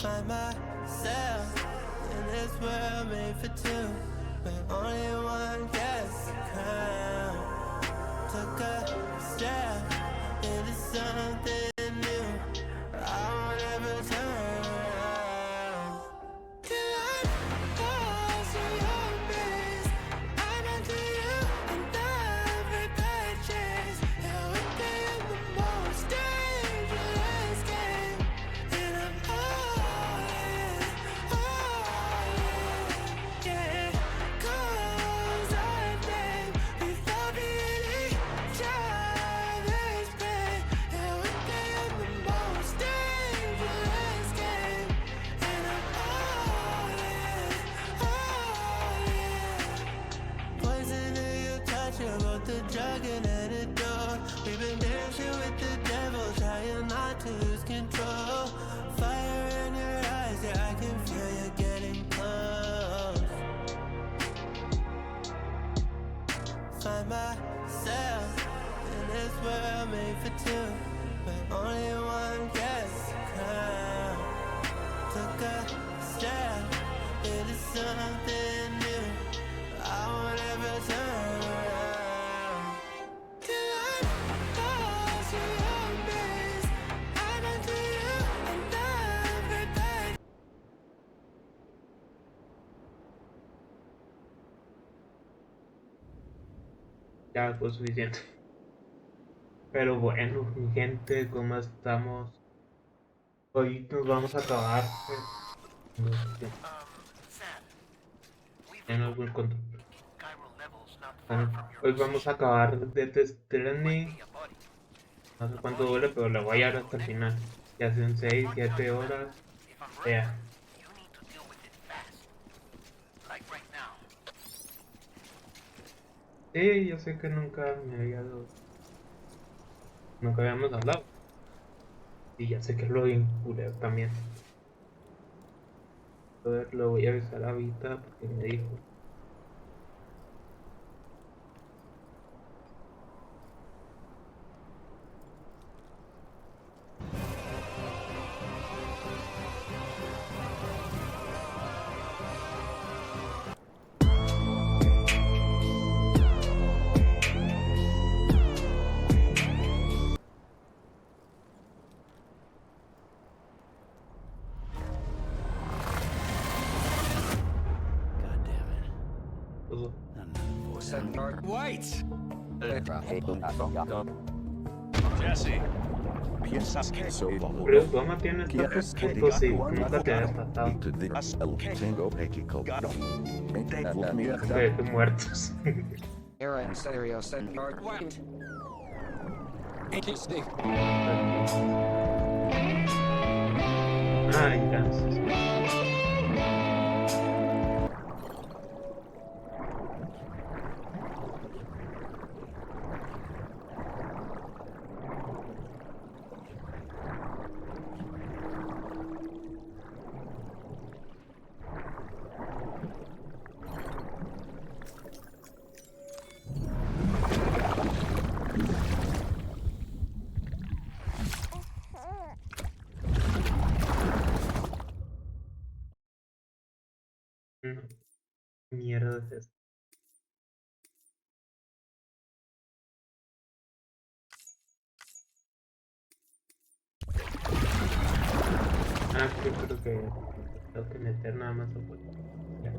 Find myself in this world made for two, but only one gets the crown. Took a step into something new. I won't ever turn around. Till I'm lost in your embrace. I'm into you and every bad chase. Yeah, we're playing the most dangerous game, and I'm all in, yeah. 'Cause our name, we love being each other's pain. Yeah, we're playing the most dangerous game, and I'm all in, Poison in your touch, you're both the drug and antidote. We've been dancing with the devil, trying not to lose control. Fire in your eyes, yeah, I can feel you getting close. Find myself in this world made for two, but only one gets the crown. Took a step into something new. I won't ever turn around. Till I'm lost in your embrace. I'm into you and every bad. Ya fue suficiente. Pero bueno, mi gente, ¿cómo estamos? Hoy nos vamos a acabar. En algún control. Bueno, hoy vamos a acabar de Stranding. No sé cuánto duele, pero la voy a dar hasta el final. Ya sean 6, 7 horas. Ya. Sí, yo sé que nunca habíamos hablado. Y ya sé que lo vinculé también. A ver, lo voy a avisar ahorita porque me dijo. Pues, Wait! Jesse. pero tu mamá tiene estatus, pues sí, nunca te habías pasado. De muertos. Era en serio, señor. What? Ay, gracias. No, mierda es esto. Ah, sí, creo que tengo que meter nada más a fuerza. Ya.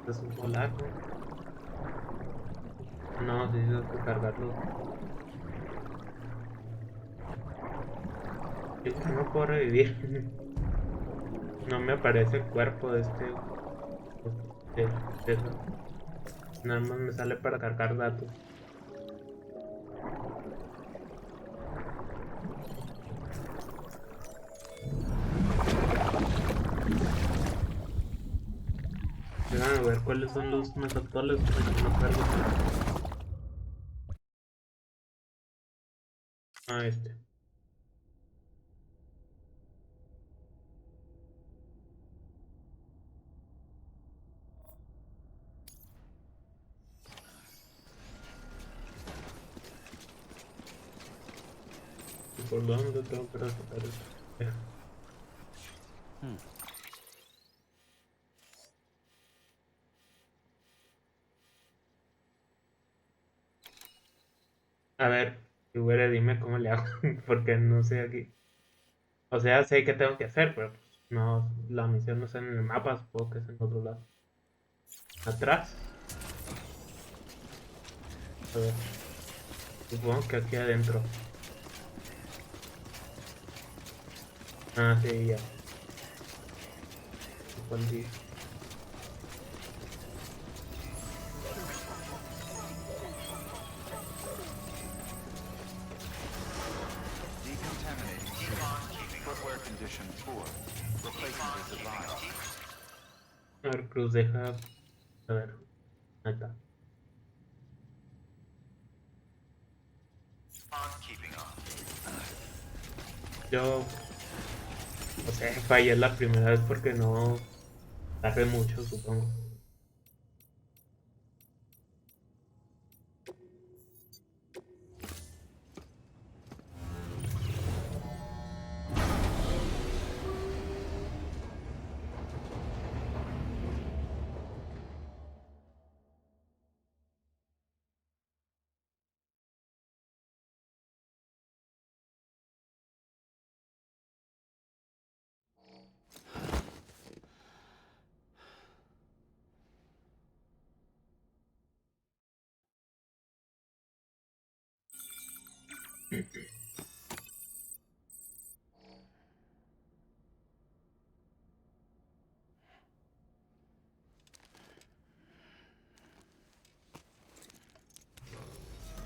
Es un polaco. No, sí, tengo que cargarlo. Yo que no puedo revivir. No me aparece el cuerpo de este. De eso. Nada más me sale para cargar datos. Déjame ver cuáles son los más actuales porque no cargo. Ah, este. ¿Por dónde tengo que rescatar esto? A ver, si hubiera, dime cómo le hago, porque no sé aquí. O sea, sé qué tengo que hacer, pero pues, no, la misión no está en el mapa, supongo que es en otro lado. Atrás. A ver, supongo que aquí adentro. Ah, sí, ya. ¿Cuál día? Decontaminating suit. Footwear condition poor. Replacement is advised. A ver, Cruz, deja. A ver, ahí está. Yo, o sea, fallé la primera vez porque no tardé mucho, supongo.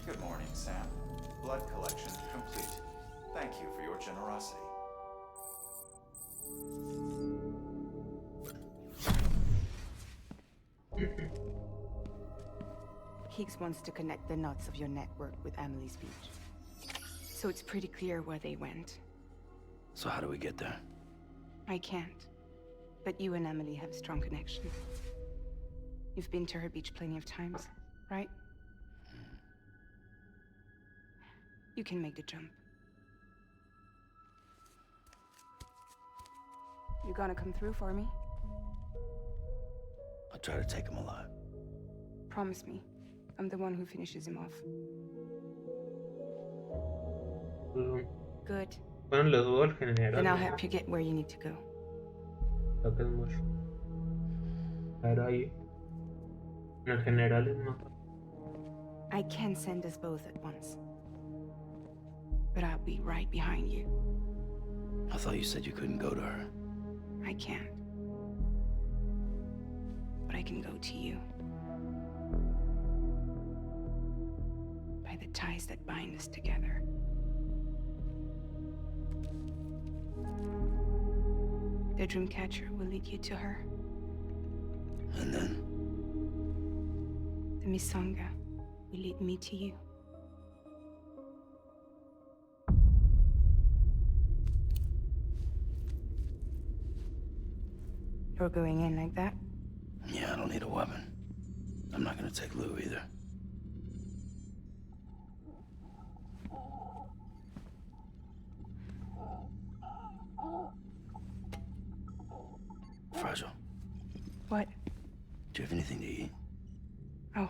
Good morning, Sam. Blood collection complete. Thank you for your generosity. Higgs wants to connect the knots of your network with Amelie's beach. So it's pretty clear where they went. So how do we get there? I can't. But you and Emily have a strong connection. You've been to her beach plenty of times, right? You can make the jump. You gonna come through for me? I'll try to take him alive. Promise me. I'm the one who finishes him off. Good. Bueno, le dudo al general. Then I'll help you get where you need to go. Creo que es mucho. Pero ahí. En el general es más. I can send us both at once. But I'll be right behind you. I thought you said you couldn't go to her. I can't. But I can go to you. By the ties that bind us together. The Dreamcatcher will lead you to her. And then? The Misanga will lead me to you. You're going in like that? Yeah, I don't need a weapon. I'm not gonna take Lou either. Fragile. What? Do you have anything to eat? Oh.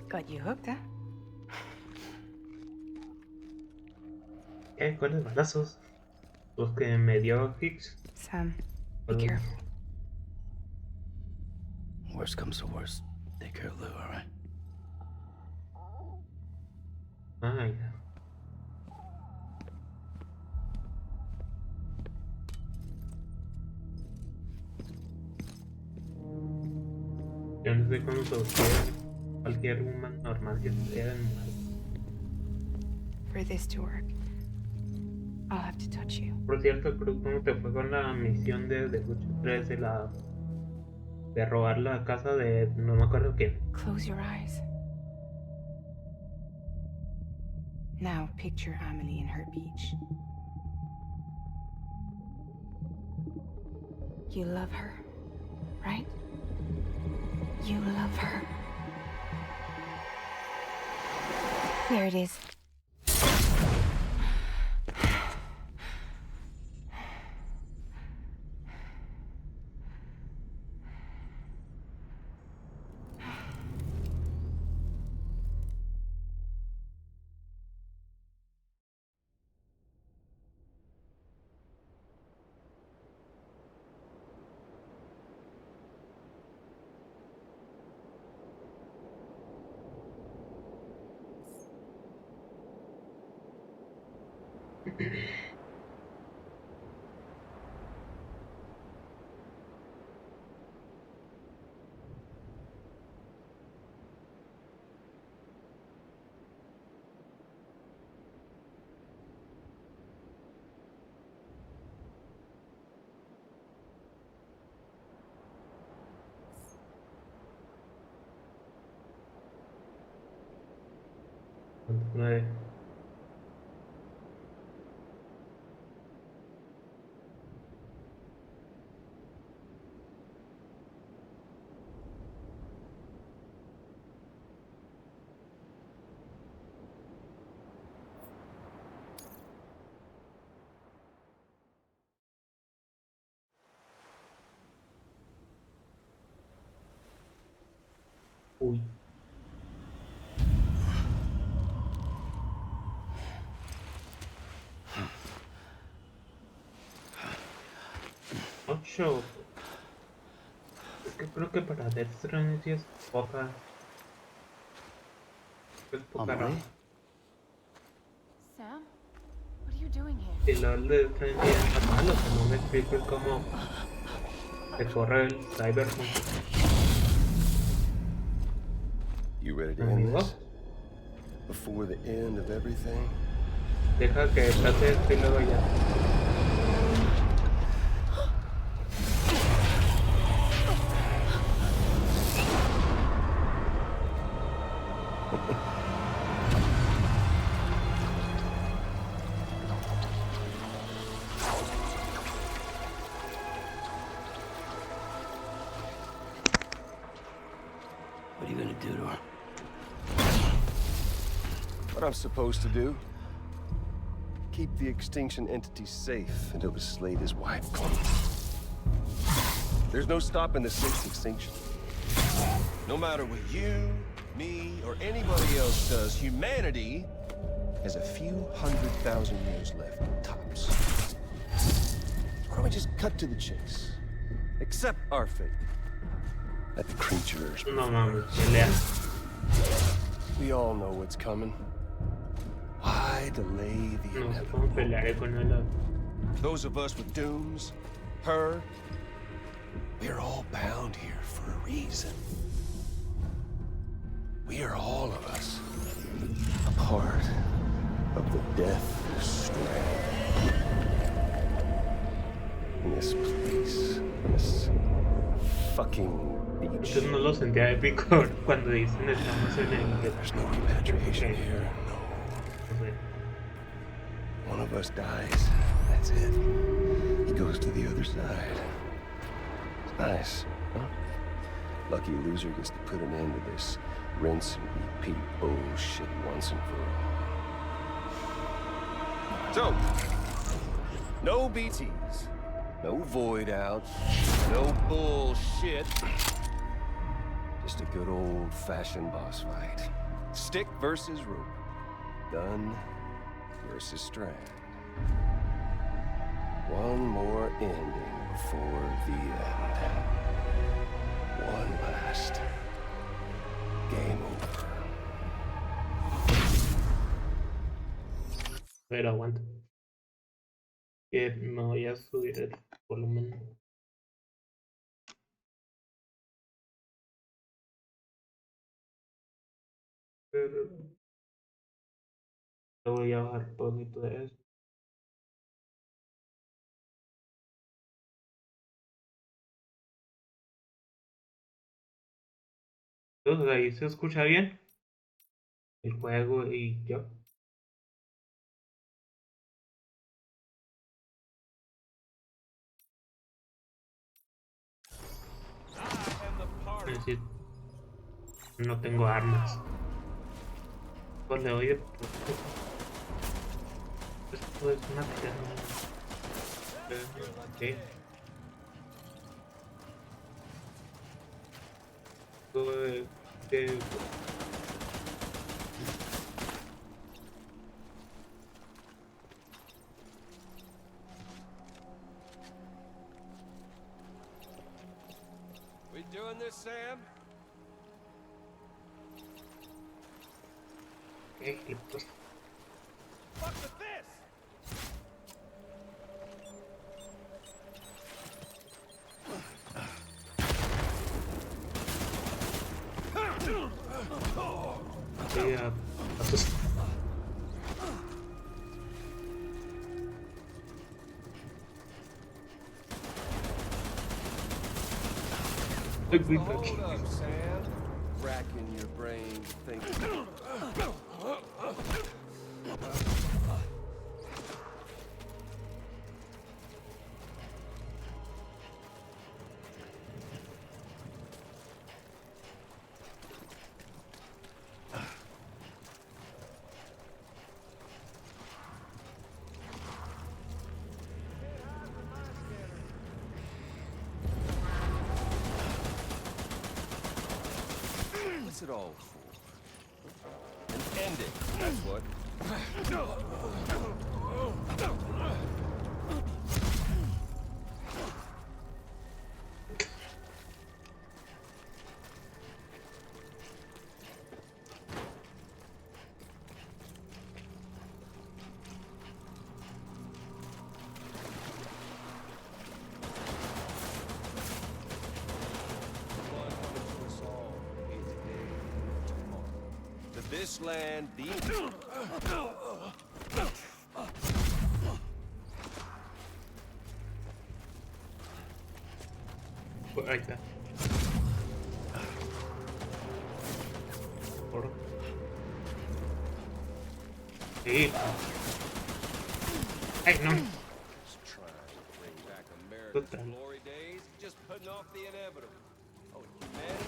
Got you hooked, huh? ¿Cuáles balazos? Los que me dio Higgs. Sam, be Perdón. careful. Worst comes to worst. Take care of Lou, alright? Ah, ya. Yo no sé cómo se cualquier humano normal que estuviera en muerte. For this to work, I'll have to touch you. Por cierto, Cruz, ¿cómo te fue con la misión de Lucha 3 de robar la casa de no me acuerdo quién? Close your eyes. Now picture Amelie in her beach. You love her, right? You love her. Here it is. Nueve. Uy. 8. Es que creo que para Death Stranding sí es poca. Es poca. Amelie? Sam? What are you doing here? Y lo del Death Stranding es malo, que no me explico es cómo se corre el Cyberpunk. You ready to end Amigo, this? Before the end of everything? deja que pase esto y luego ya. What are you gonna do to her? What I'm supposed to do? Keep the extinction entity safe until the slate is wiped clean. There's no stopping the slate's extinction. No matter what you, me, or anybody else does, humanity has a few 100,000 years left, tops. Why don't we just cut to the chase? Accept our fate. Let the creatures. No mames, pelea. We all know what's coming. Why delay the No sé inevitable? cómo pelearé con él. Those of us with dooms, her, we're all bound here for a reason. We are all of us a part of the Death Strand. In this place, this fucking beach. Yo no lo sentía épico cuando dicen estamos en el. There's no repatriation here, no. No sé. One of us dies, that's it. He goes to the other side. It's nice, huh? Lucky loser gets to put an end to this rinse and repeat bullshit once and for all. So, no BTs, no void out, no bullshit. Just a good old-fashioned boss fight. Stick versus rope. Gun versus strand. One more ending before the end. One last game over. Pero aguanta. Que me voy a subir el volumen. Pero le voy a bajar un poquito de eso. Entonces ahí se escucha bien el juego y yo. Es decir, no tengo armas. Pues le doy de... Esto es una tirada. Ok. We doing this, Sam? Ok, pues. Fuck with this! Voy a asustar. Hold up, Sam. Racking your brain thinking. What's it all for? And end it, that's what. This land, the Ahí está. Por... Sí. Ay, no. Total. glory days, just putting off the inevitable. Oh, humanity.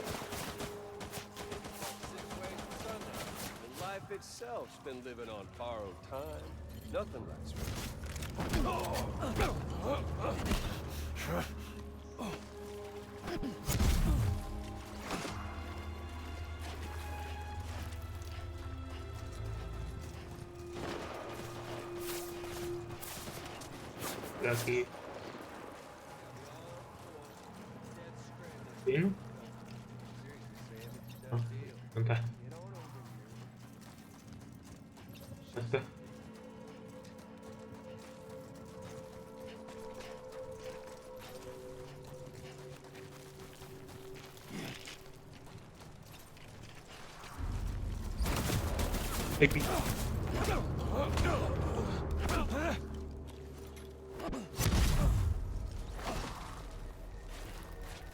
The life itself's been living on borrowed time. Nothing lasts Aquí. ¿Sí, no? No, no está. No está. Baby.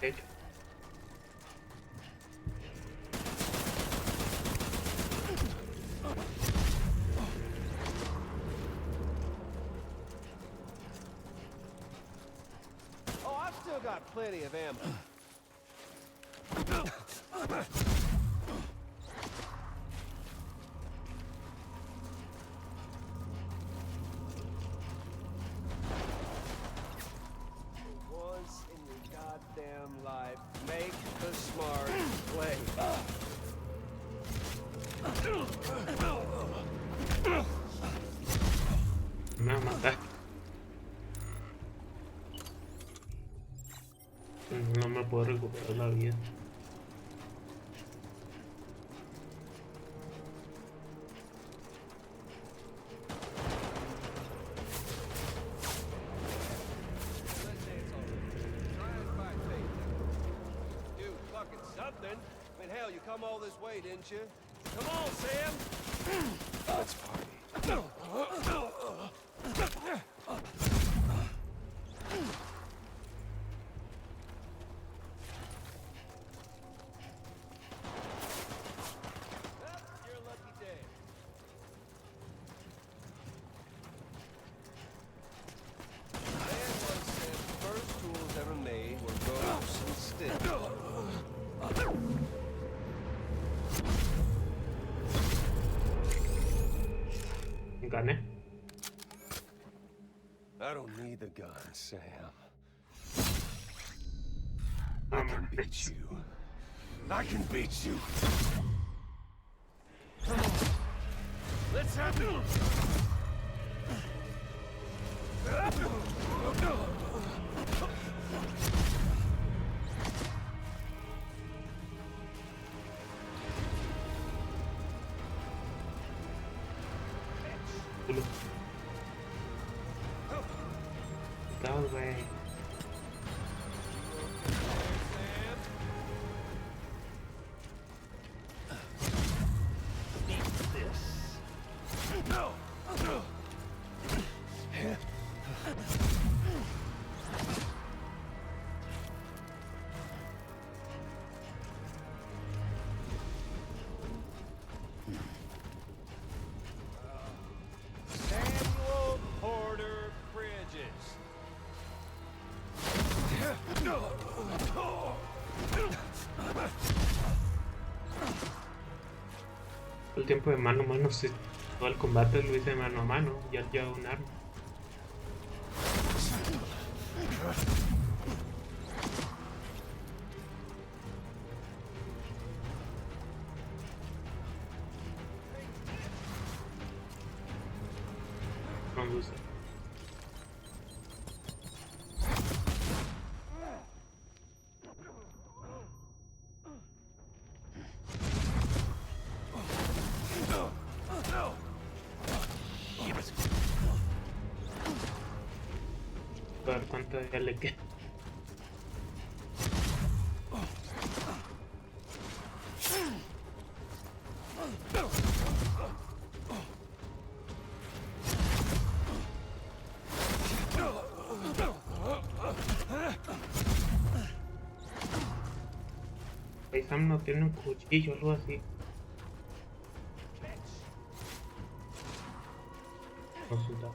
Hey. Oh, I've still got plenty of ammo. Once in your goddamn life, make the smart play. Me va a matar. No me puedo recuperar la vida. Do fucking something. I mean, hell, you come all this way, didn't you? Come on, Sam. Let's party. You're a lucky day. Man once said the first tools ever made were ropes and sticks. gané. I don't need the gun, Sam. No I can beat mames. you. I can beat you. Let's have it. Culo. Todo, güey. Samuel Porter Bridges. El tiempo de mano a mano, si todo el combate lo hice mano a mano, ya lleva un arma. Vamos a usar. A ver cuánto ya le queda. Ahí Sam no tiene un cuchillo o algo así. Consulta.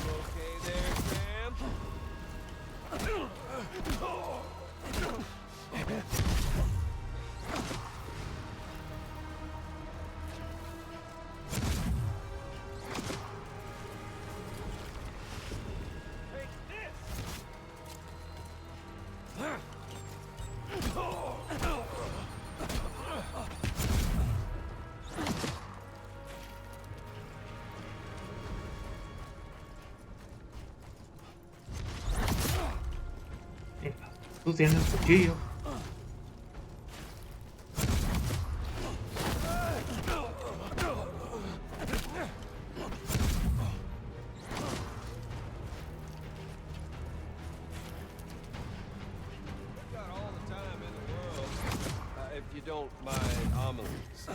Okay there, Sam? Tú tienes el cuchillo. Got all the time in the world. If you don't mind homilies.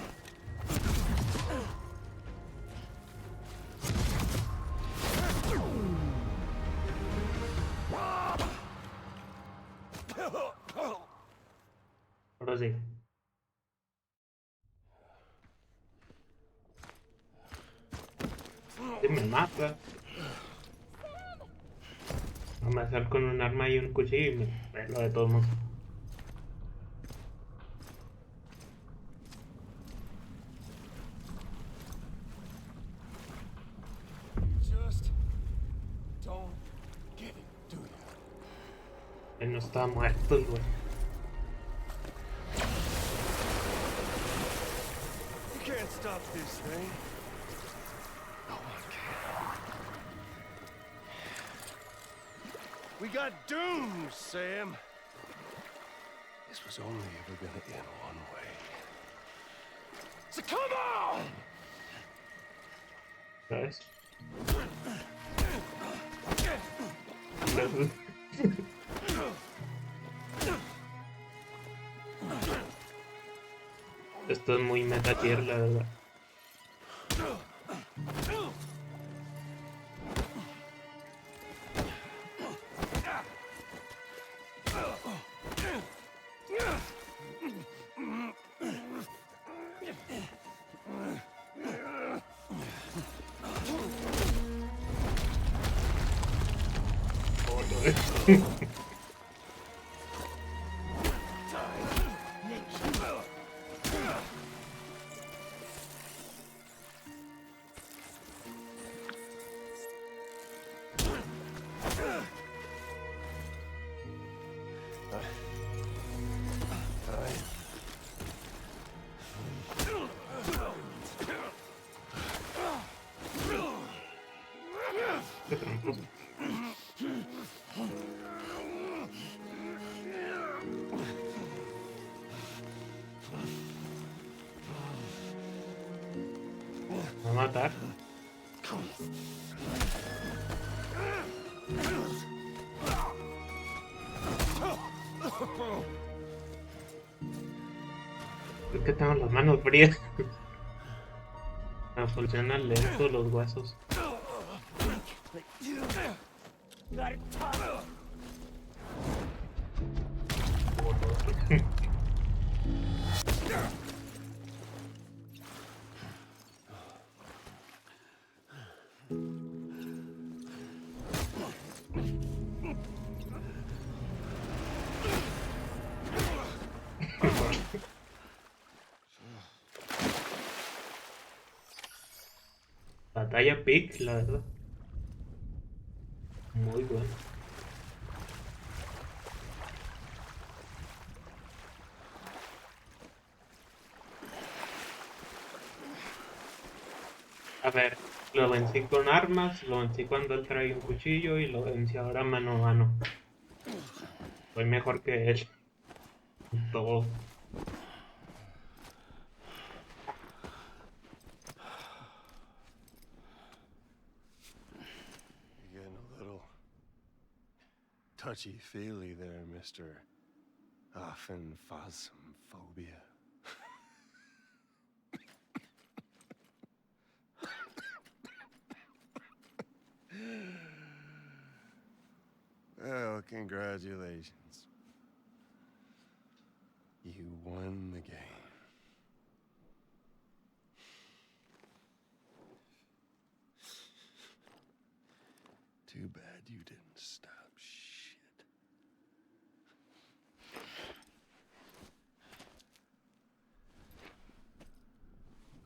Ahora sí. Si me mata. Vamos a hacer con un arma y un cuchillo y me pelo de todos modos. Just don't get it, do you? Él no está muerto, el güey. You can't stop this thing. No one can. We got doomed, Sam. This was only ever gonna end one way. So come on! ¿Sabes? Esto es muy meta tier, la verdad. ¿Me va a matar? Es que tengo las manos frías. Me funcionan lento los huesos. Batalla pick, la verdad. Muy bueno. A ver, lo vencí con armas, lo vencí cuando él trae un cuchillo y lo vencí ahora mano a mano. Soy mejor que él. Todo. You're getting a little touchy-feely there, Mr. Aphenphasmophobia. Well, congratulations. You won the game. Too bad you didn't stop shit.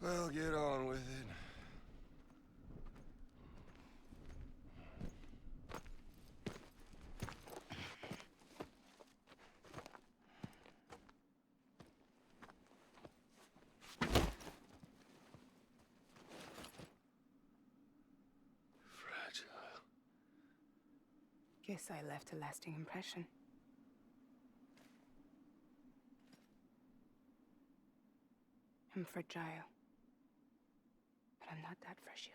Well, get on with it. Fragile. Guess I left a lasting impression. I'm fragile. But I'm not that fragile.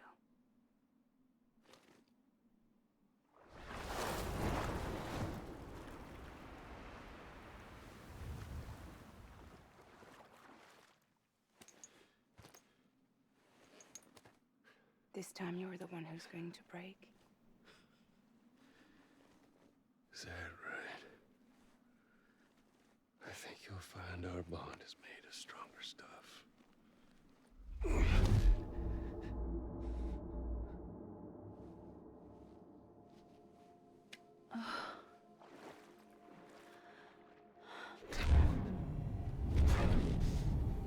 This time you're the one who's going to break. Is that right? I think you'll find our bond is made of stronger stuff.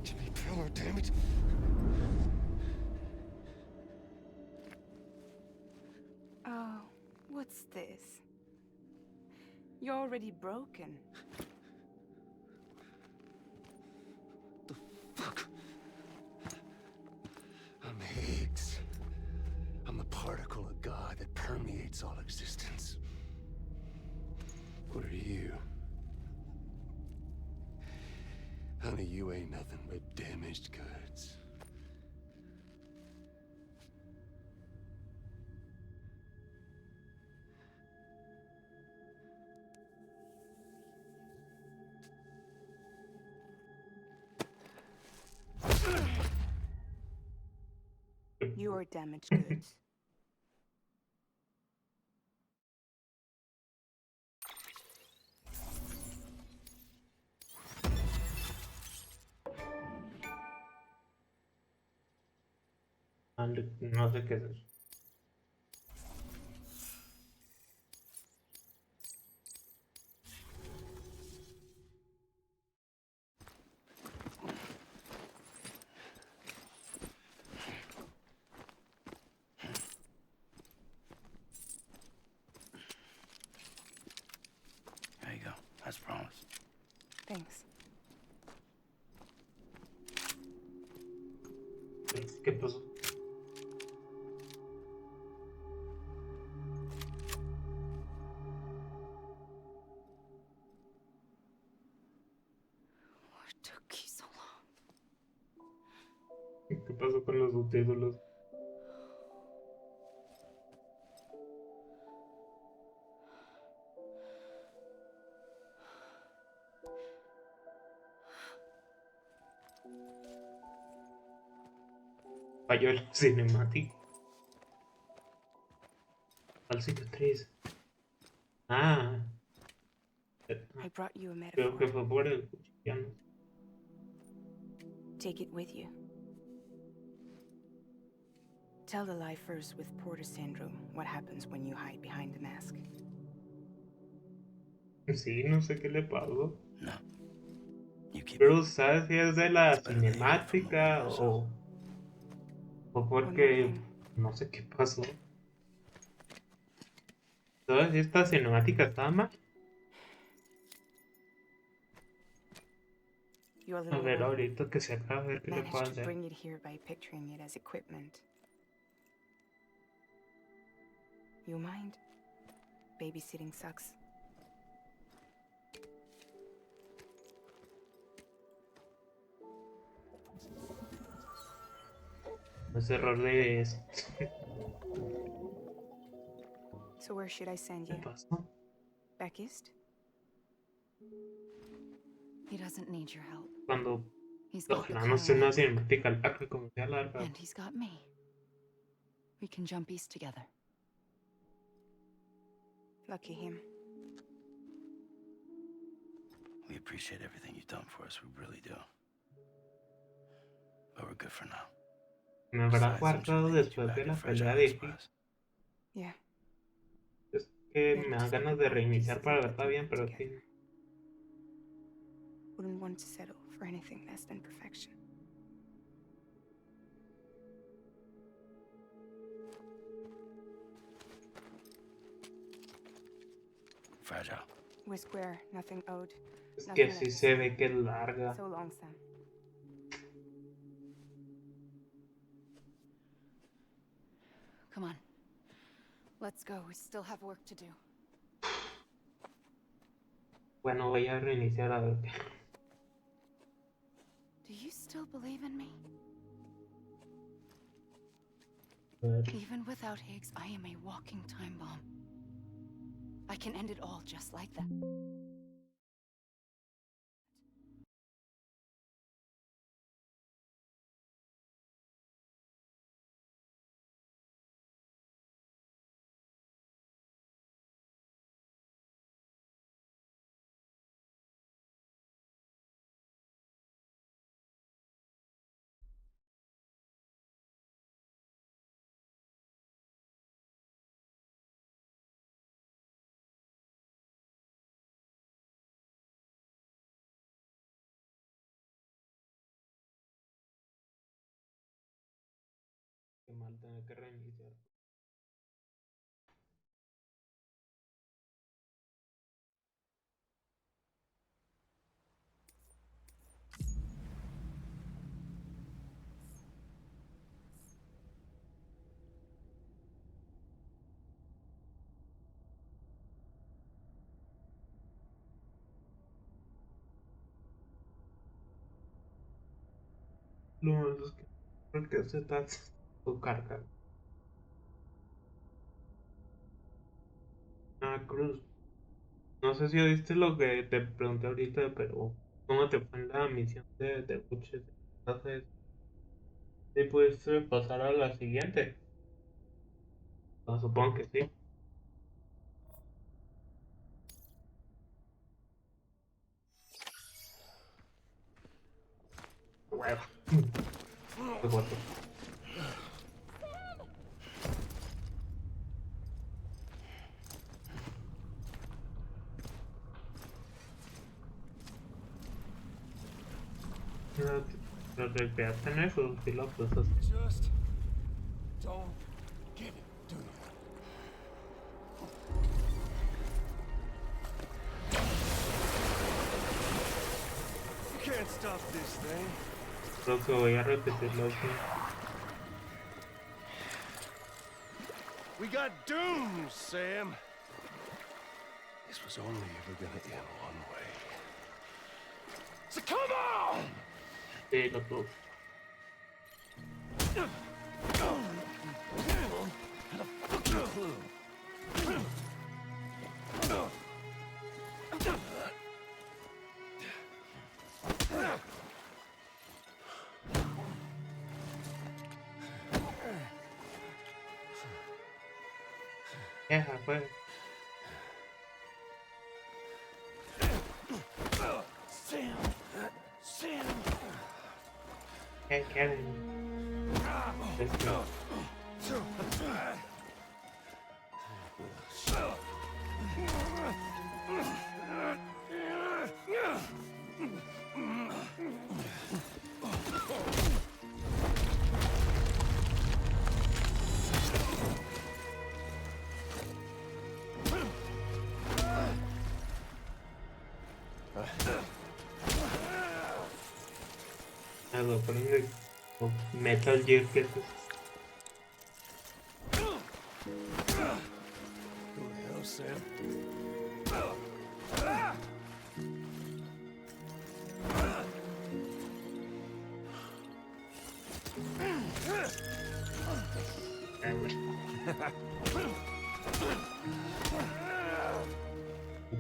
Jimmy Pillar, damn it! Oh, what's this? You're already broken. The fuck? I'm Higgs. I'm the particle of God that permeates all existence. What are you? Honey, you ain't nothing but damaged goods. You're damaged goods. No sé qué es eso. There you go. As promised. Thanks. ¿Qué pasó? ¿Qué pasó con los subtítulos? Falló el cinemático. ¿Cuál cicatriz? Ah, I brought you a creo que metaphor. fue por el cuchillano. Take it with you. Tell the lifers with Porter syndrome what happens when you hide behind the mask. Sí, no sé qué le pasó. No. You keep it. Pero ¿sabes si es de la It's better to hear it from the cinemática woman herself. o One more porque thing. no sé qué pasó? ¿Sabes si esta cinemática estaba mal? Your A little ver, one ahorita que se acaba, a ver qué le puedo managed to hacer. bring it here by picturing it as equipment. You mind? Babysitting sucks. Ese error de... So where should I send ¿Qué you? pasó? Back east? He doesn't need your help. Cuando... He's got the Ojalá no car sea on una network, cinemática larga como sea larga. and he's got me. We can jump east together. Lucky him. We appreciate everything you've done for us. We really do. But we're good for now. Me habrá Besides, I'm sure guardado they need you después back de at la Fragile pelea de Hit. Express. Yeah. Es que Better me to dan take ganas de apart reiniciar pieces para and put verla them bien, back pero together. sí. Wouldn't want to settle for anything less than perfection. Fragile. We're square, nothing owed. Es Nothing que left sí to se say. ve que es larga. So long, Sam. Come on. Let's go. We still have work to do. Bueno, voy a reiniciar a ver. Do you still believe in me? A ver. Even without Higgs, I am a walking time bomb. I can end it all just like that. Qué mal tener que reiniciar. Lo malo es que creo que hace tanto carga. Ah, Cruz. No sé si oíste lo que te pregunté ahorita, pero ¿cómo te fue en la misión de Buches? Entonces, ¿sí pudiste pasar a la siguiente? No, supongo que sí. Hueva. Qué guapo. ¿Lo recreaste en eso? Sí lo pasaste. Just don't get it, do you? You can't stop this thing. Creo que voy a repetirlo aquí. We got doomed, Sam. This was only ever gonna end one way. So come on! Sí, lo tuve. Pues. Sam! Kevin. Let's go. Algo por el Metal Gear que es. Who the hell, Sam?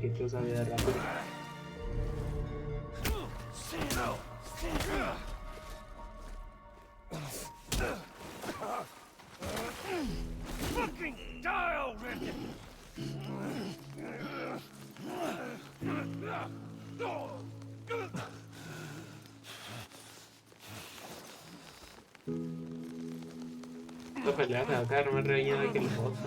Que tú sabías rápido. Fucking die already! Esta pelea se va a quedar más reñida que el boss.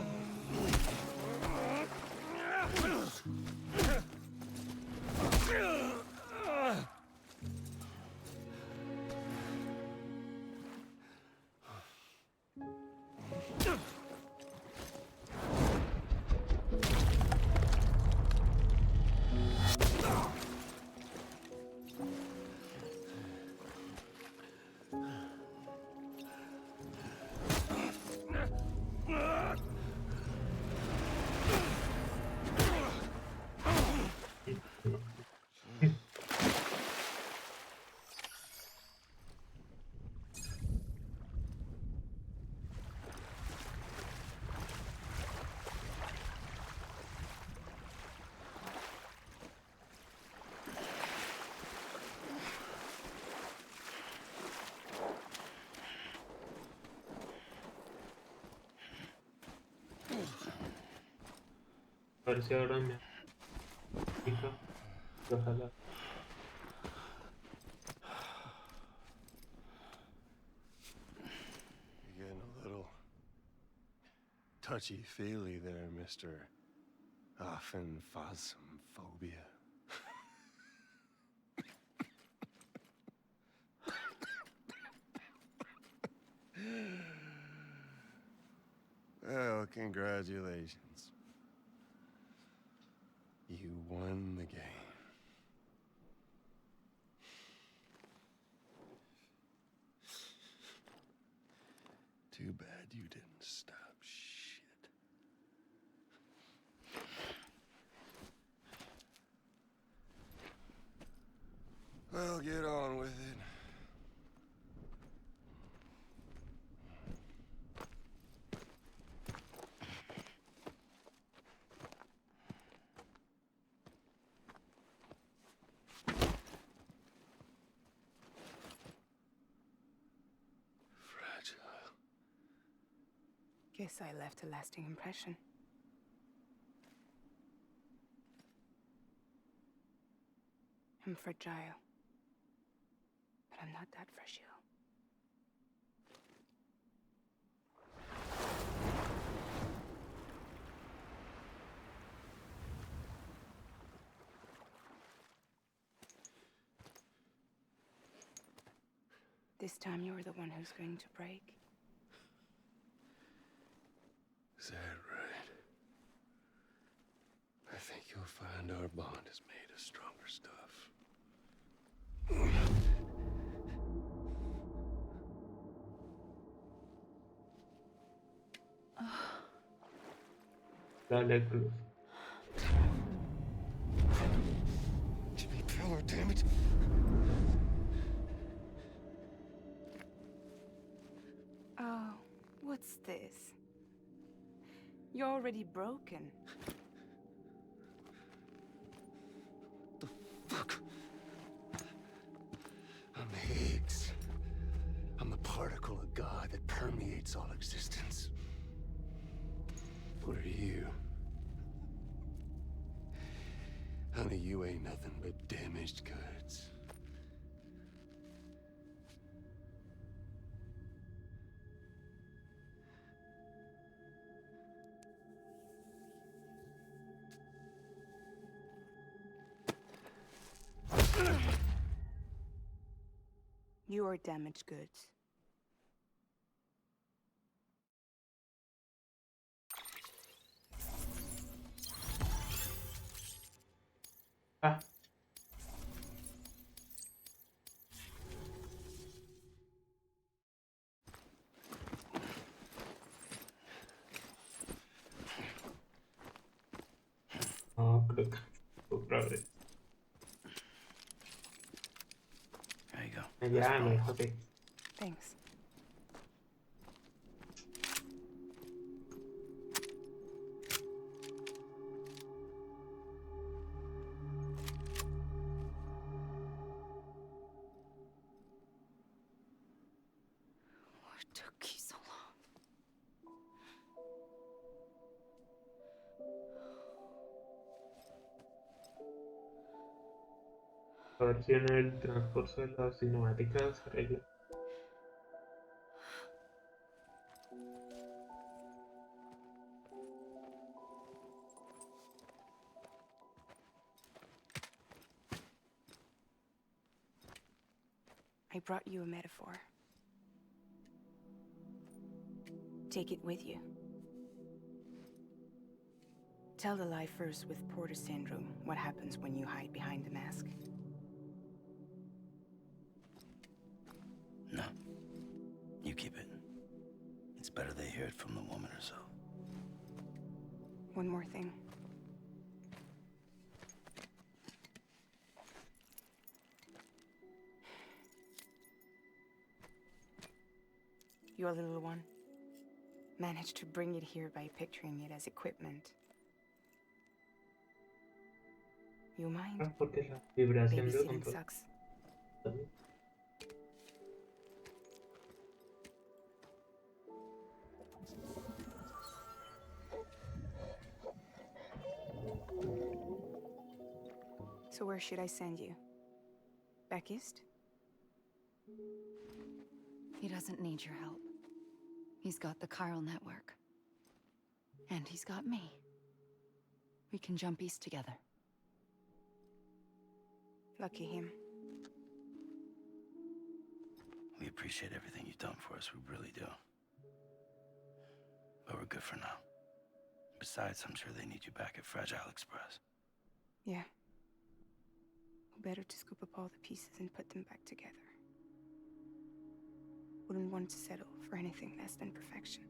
A ver si ahora me fijo. Ojalá. You're getting a little touchy-feely there, Mr. Affenphasmophobia. Well, congratulations. You won the game. Too bad you didn't stop shit. Well, get on with it. Fragile. Guess I left a lasting impression. I'm fragile. But I'm not that fragile. This time you're the one who's going to break. Is that right? I think you'll find our bond is made of stronger stuff. Dale, Cruz. Jimmy Feller, damn it. What's this? You're already broken. Fuck. I'm Higgs. I'm the particle of God that permeates all existence. What are you? Honey, you ain't nothing but damaged goods. You are damaged goods. Ah, no, creo que otra vez. There you go. Ya me dejó de. Thanks. What took you so long? A ver si en el transcurso de la cinemática se arregla. I brought you a metaphor. Take it with you. Tell the lifers with Porter syndrome what happens when you hide behind the mask. No. You keep it. It's better they hear it from the woman herself. One more thing. Your little one managed to bring it here by picturing it as equipment. You mind? Ah, porque la vibración de Babysitting control sucks. también. So where should I send you? Back east? He doesn't need your help. He's got the chiral network. And he's got me. We can jump east together. Lucky him. We appreciate everything you've done for us, we really do. But we're good for now. Besides, I'm sure they need you back at Fragile Express. Yeah. Better to scoop up all the pieces and put them back together. Wouldn't want to settle for anything less than perfection.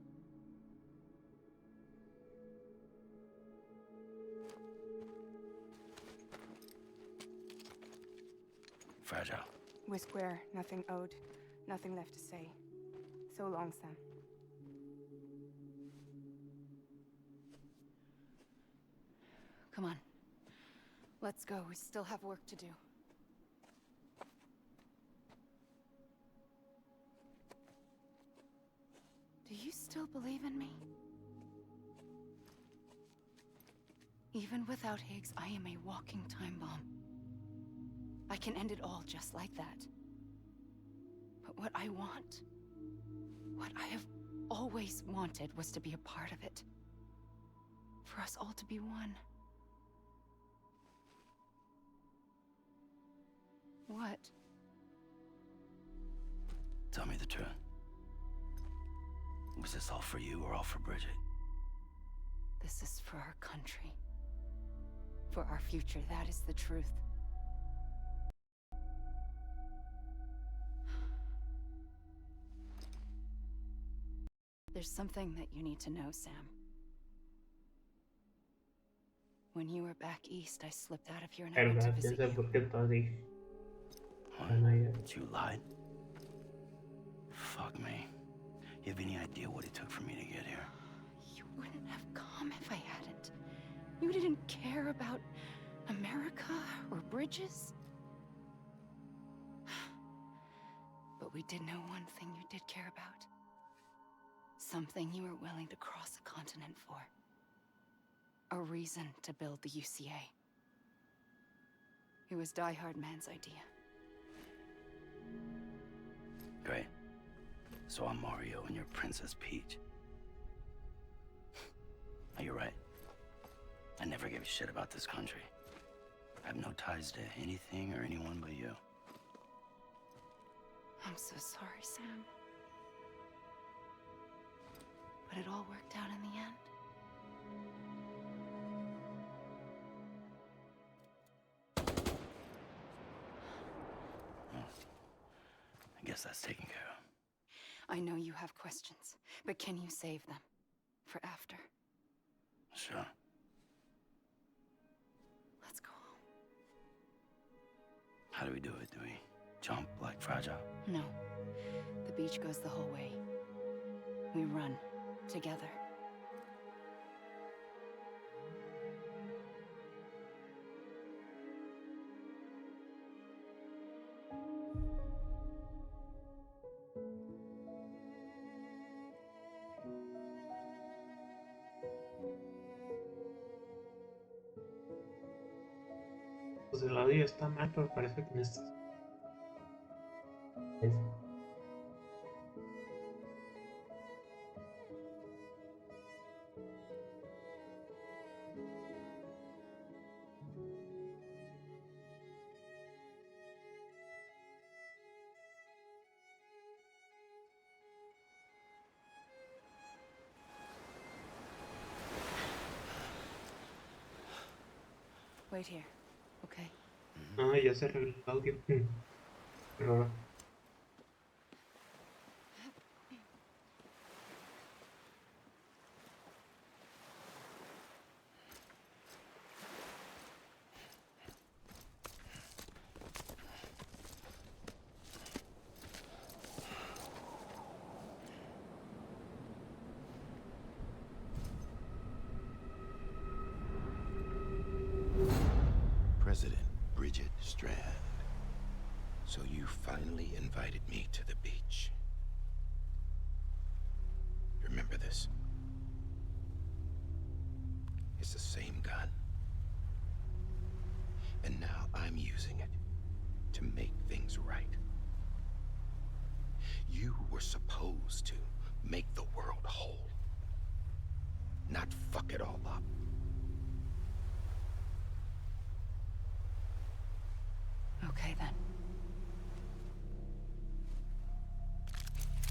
Fragile. We're square, nothing owed, nothing left to say. So long, Sam. Come on. Let's go. We still have work to do. Do you still believe in me? Even without Higgs, I am a walking time bomb. I can end it all just like that. But what I want, what I have always wanted, was to be a part of it. For us all to be one. What? Tell me the truth. Was this all for you or all for Bridget? This is for our country. For our future, that is the truth. There's something that you need to know, Sam. When you were back east, I slipped out of here and I went to ¿Verdad? visit Piensa you. por qué todos What? están allá. You lied? Fuck me. You have any idea what it took for me to get here? You wouldn't have come if I hadn't. You didn't care about America or bridges. But we did know one thing you did care about. Something you were willing to cross a continent for. A reason to build the UCA. It was Die Hard Man's idea. Great. So I'm Mario and you're Princess Peach. You're right. I never gave a shit about this country. I have no ties to anything or anyone but you. I'm so sorry, Sam. But it all worked out in the end. I guess that's taken care of. I know you have questions, but can you save them for after? Sure. Let's go home. How do we do it? Do we jump like Fragile? No. The beach goes the whole way. We run together. Pues el audio está mal, pero parece que no está. Wait here, okay? Ah, ya se arregló el audio. Pero President Bridget Strand. So you finally invited me to the beach. Remember this? It's the same gun. And now I'm using it to make things right. You were supposed to make the world whole, not fuck it all up. Okay, then.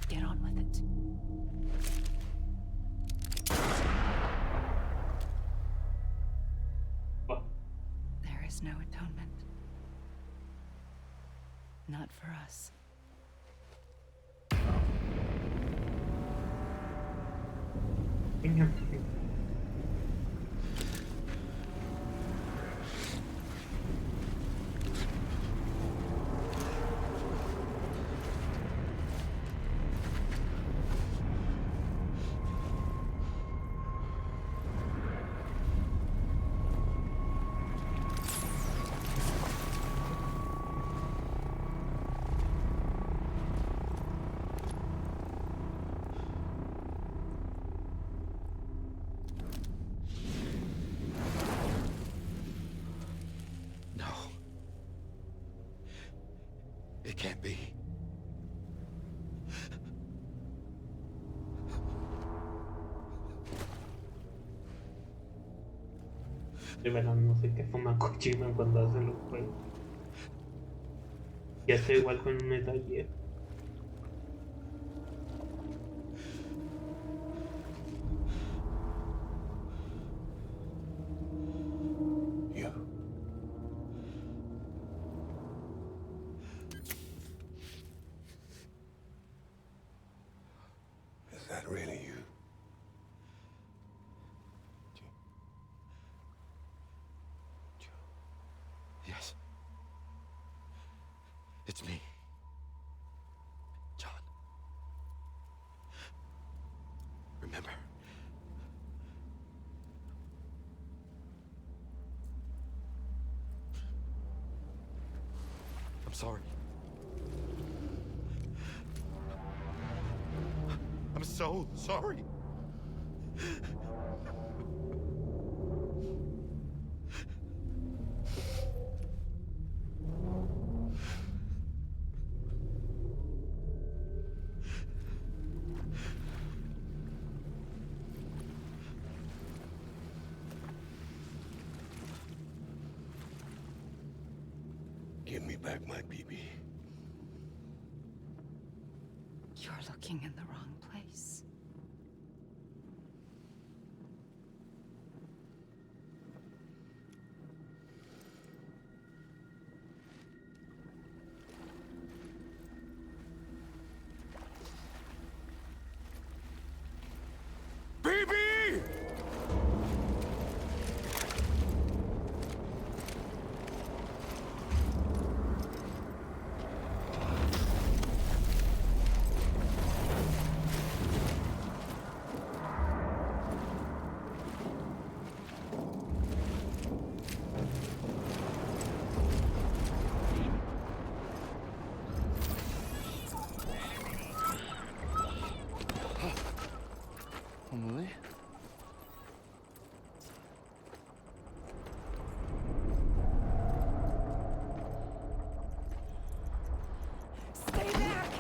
Get on with it. There is no atonement. Not for us. No. It can't be. de verdad no sé qué fuma Kojima cuando hace los juegos. Ya está igual con Metal Gear. You. Is that really you? Yes. It's me. John. sorry. I'm so sorry. Give me back my BB. You're looking in the wrong place. BB! Emily? Stay back!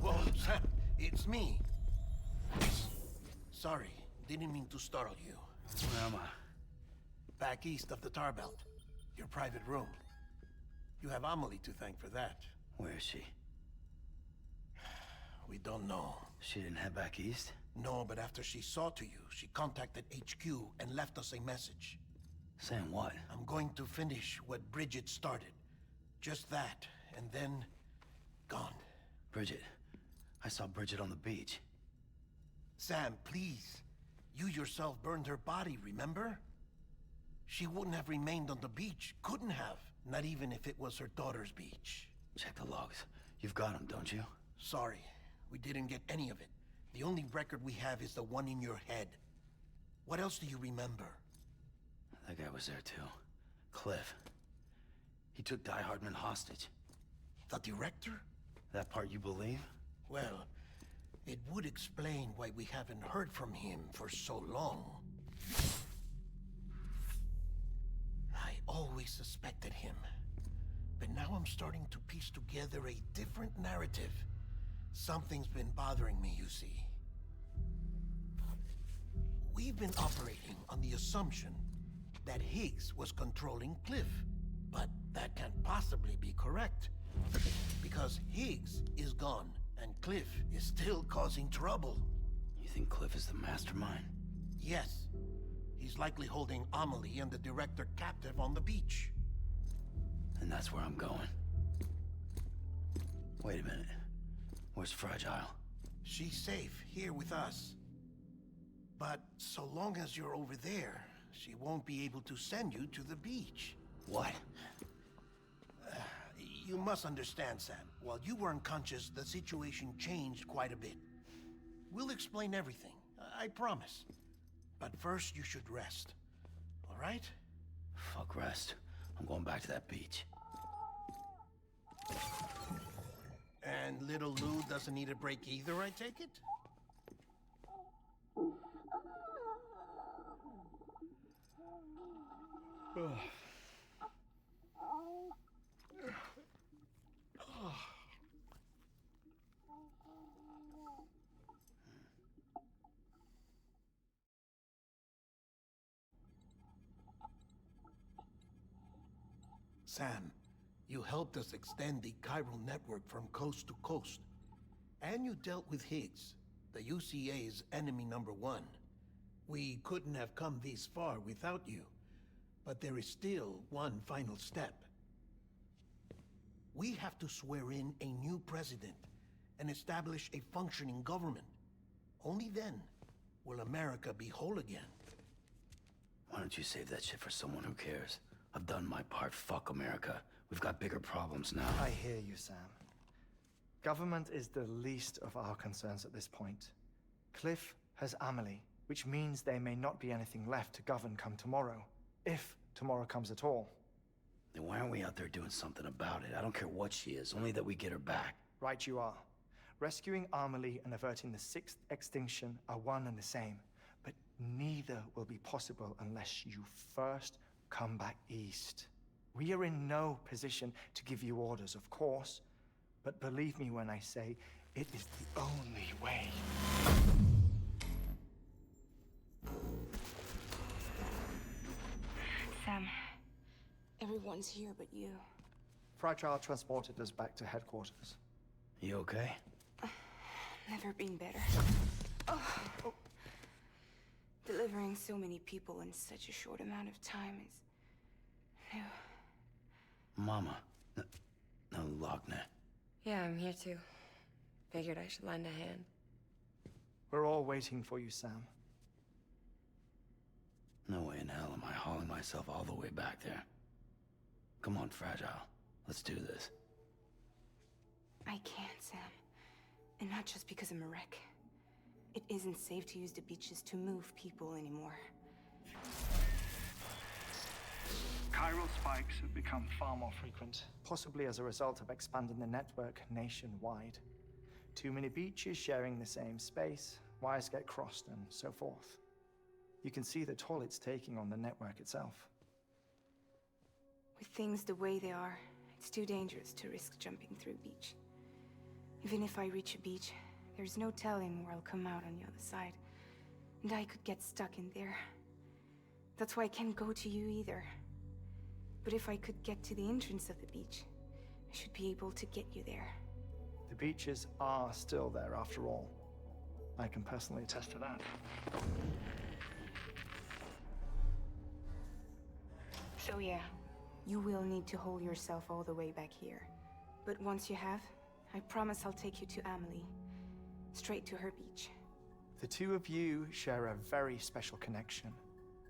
Whoa, Sam, it's me. Sorry, didn't mean to startle you. Where am I? Back east of the Tar Belt. Your private room. You have Amelie to thank for that. Where is she? We don't know. She didn't head back east? No, but after she saw to you, she contacted HQ and left us a message. Saying what? I'm going to finish what Bridget started. Just that, and then... gone. Bridget. I saw Bridget on the beach. Sam, please. You yourself burned her body, remember? She wouldn't have remained on the beach. Couldn't have. Not even if it was her daughter's beach. Check the logs. You've got them, don't you? Sorry, we didn't get any of it. The only record we have is the one in your head. What else do you remember? That guy was there too. Cliff. He took Die Hardman hostage. The director? That part you believe? Well, it would explain why we haven't heard from him for so long. I always suspected him. But now I'm starting to piece together a different narrative. Something's been bothering me, you see. We've been operating on the assumption that Higgs was controlling Cliff. But that can't possibly be correct. Because Higgs is gone, and Cliff is still causing trouble. You think Cliff is the mastermind? Yes. He's likely holding Amelie and the director captive on the beach. And that's where I'm going. Wait a minute. Where's Fragile? She's safe here with us. But so long as you're over there, she won't be able to send you to the beach. What? You must understand, Sam. While you were unconscious, the situation changed quite a bit. We'll explain everything, I promise. But first, you should rest. All right? Fuck rest. I'm going back to that beach. And little Lou doesn't need a break either, I take it? Sam, you helped us extend the chiral network from coast to coast. And you dealt with Higgs, the UCA's enemy #1. We couldn't have come this far without you. But there is still one final step. We have to swear in a new president and establish a functioning government. Only then will America be whole again. Why don't you save that shit for someone who cares? I've done my part. Fuck America. We've got bigger problems now. I hear you, Sam. Government is the least of our concerns at this point. Cliff has Amelie, which means there may not be anything left to govern come tomorrow. If tomorrow comes at all. Then why aren't we out there doing something about it? I don't care what she is, only that we get her back. Right you are. Rescuing Amelie and averting the 6th extinction are one and the same. But neither will be possible unless you first come back east. We are in no position to give you orders, of course. But believe me when I say, it is the only way. Sam, everyone's here but you. Fragile transported us back to headquarters. You okay? Never been better. Oh. Delivering so many people in such a short amount of time is new. Mama. No, Lochner. Yeah, I'm here too. Figured I should lend a hand. We're all waiting for you, Sam. No way in hell am I hauling myself all the way back there. Come on, Fragile. Let's do this. I can't, Sam. And not just because I'm a wreck. It isn't safe to use the beaches to move people anymore. Chiral spikes have become far more frequent, possibly as a result of expanding the network nationwide. Too many beaches sharing the same space, wires get crossed, and so forth. You can see the toll it's taking on the network itself. With things the way they are, it's too dangerous to risk jumping through a beach. Even if I reach a beach, there's no telling where I'll come out on the other side. And I could get stuck in there. That's why I can't go to you either. But if I could get to the entrance of the beach, I should be able to get you there. The beaches are still there after all. I can personally attest to that. So yeah, you will need to hold yourself all the way back here. But once you have, I promise I'll take you to Amelie. Straight to her beach. The two of you share a very special connection.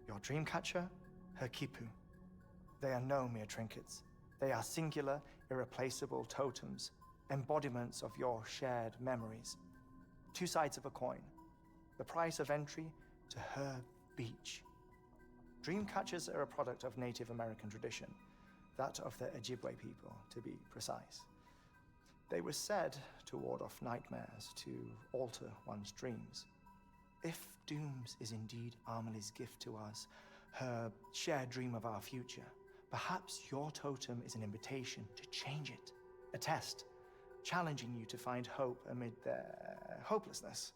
Your dreamcatcher, her Kipu. They are no mere trinkets. They are singular, irreplaceable totems, embodiments of your shared memories. Two sides of a coin. The price of entry to her beach. Dreamcatchers are a product of Native American tradition, that of the Ojibwe people, to be precise. They were said to ward off nightmares, to alter one's dreams. If Dooms is indeed Amelie's gift to us, her shared dream of our future, perhaps your totem is an invitation to change it. A test, challenging you to find hope amid their hopelessness.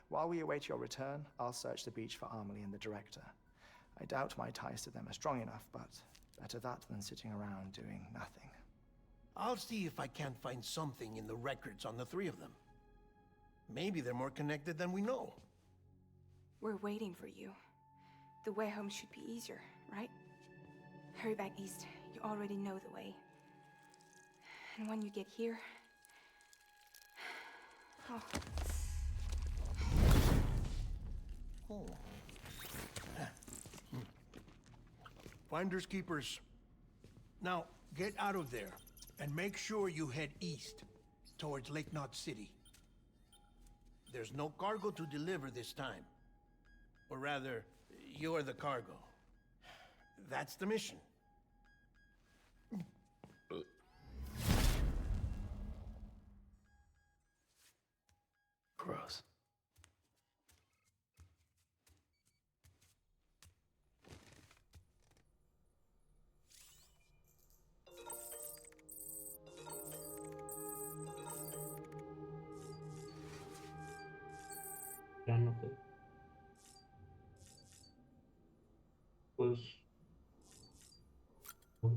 While we await your return, I'll search the beach for Amelie and the director. I doubt my ties to them are strong enough, but better that than sitting around doing nothing. I'll see if I can't find something in the records on the three of them. Maybe they're more connected than we know. We're waiting for you. The way home should be easier, right? Hurry back east. You already know the way. And when you get here... Oh. Oh. Finders keepers. Now, get out of there, and make sure you head east, towards Lake Knot City. There's no cargo to deliver this time. Or rather, you're the cargo. That's the mission. Gross. Ya no sé. Pues... This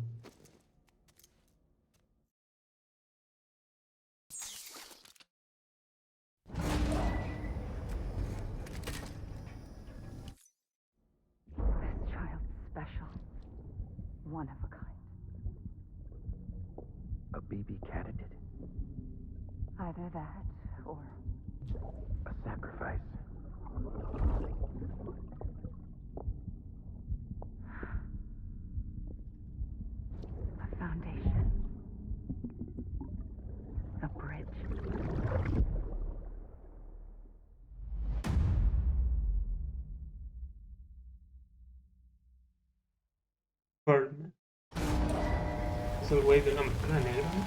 child's special. One of a kind. A BB candidate. Either that, or... A sacrifice. A foundation. A bridge. Birdman. Es el güey de la máscara negra, ¿no?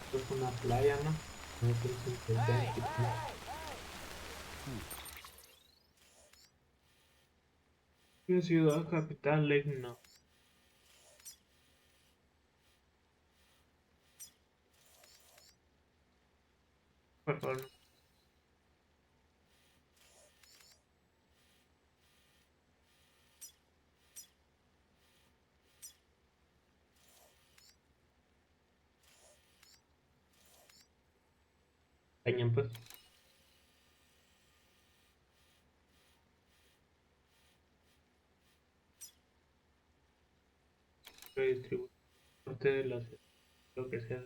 Esto es una playa, ¿no? No es el superviviente. ¿Qué ciudad capital? Lake Knot. Perdón. Cañón, pues. Redistribuir parte de la ciudad, lo que sea.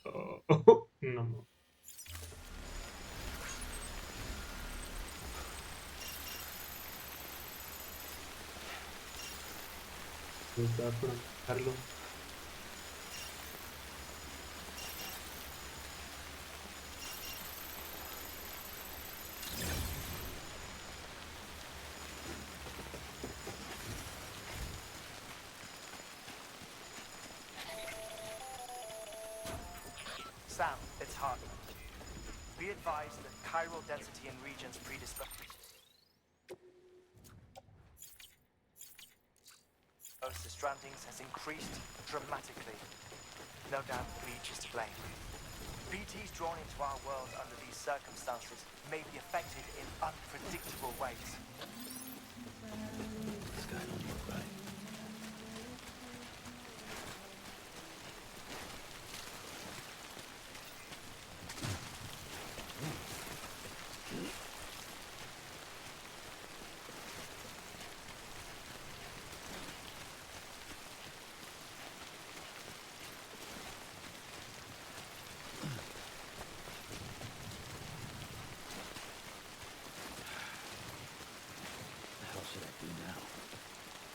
Oh, no. Está por matarlo. Sam, it's Hartman. Be advised that chiral density in regions predisposed to strandings has increased dramatically. No doubt Beach is to blame. BTs drawn into our world under these circumstances may be affected in unpredictable ways. This guy don't look right.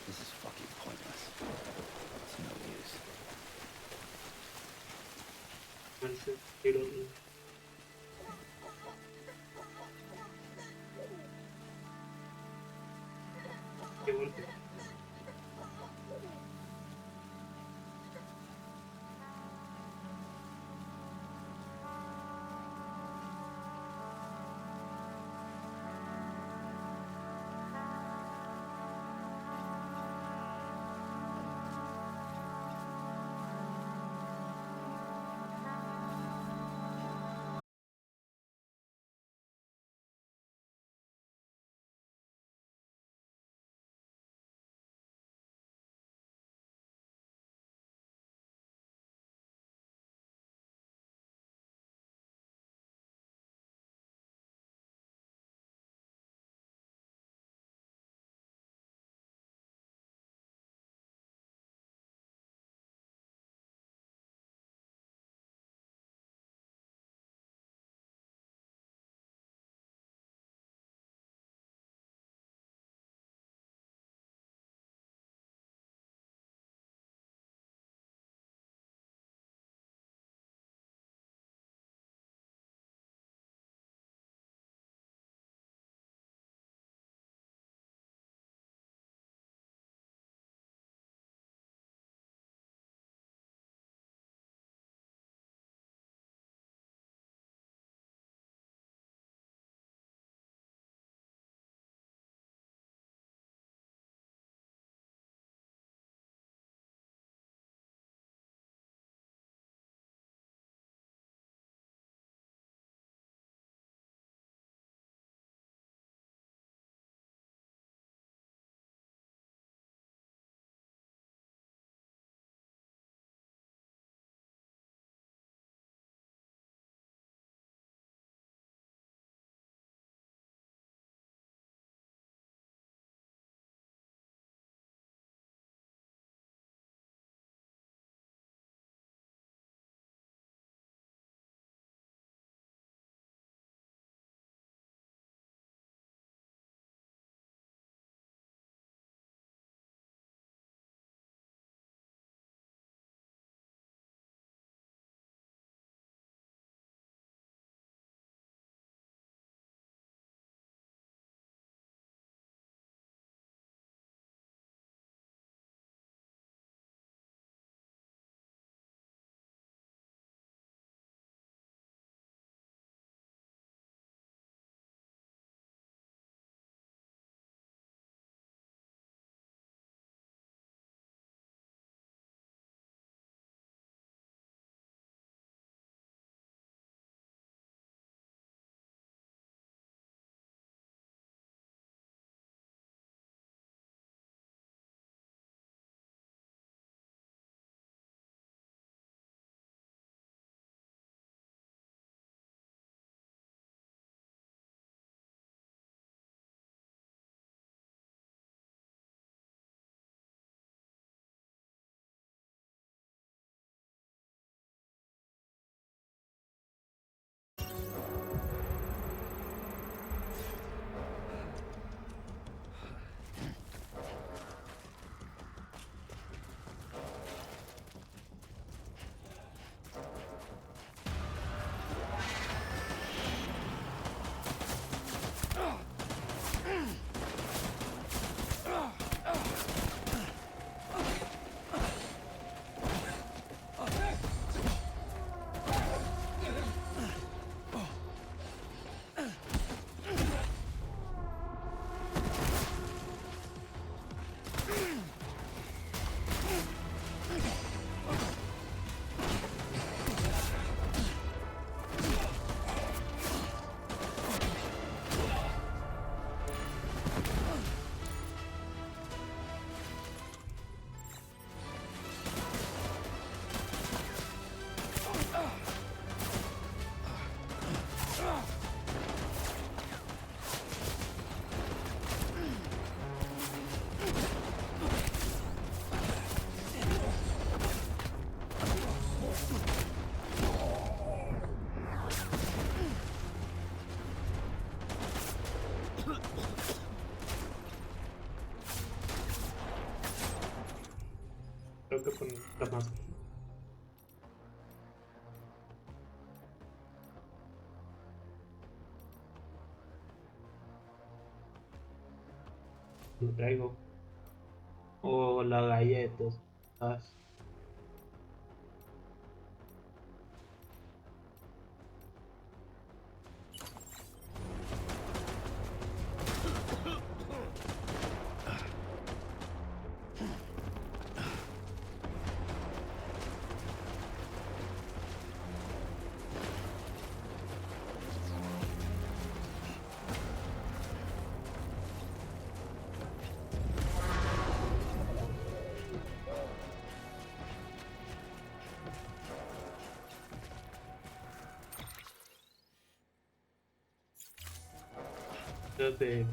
This is fucking pointless. It's no use. Qué golpe. Está más. Lo traigo. O las galletas. Ah, de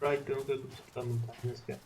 Right, tengo que cruzar las montañas ya.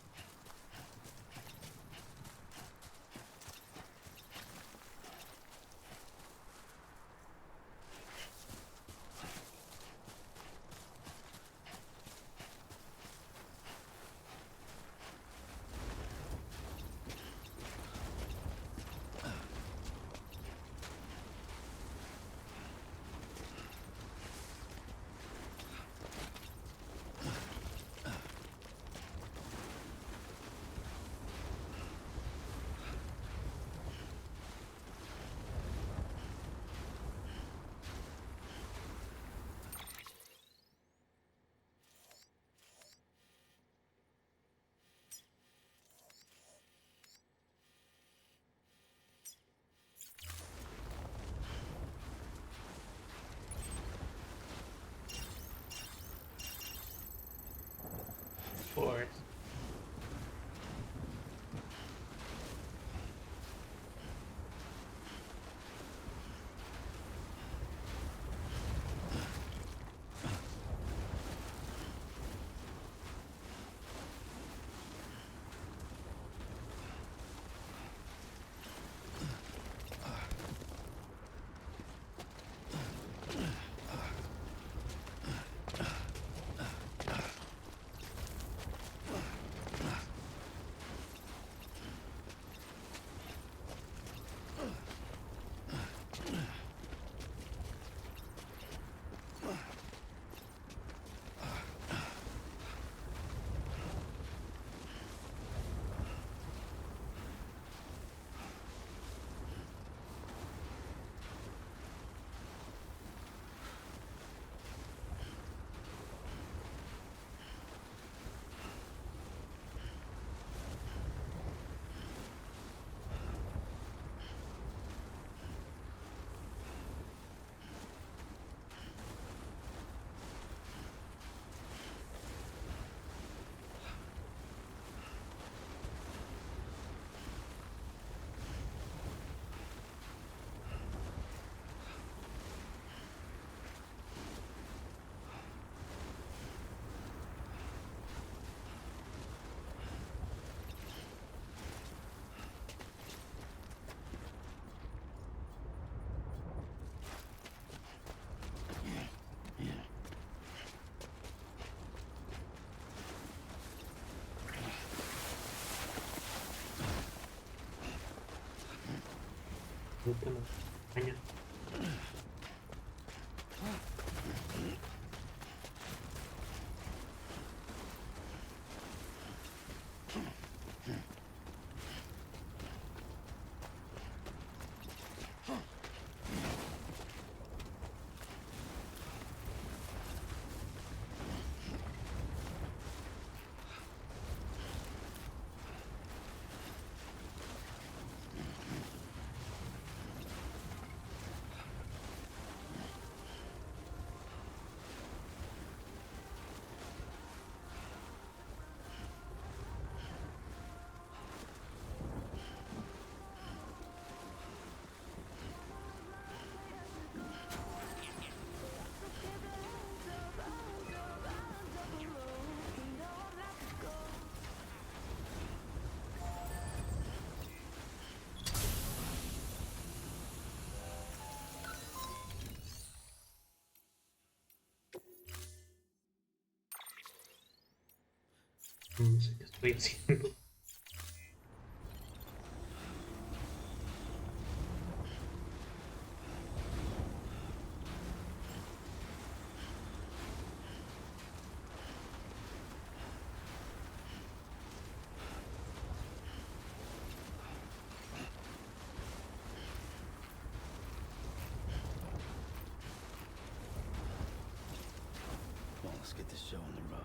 Forest. Ahorita no. Año. No sé qué estoy haciendo. Well, let's get this show on the road.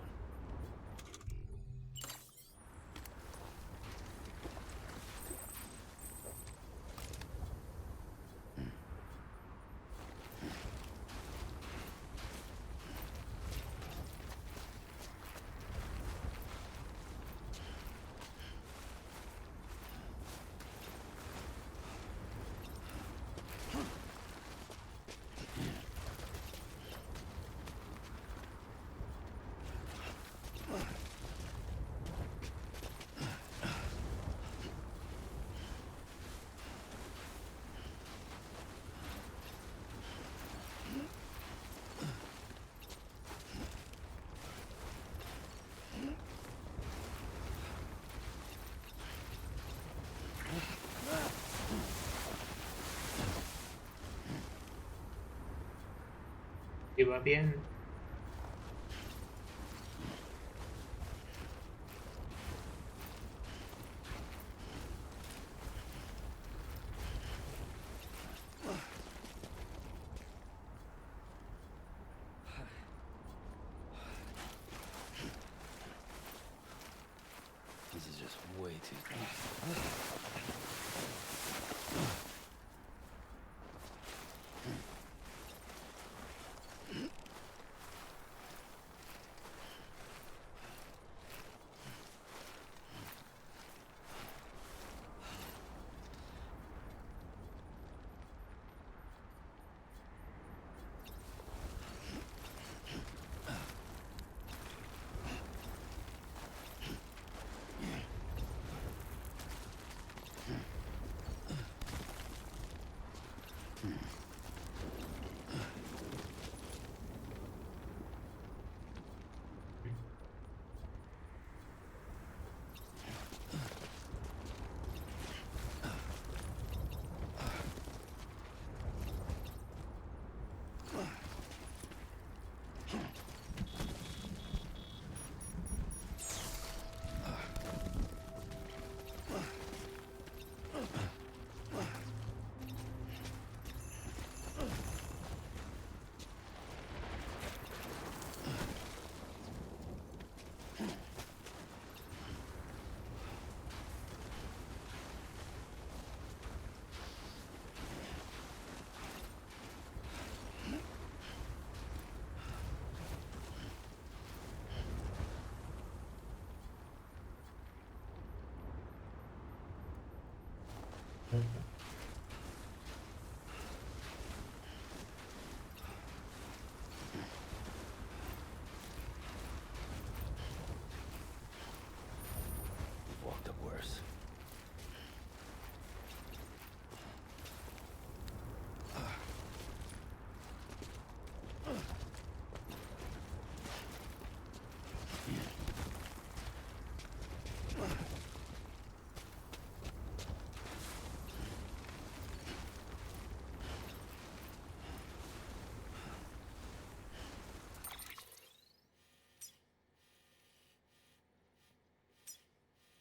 Iba bien. This is just way too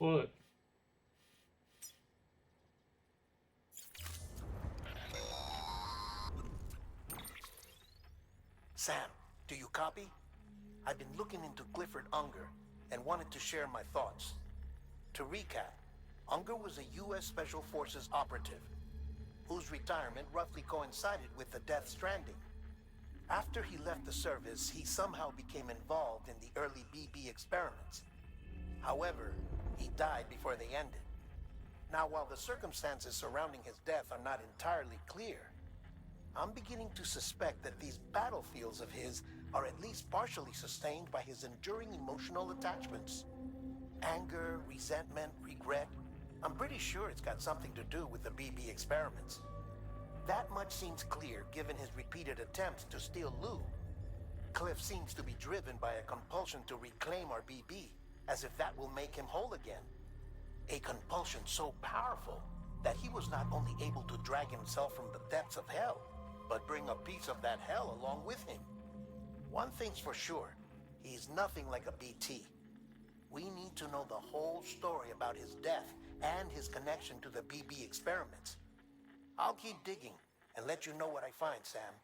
Joder. Sam, do you copy? I've been looking into Clifford Unger and wanted to share my thoughts. To recap, Unger was a U.S. Special Forces operative whose retirement roughly coincided with the Death Stranding. After he left the service, he somehow became involved in the early BB experiments. However, he died before they ended. Now, while the circumstances surrounding his death are not entirely clear, I'm beginning to suspect that these battlefields of his are at least partially sustained by his enduring emotional attachments. Anger, resentment, regret. I'm pretty sure it's got something to do with the BB experiments. That much seems clear given his repeated attempts to steal Lou. Cliff seems to be driven by a compulsion to reclaim our BB, as if that will make him whole again. A compulsion so powerful that he was not only able to drag himself from the depths of hell, but bring a piece of that hell along with him. One thing's for sure, he's nothing like a BT. We need to know the whole story about his death and his connection to the BB experiments. I'll keep digging and let you know what I find, Sam.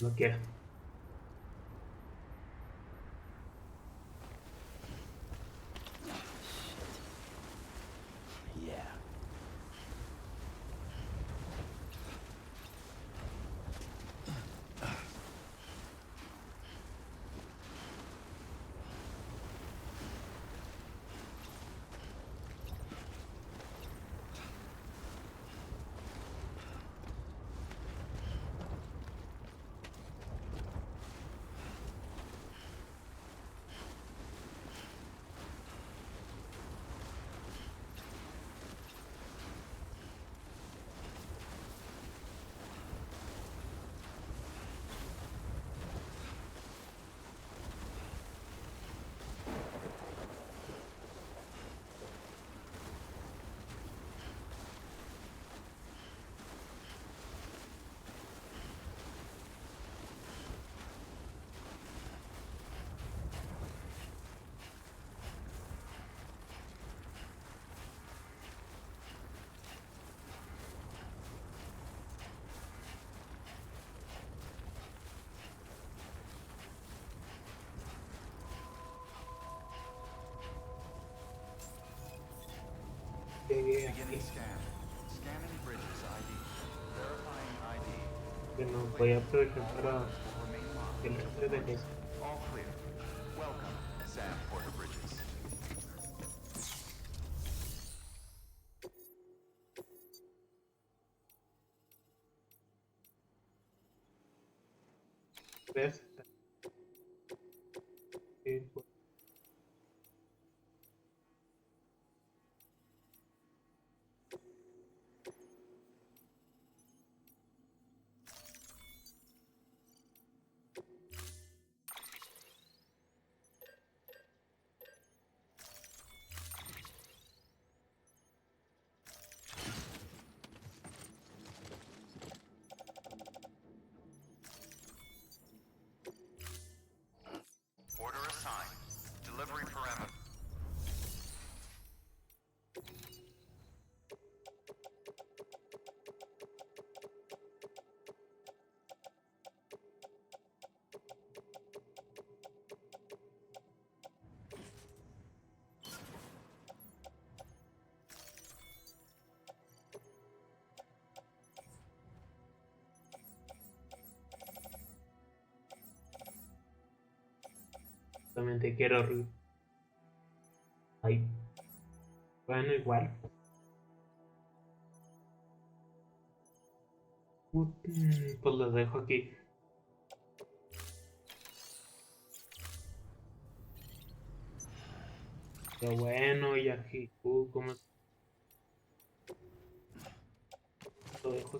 Lo quiera. Yeah. Beginning scan. Scanning bridges ID. Verifying ID. Bueno, voy a aprovechar para Will remain locked. que le entre de los All clear. Welcome, Sam Porter Bridges. tres. Y, pues, Order assigned. Delivery parameter. solamente quiero. Ay, bueno, igual. Pues los dejo aquí. Pero bueno, y aquí, ¿cómo lo dejo?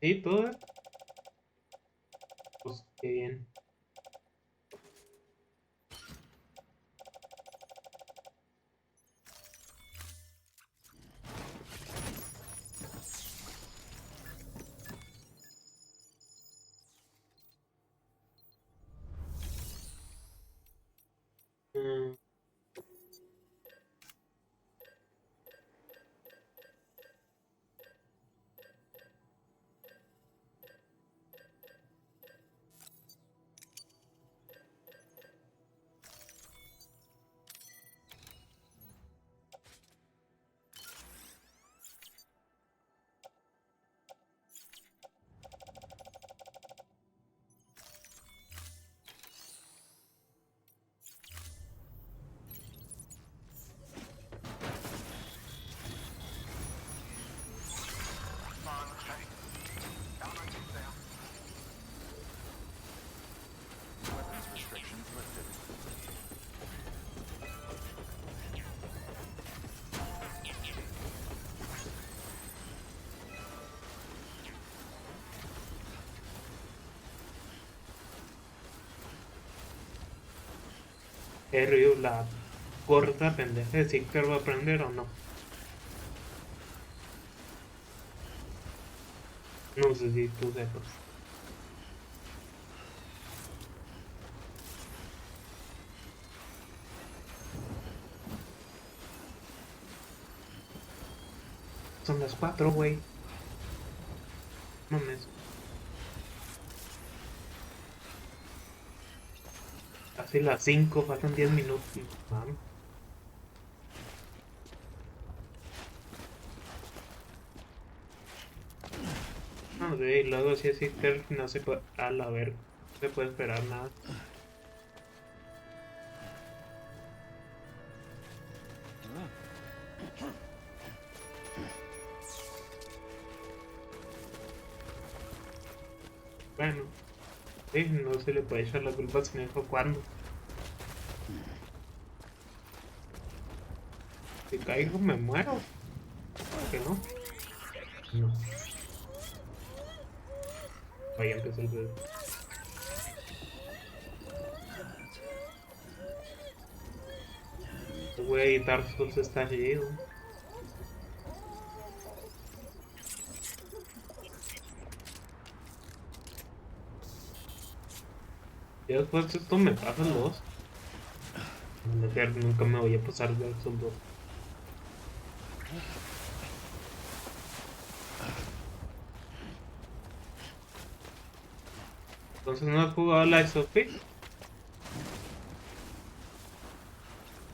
Sí, todo. Pues qué bien. Mm, Weapons restrictions lifted. Ryu, la corta pendeja de Seeker va a aprender o no. No sé si tú sepas. Son las 4, güey. Mames. Casi las 5, faltan 10 minutos. Mames. No sé, y luego si es Seeker no se puede. A la verga. No se puede esperar nada. Bueno, sí, no se le puede echar la culpa si me dijo cuándo. Si caigo me muero. ¿Por qué no? No. Vaya que es el bebé. Güey, Dark Souls está chido. Y después de esto me pasan los. Nunca me voy a pasar de esos dos. Entonces no he jugado la SOP.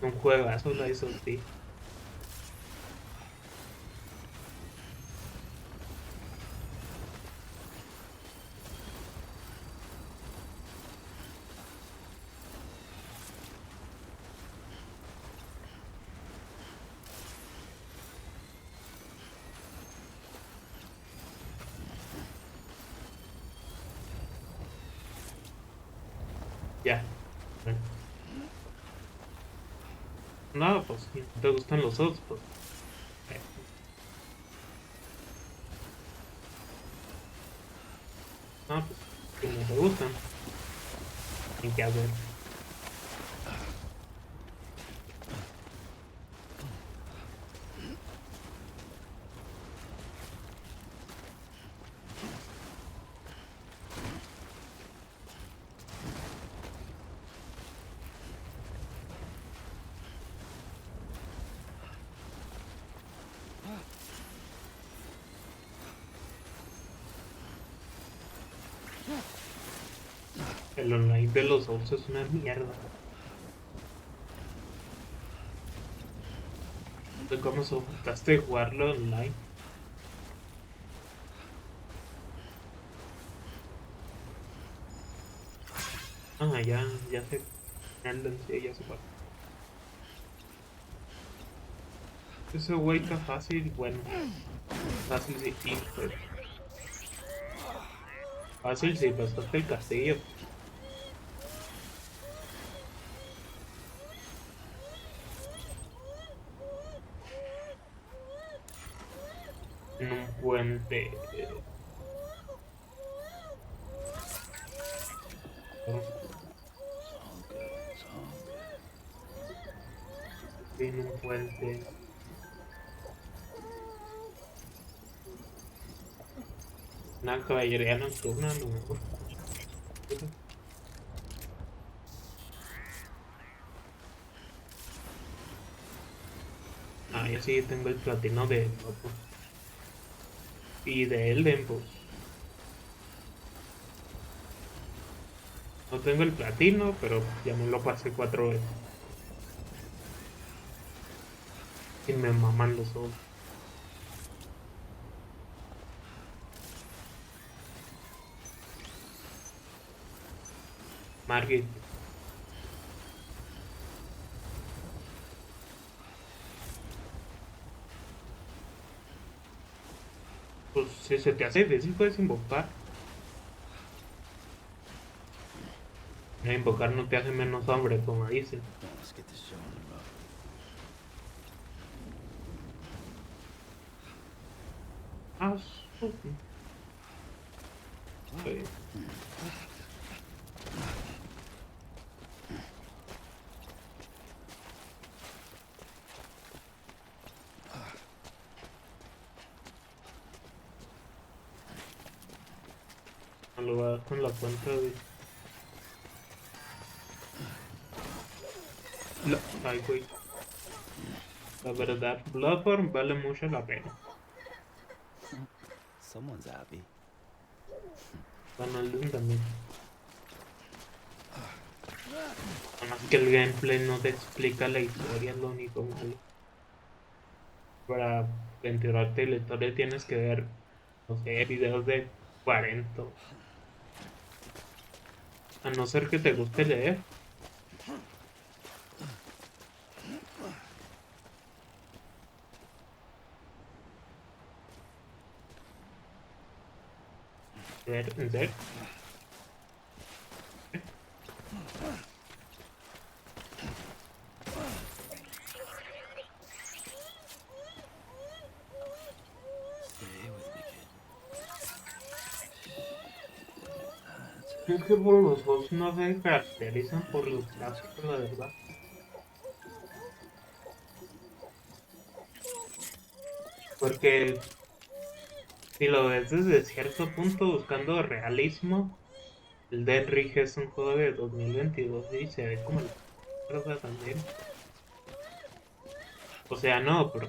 Un juegazo la SOP. Ya. Bueno. No, pues si no te gustan los otros, pues. eh, No, pues si no te gustan, hay que hacer. El online de los Souls es una mierda. No sé cómo soportaste jugarlo online. Ah, ya sé. Sí, ya sé cuál. Ese güey está fácil, bueno. Fácil sí, pero fácil si pasaste el castillo. En un puente. En un puente. Una caballería nocturna, a lo mejor. Ah, yo sí tengo el platino de Lopo. Y de Elden, pues. No tengo el platino, pero ya me lo pasé 4 veces. Y me maman los ojos. Margit. Pues si se te hace difícil, puedes invocar. Invocar no te hace menos hombre, como dicen. Ah, sí. Al lugar con la cuenta de... Ay, güey. La verdad, Bloodborne vale mucho la pena. Someone's happy. Bueno, el Doom también. Además que el gameplay no te explica la historia, es lo único malo. Para enterarte de la historia tienes que ver, no sé, videos de 40. A no ser que te guste leer. ¿En serio? Es que por los juegos no se caracterizan por los gráficos, la verdad. Porque si lo ves desde cierto punto buscando realismo, El Dead Rig es un juego de 2022 y se ve como la mierda también. O sea, no, pero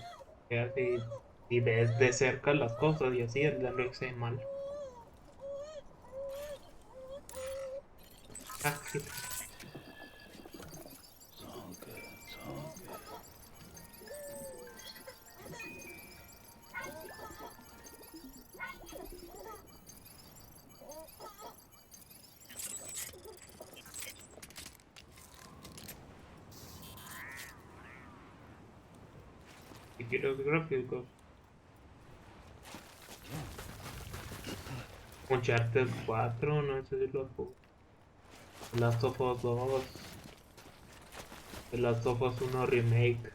ya si ves de cerca las cosas y así, el Dead Rig se ve mal. Ah, sí. It's all good. It's all good. Y quiero gráficos. Uncharted 4, no sé si lo juego. The Last of Us 2. The Last of Us 1 Remake.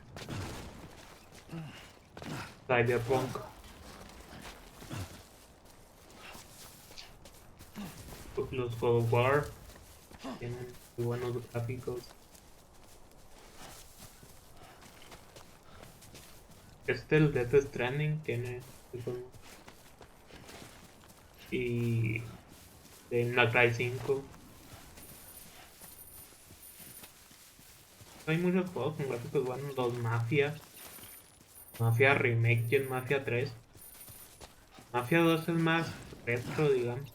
Cyberpunk. Los God of War tienen muy buenos gráficos. El Death Stranding tiene y el Cry 5. Hay muchos juegos con gráficos buenos. Los Mafia Remake y el Mafia 3. Mafia 2 es más retro, digamos.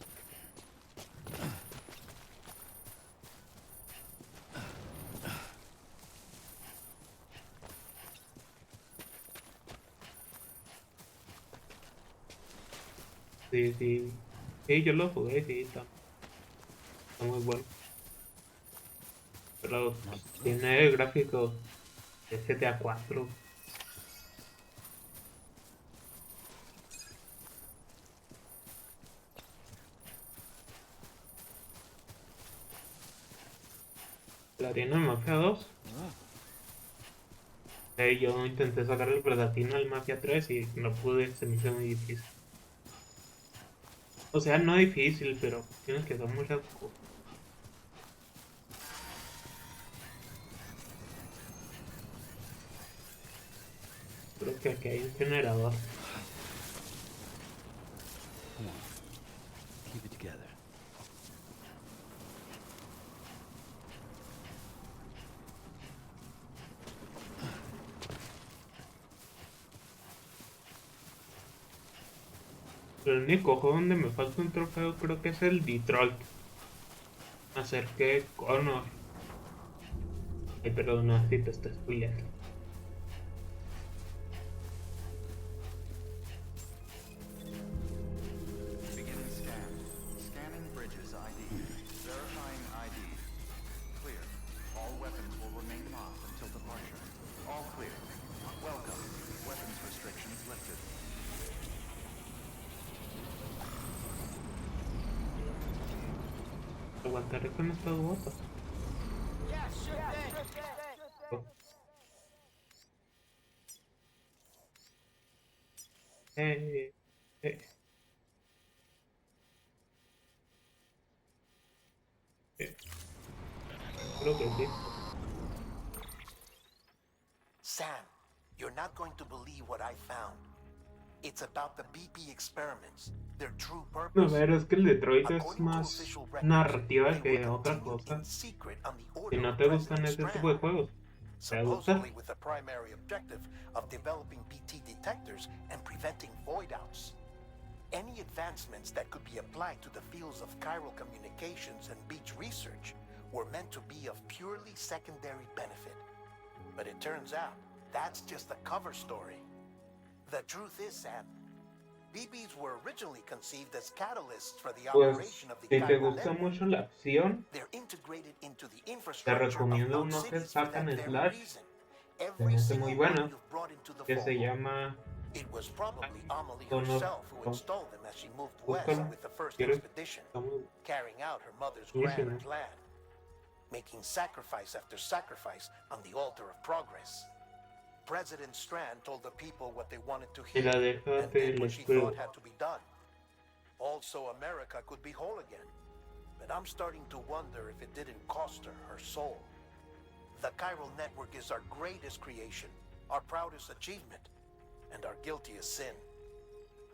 Sí, sí. Sí, yo lo jugué, sí, está muy bueno. Pero pues, tiene gráficos de GTA 4. La tiene el Mafia 2. Yo intenté sacar el platino al Mafia 3 y no pude, se me hizo muy difícil. O sea, no difícil, pero tienes que hacer muchas cosas. Creo que aquí hay un generador. Come on. Keep it together. El único juego donde me falta un trofeo creo que es el Detroit. Acerqué Connor. Ay, perdón, no, sí te estoy spoileando. Beginning scan. Scanning bridges ID. Verifying ID. Clear. All weapons will remain locked until departure. All clear. Welcome. Weapons restrictions lifted. Aguantaré con estas botas. Oh. Eh, eh, eh. Creo que sí. Sam, you're not going to believe what I found. It's about the BP experiments, their true A purpose. ver, es que el Detroit es According to más official records, narrativa they que were otra continued cosa. in secret on the Si order no of te gustan President ese Strand, tipo de juegos, te va a gustar. supposedly with the primary objective of developing BT detectors and preventing void outs. Any advancements that could be applied to the fields of chiral communications and beach research were meant to be of purely secondary benefit. But it turns out, that's just the cover story. The truth is, Sam, BBs were originally conceived as catalysts for the Pues, operation of the si te chiral gusta network. mucho la acción, They're integrated into the te infrastructure of recomiendo known uno que cities for sacan that very Slash. reason. Se Every me hace single muy one bueno, you've brought into the que se fold. llama It was probably Amelie Connor. herself who installed them as she moved west Búscalo. with the first ¿Quieres? expedition, Está muy carrying out her mother's grand buenísimo. plan, making sacrifice after sacrifice on the altar of progress. President Strand told the people what they wanted to Y hear la deja and de did what les she pruebo. thought had to be done. Also, America could be whole again. But I'm starting to wonder if it didn't cost her her soul. The chiral network is our greatest creation, our proudest achievement, and our guiltiest sin.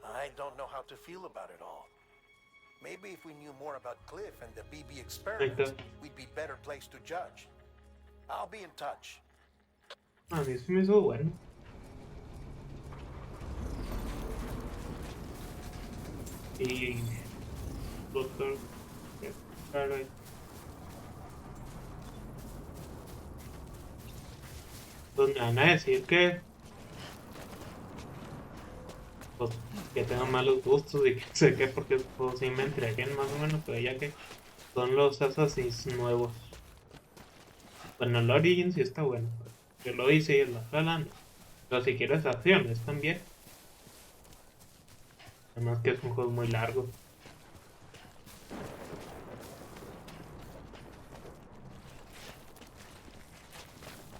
I don't know how to feel about it all. Maybe if we knew more about Cliff and the BB Ahí experiment, está. we'd be better placed to judge. I'll be in touch. A mí sí me hizo bueno. Y doctor, caray. Pues me van a decir que, pues, que tengo malos gustos y que sé que porque pues, sí me entreguen más o menos, pero ya que son los Assassins nuevos. Bueno, el Origin sí está bueno. Yo lo hice y es la jalan. Pero si quieres acciones también. Además que es un juego muy largo.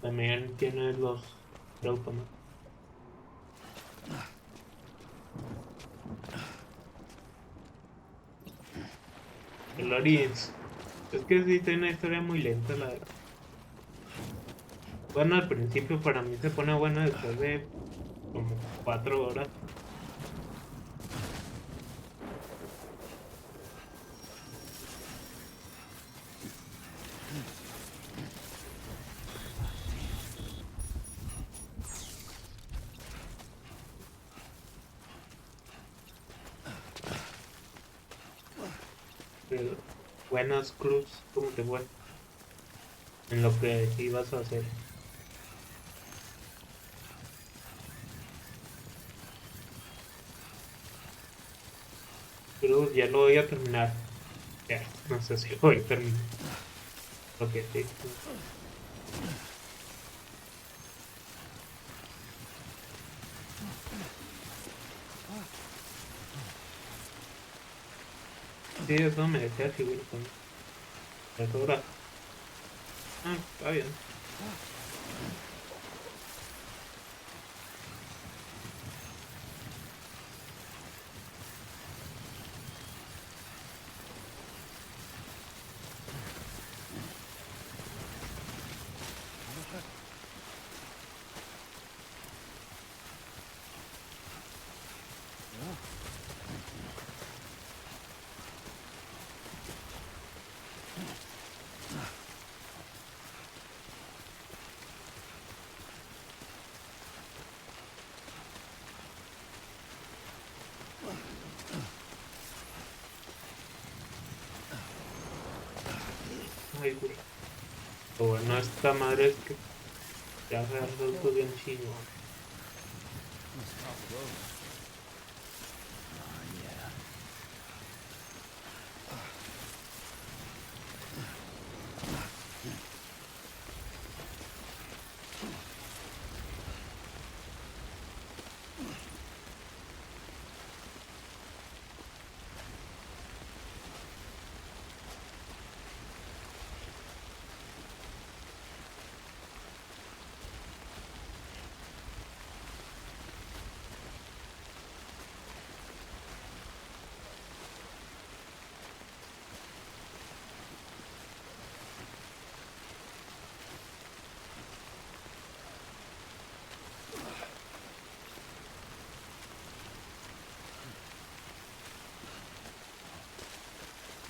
También tiene los autómatas. El Origins. Es que sí tiene una historia muy lenta, la verdad. Bueno, al principio para mí se pone bueno después de como 4 horas. Pero, buenas Cruz, ¿cómo te fue? En lo que ibas a hacer. Cruz, ya lo voy a terminar. Ya, no sé si lo voy a terminar. Lo que sí. Sí, eso me decía seguro con eso ahora. Ah, está bien. Ay, güey. Lo bueno de esta madre es que ya se hace algo bien chingón.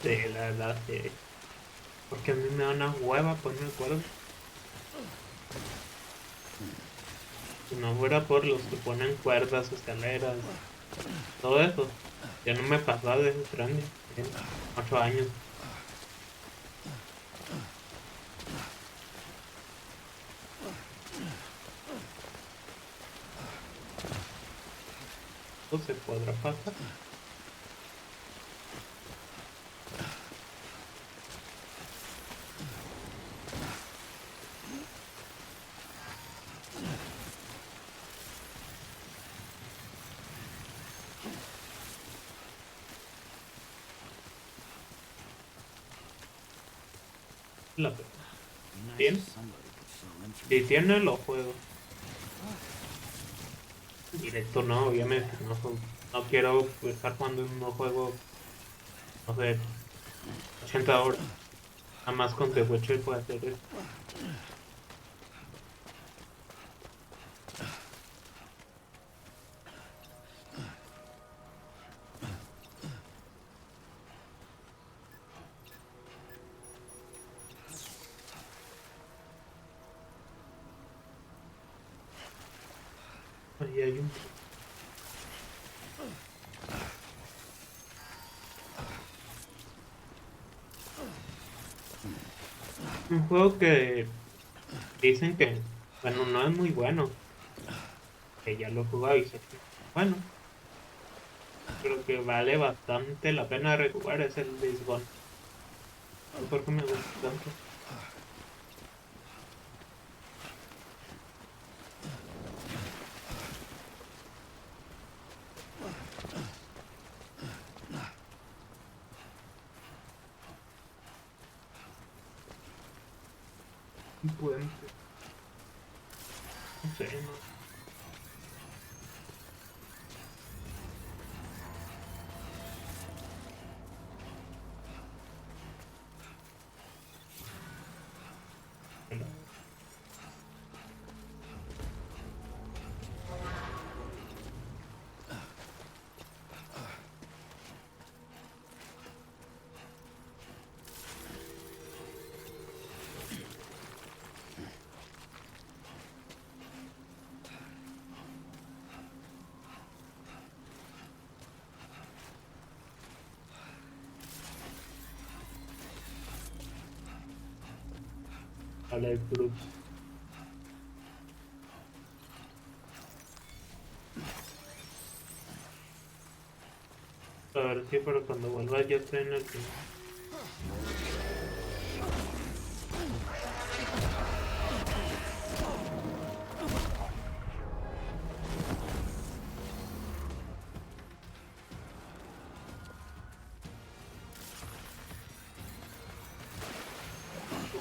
Sí, la verdad, sí. Porque a mí me da una hueva ponerme cuerda. Si no fuera por los que ponen cuerdas, escaleras, todo eso, ya no me pasaba de ese Stranding en 8 años. ¿Esto se podrá pasar? La pena. ¿Tiene? Si tiene, lo juego. Directo no, obviamente. No, no quiero estar jugando en un juego, no sé, 80 horas. Nada más con The Witcher puede hacer eso. Ahí hay un juego que dicen que, bueno, no es muy bueno, que ya lo he jugado y sé que, bueno, creo que vale bastante la pena rejugar es el Days Gone. No sé por qué me gusta tanto. Un puente. No sé, no. Vale, Cruz. A ver si pero cuando vuelva ya estoy en el final.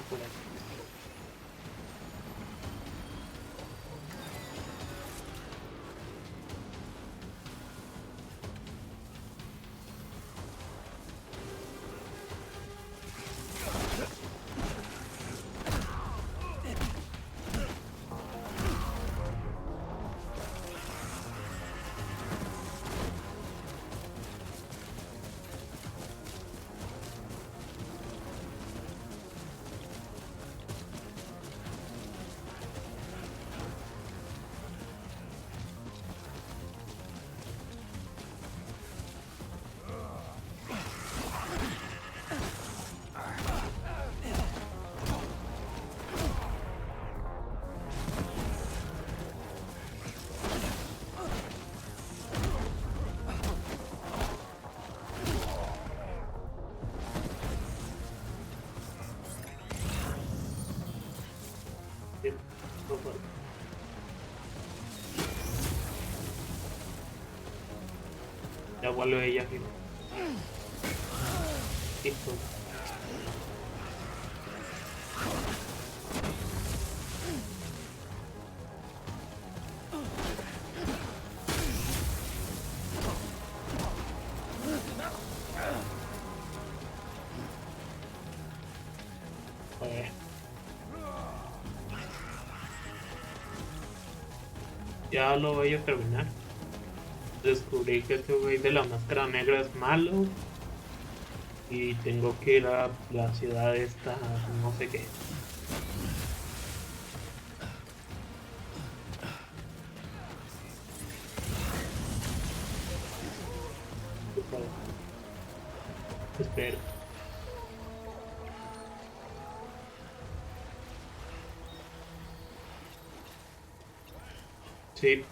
Por aquí. Bien, no falta. Ya vuelve ella aquí. Listo. Pues, ya lo voy a terminar. Descubrí que este güey de la máscara negra es malo y tengo que ir a la ciudad esta, no sé qué. Espero. Sí,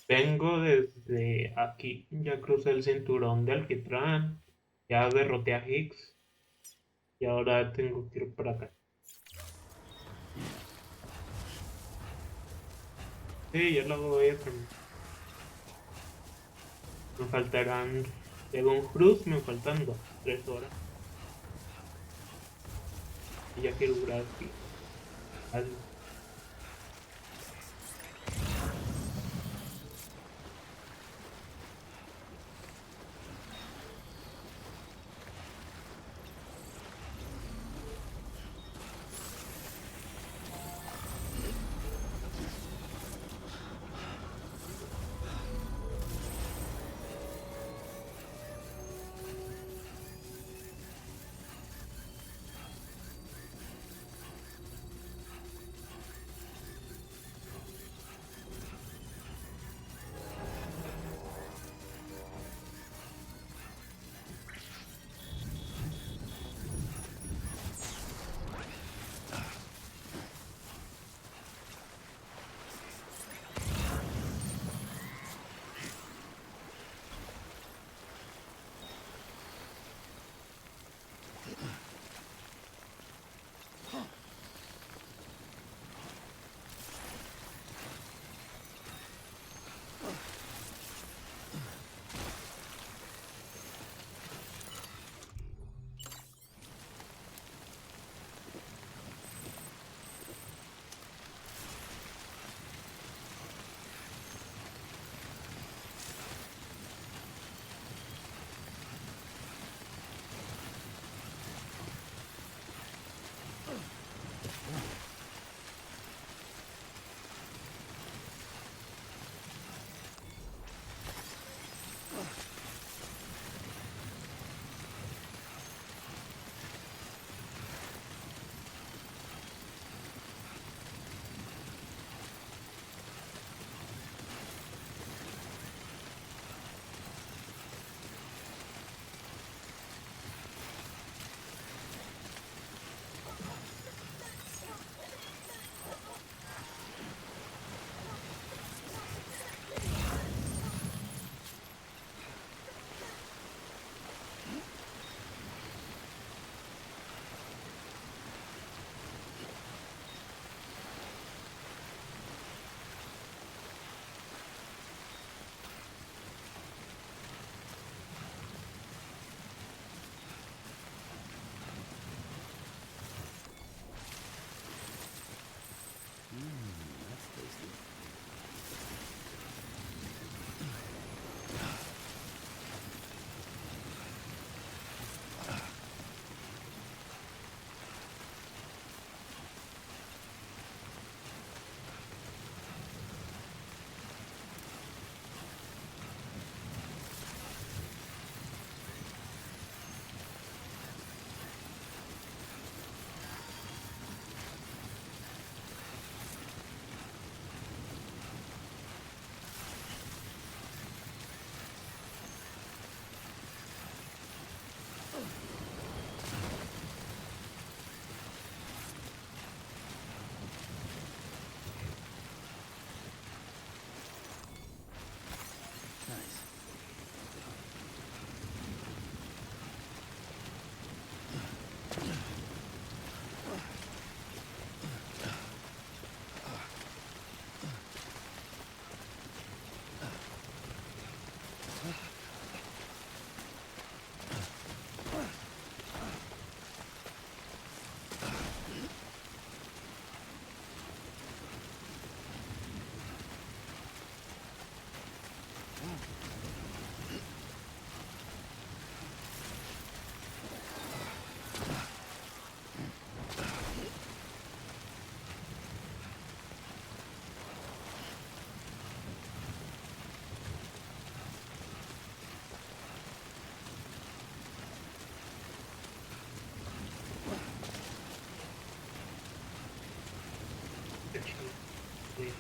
vengo desde aquí, ya crucé el cinturón de alquitrán, ya derroté a Higgs y ahora tengo que ir para acá. Sí, ya lo voy a terminar. Me faltarán, según Cruz, me faltan 3 horas. Y ya quiero durar aquí. Algo. Sí.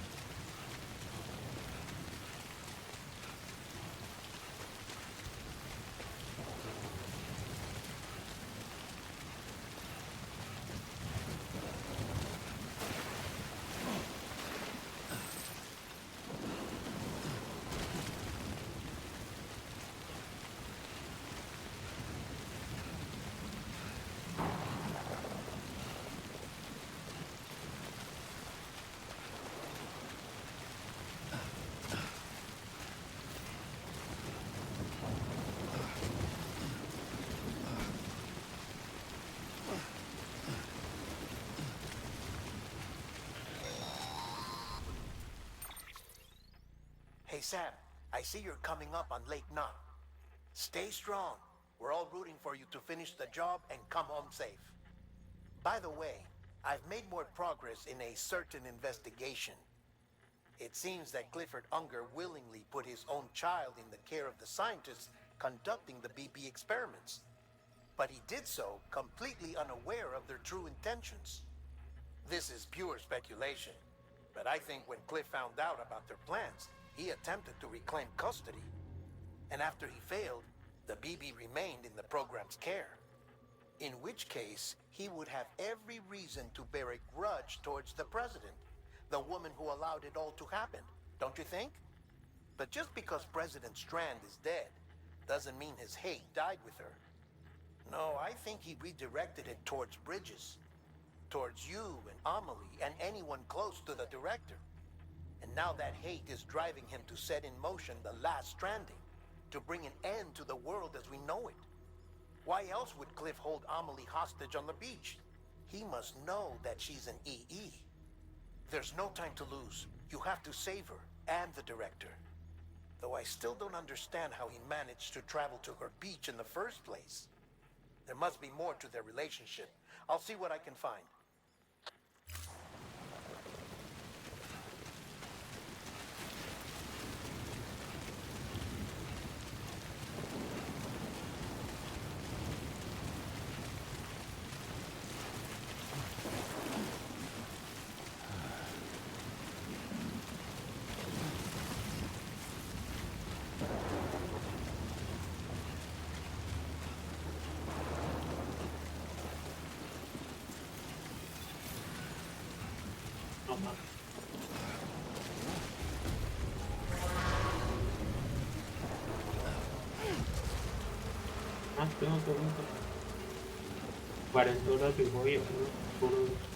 Hey, Sam, I see you're coming up on Lake Knot. Stay strong. We're all rooting for you to finish the job and come home safe. By the way, I've made more progress in a certain investigation. It seems that Clifford Unger willingly put his own child in the care of the scientists conducting the BP experiments. But he did so completely unaware of their true intentions. This is pure speculation, but I think when Cliff found out about their plans, he attempted to reclaim custody. And after he failed, the BB remained in the program's care. In which case, he would have every reason to bear a grudge towards the president, the woman who allowed it all to happen, don't you think? But just because President Strand is dead, doesn't mean his hate died with her. No, I think he redirected it towards Bridges, towards you and Amelie and anyone close to the director. And now that hate is driving him to set in motion the last stranding, to bring an end to the world as we know it. Why else would Cliff hold Amelie hostage on the beach? He must know that she's an EE. There's no time to lose. You have to save her and the director. Though I still don't understand how he managed to travel to her beach in the first place. There must be more to their relationship. I'll see what I can find. Tengo que 40 horas de voy por poner.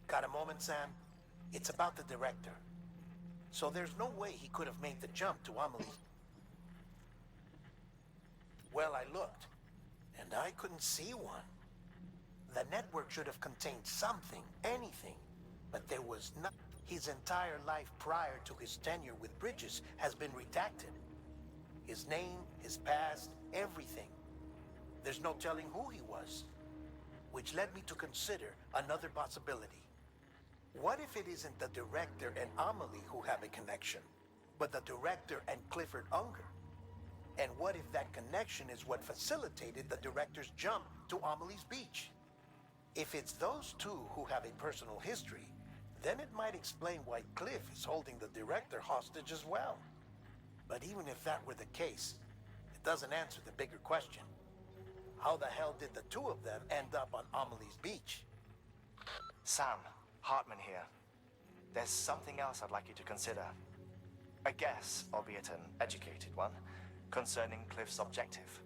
Got a moment, Sam? It's about the director. So there's no way he could have made the jump to Amelie. Well, I looked, and I couldn't see one. The network should have contained something, anything, but there was not. His entire life prior to his tenure with Bridges has been redacted. His name, his past, everything. There's no telling who he was. Which led me to consider another possibility. What if it isn't the director and Amelie who have a connection, but the director and Clifford Unger? And what if that connection is what facilitated the director's jump to Amelie's beach? If it's those two who have a personal history, then it might explain why Cliff is holding the director hostage as well. But even if that were the case, it doesn't answer the bigger question. How the hell did the two of them end up on Amelie's beach? Sam, Hartman here. There's something else I'd like you to consider. A guess, albeit an educated one, concerning Cliff's objective.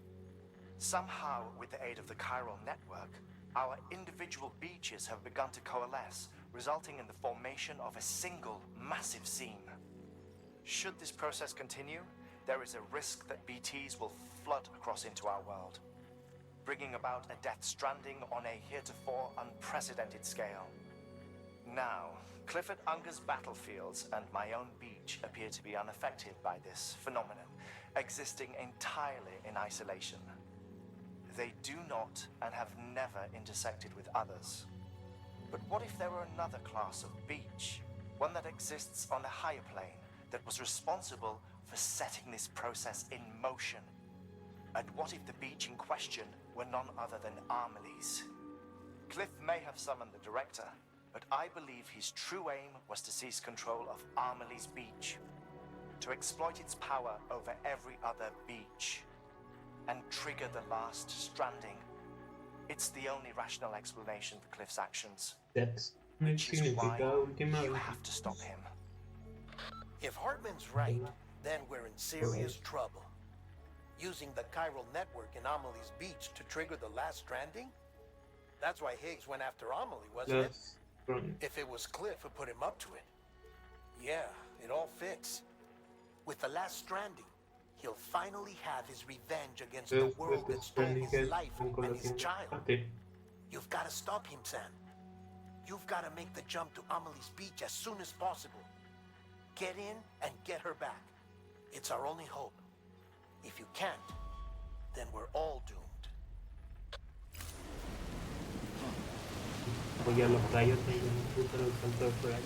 Somehow, with the aid of the chiral network, our individual beaches have begun to coalesce, resulting in the formation of a single massive seam. Should this process continue, there is a risk that BTs will flood across into our world, bringing about a death stranding on a heretofore unprecedented scale. Now, Clifford Unger's battlefields and my own beach appear to be unaffected by this phenomenon, existing entirely in isolation. They do not and have never intersected with others. But what if there were another class of beach, one that exists on a higher plane, that was responsible for setting this process in motion? And what if the beach in question were none other than Amelie's? Cliff may have summoned the director, but I believe his true aim was to seize control of Amelie's beach, to exploit its power over every other beach, and trigger the last stranding. It's the only rational explanation for Cliff's actions. That's Which is why última you vez. have to stop him. If Hartman's right, then we're in serious trouble. Using the chiral network in Amelie's beach to trigger the last stranding? That's why Higgs went after Amelie, wasn't it? If it was Cliff who put him up to it. Yeah, it all fits. With the last stranding, he'll finally have his revenge against the world that stole his life and his child. You've got to stop him, Sam. You've got to make the jump to Amelie's beach as soon as possible. Get in and get her back. It's our only hope. If you can't, then we're all doomed. Voy a los rayos y me gusta el salto de fuego.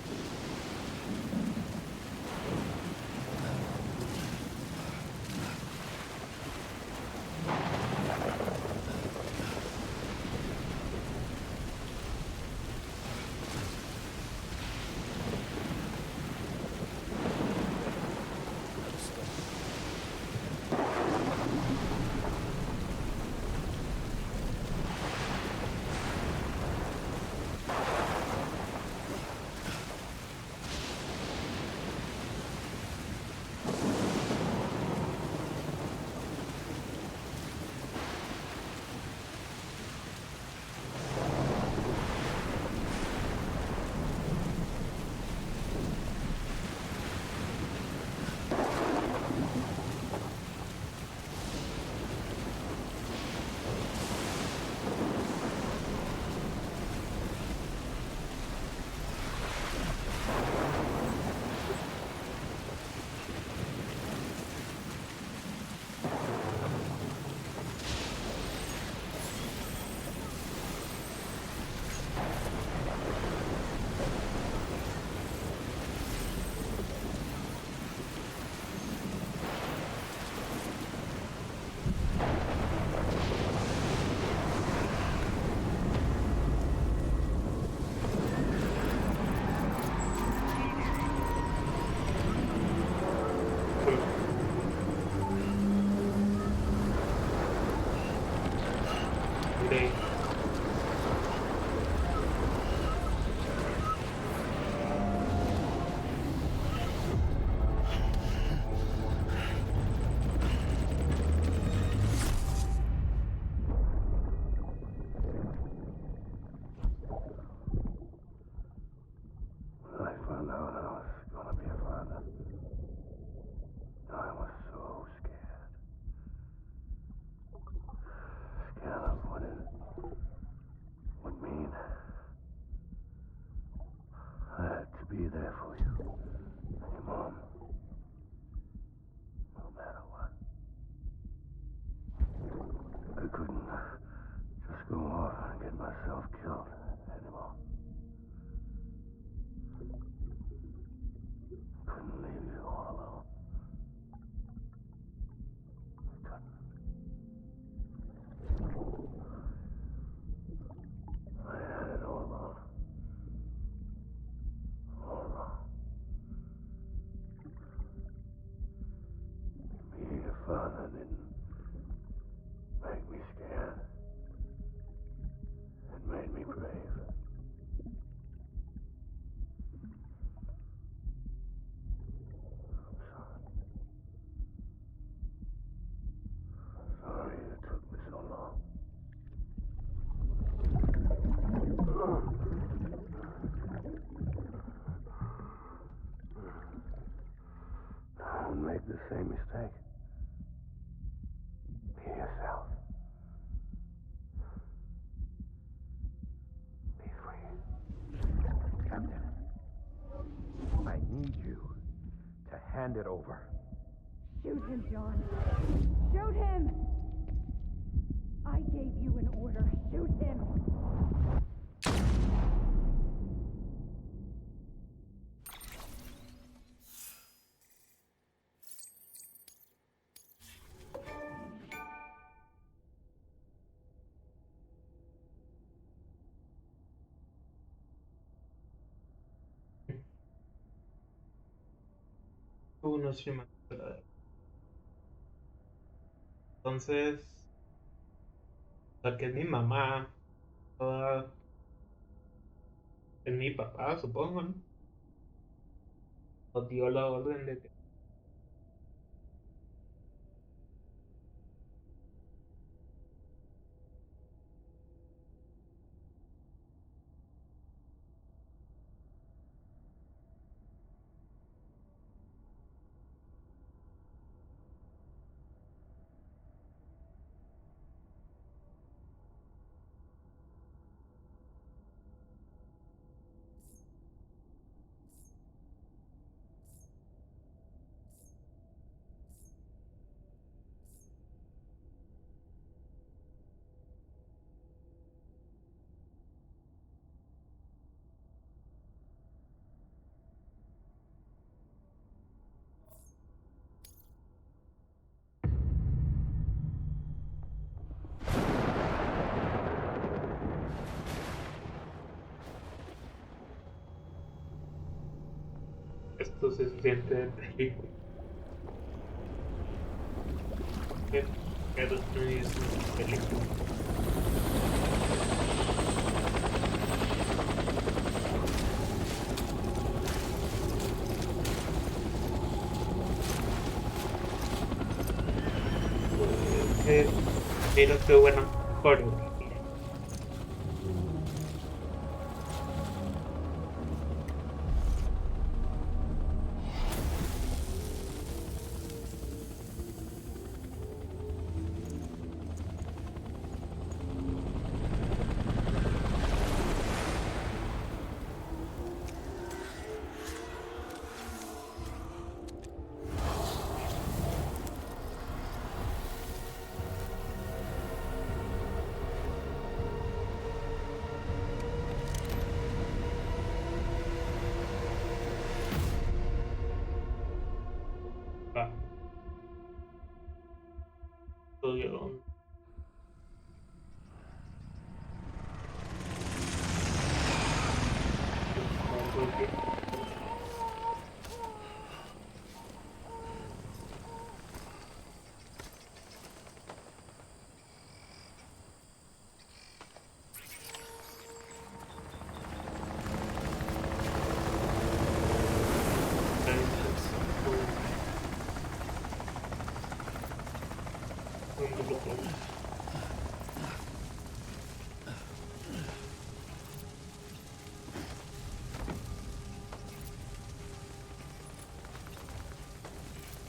Be there for you and your mom, no matter what. I couldn't just go off and get myself killed anymore. Couldn't leave you all alone. I couldn't. I had it all wrong. All wrong. same mistake. Be yourself. Be free. Captain, I need you to hand it over. Shoot him, John. Shoot him! I gave you an order. Shoot him! No sé, entonces, la que es mi mamá, toda, es mi papá, supongo, ¿no? Nos dio la orden de que esto se siente de película. Pero no es una película. Mira qué buena coreografía. Estudio.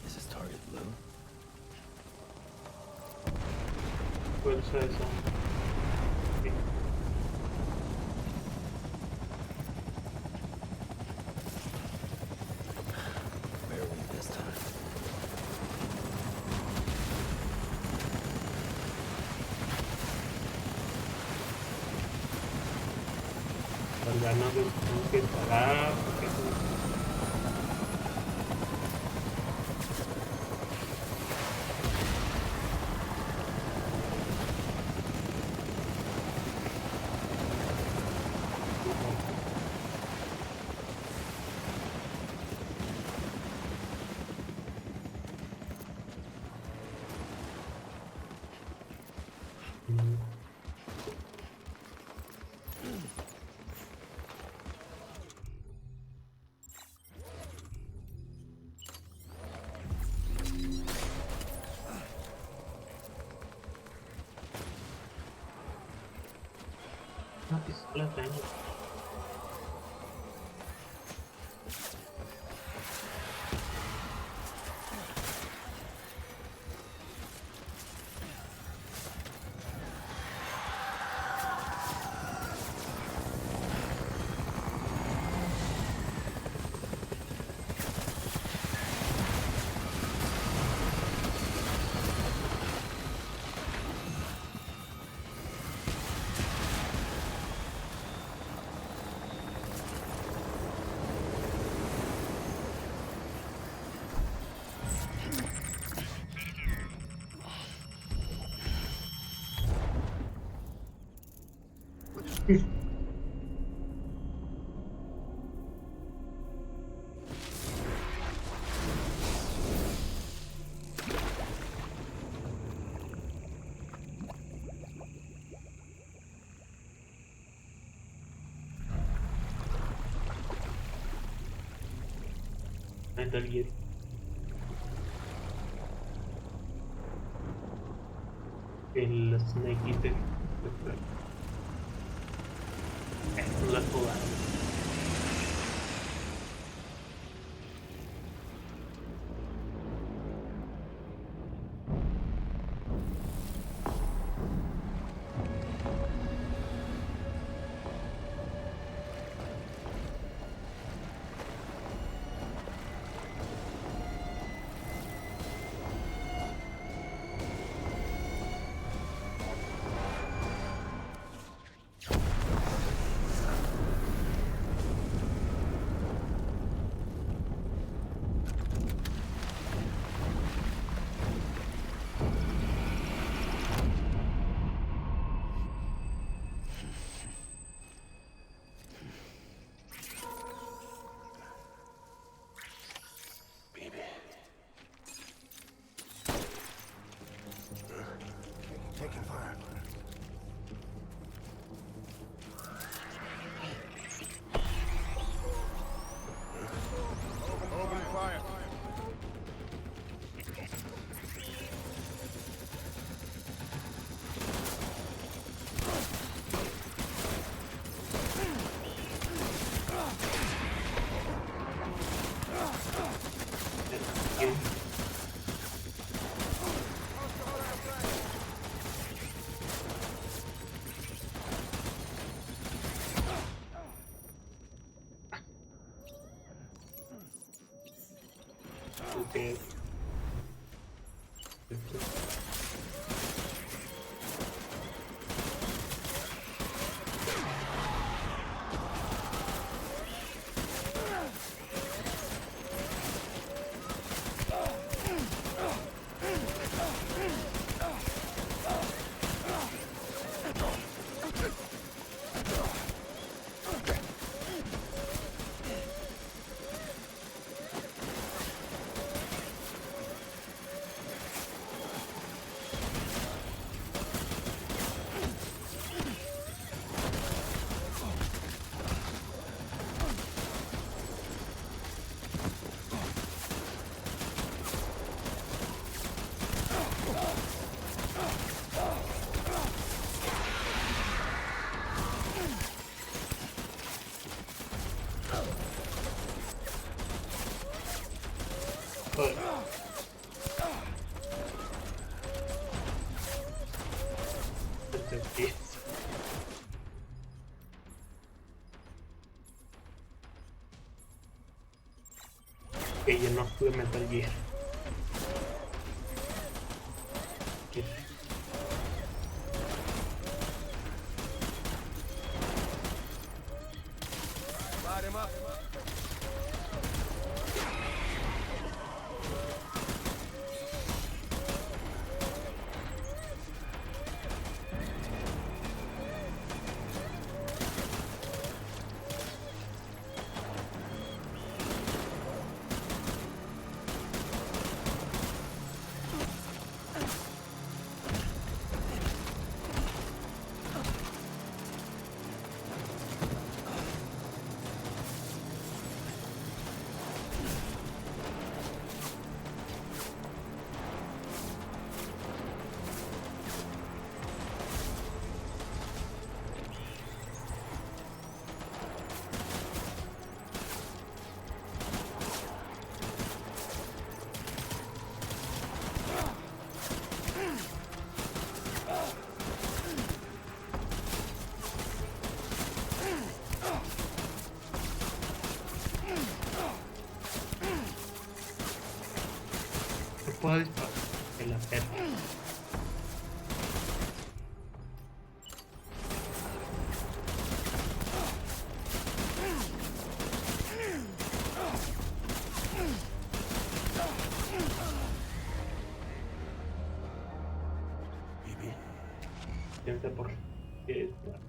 Is this target blue? Fuerza de sombra. Sí. Barely this time. Las ganas de tengo que parar porque una pistola tengo. Metal Gear. El Snake Eater. Esto lo has jugado. Taking fire. Open fire. Okay. Que yo no jugué Metal Gear. Light him up. Puedo disparar en la perra. Siempre por esta.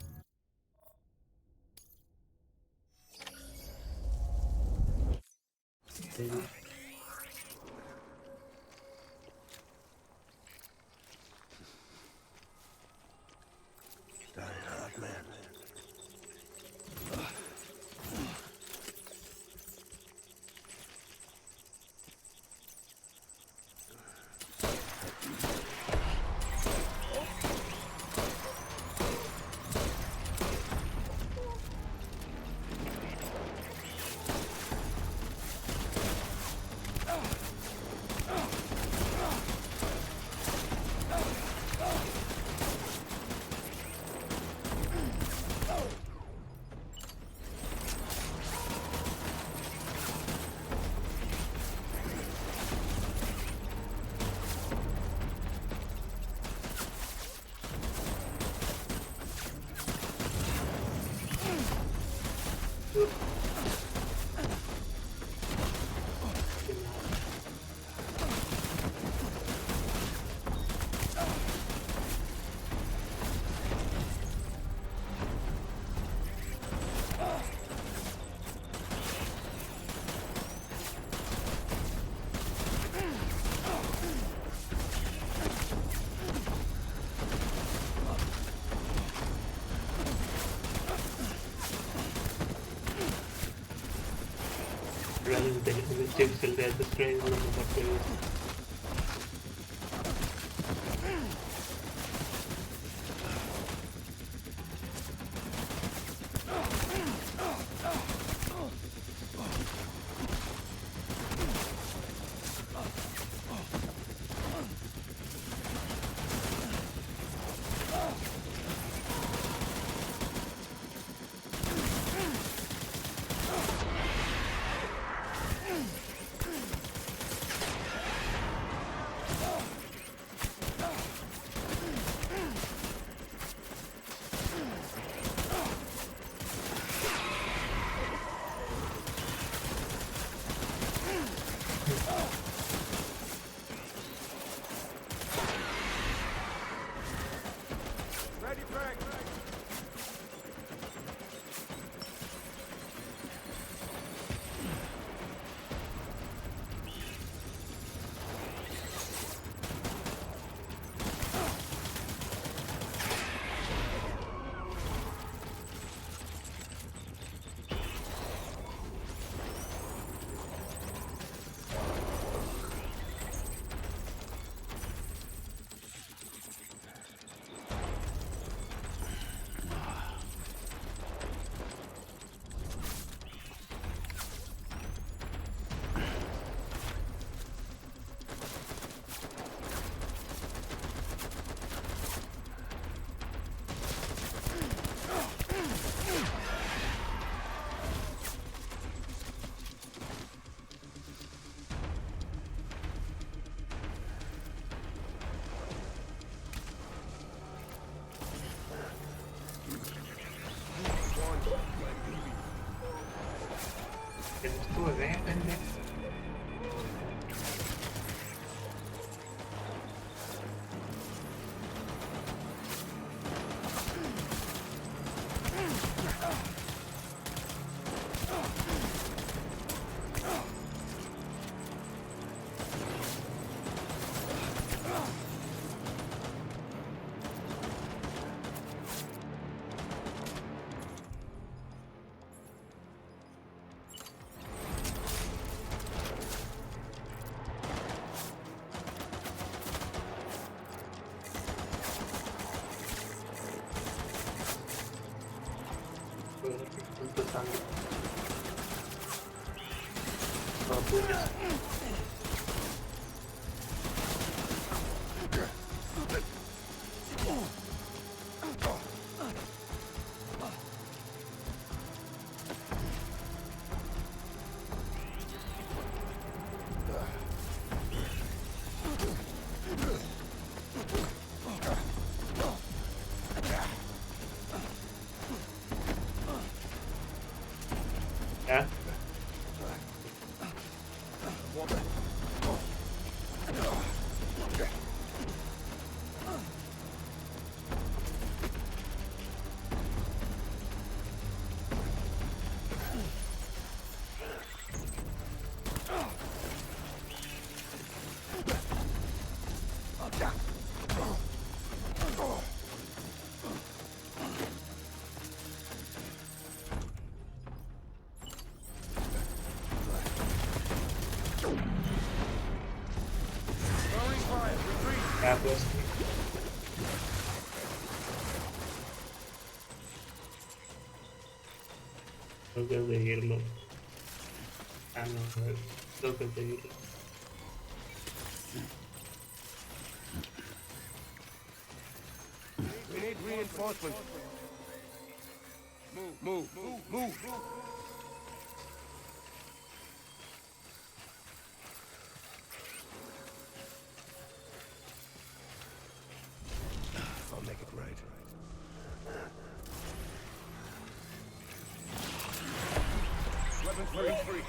Maybe. Die hard, man. Los de chips, el de Death Stranding, lo mejor que he visto. Estuve bien, pendejo. No puños. ¿Ya? Ah, pues tengo que seguirlo. Ah, no, tengo que seguirlo. We need reinforcements. Move. I'll make it right. Weapons free.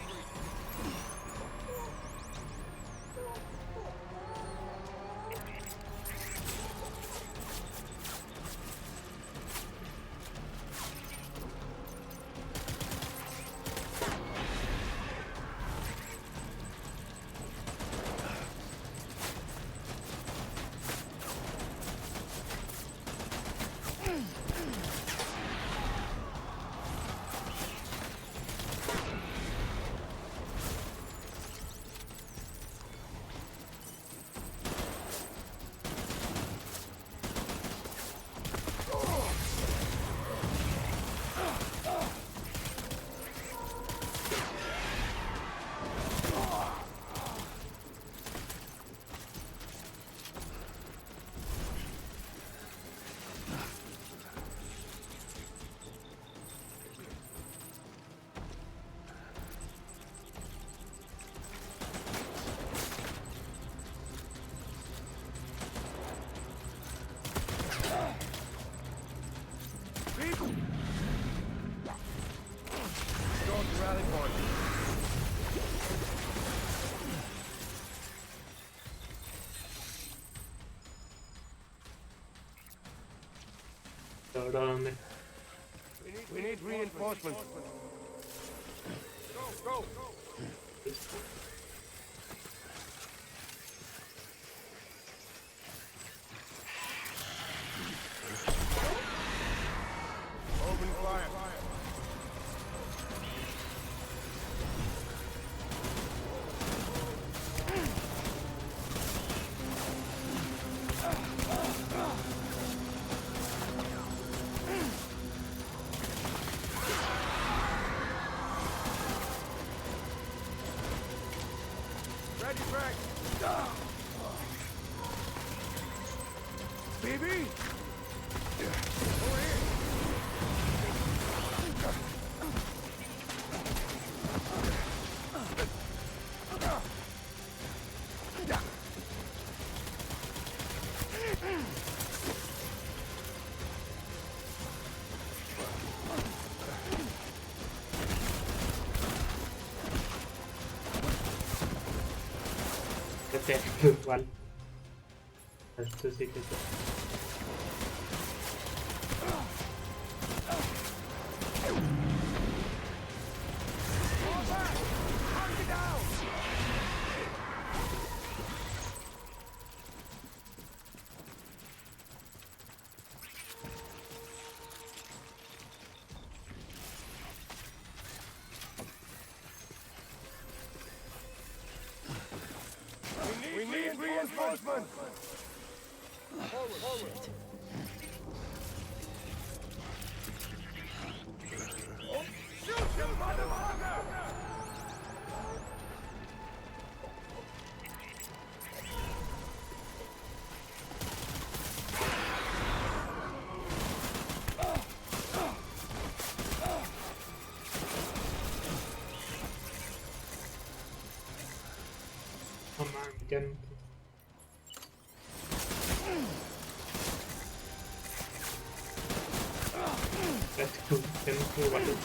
¿Ahora dónde? We need reinforcements. Go. Open fire. Ready, Frank. BB. Over here. Igual. Esto sí que We need reinforcements. Forward. Shoot him, motherfucker! Aman, tenemos que guardar.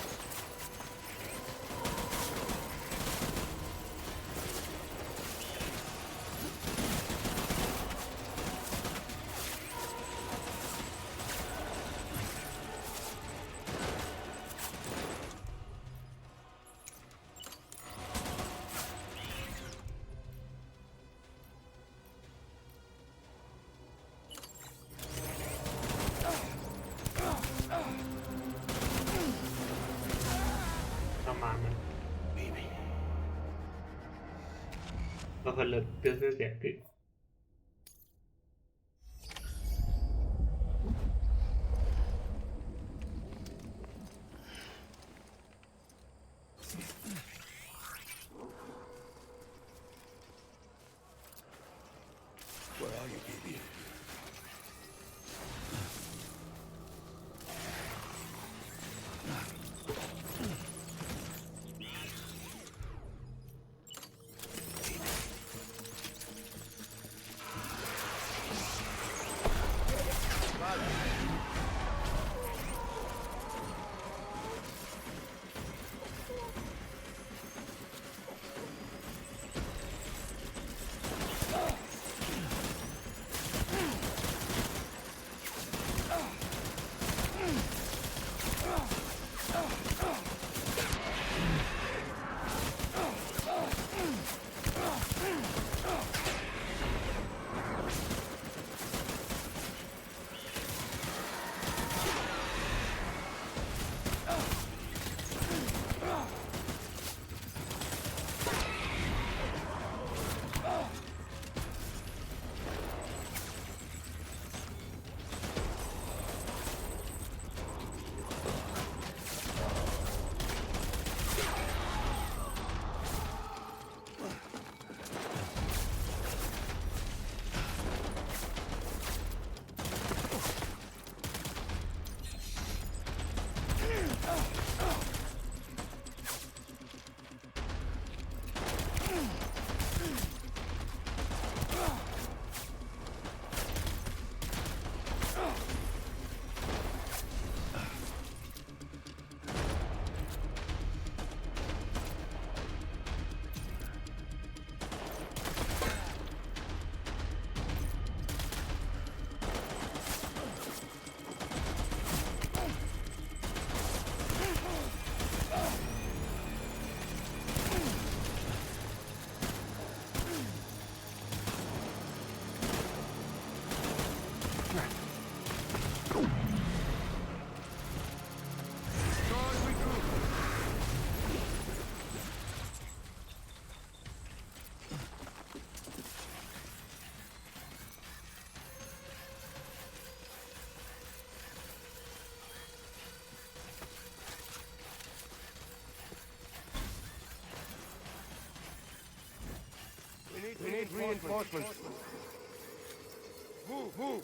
Ojalá desde aquí. We need reinforcements. Move, move.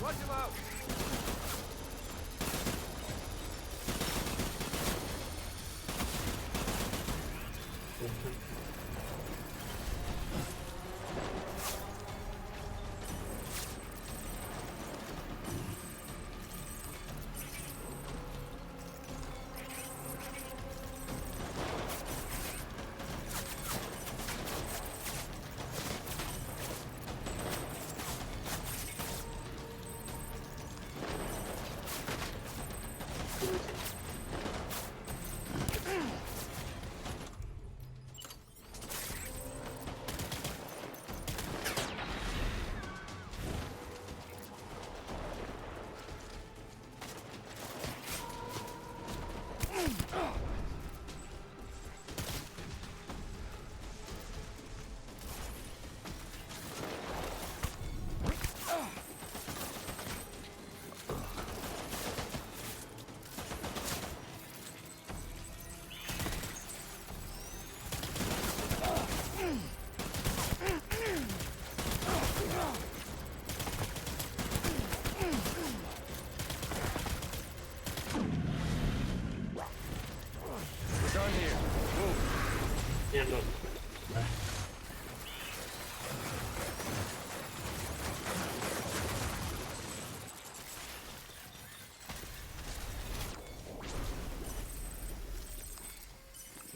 Watch him out!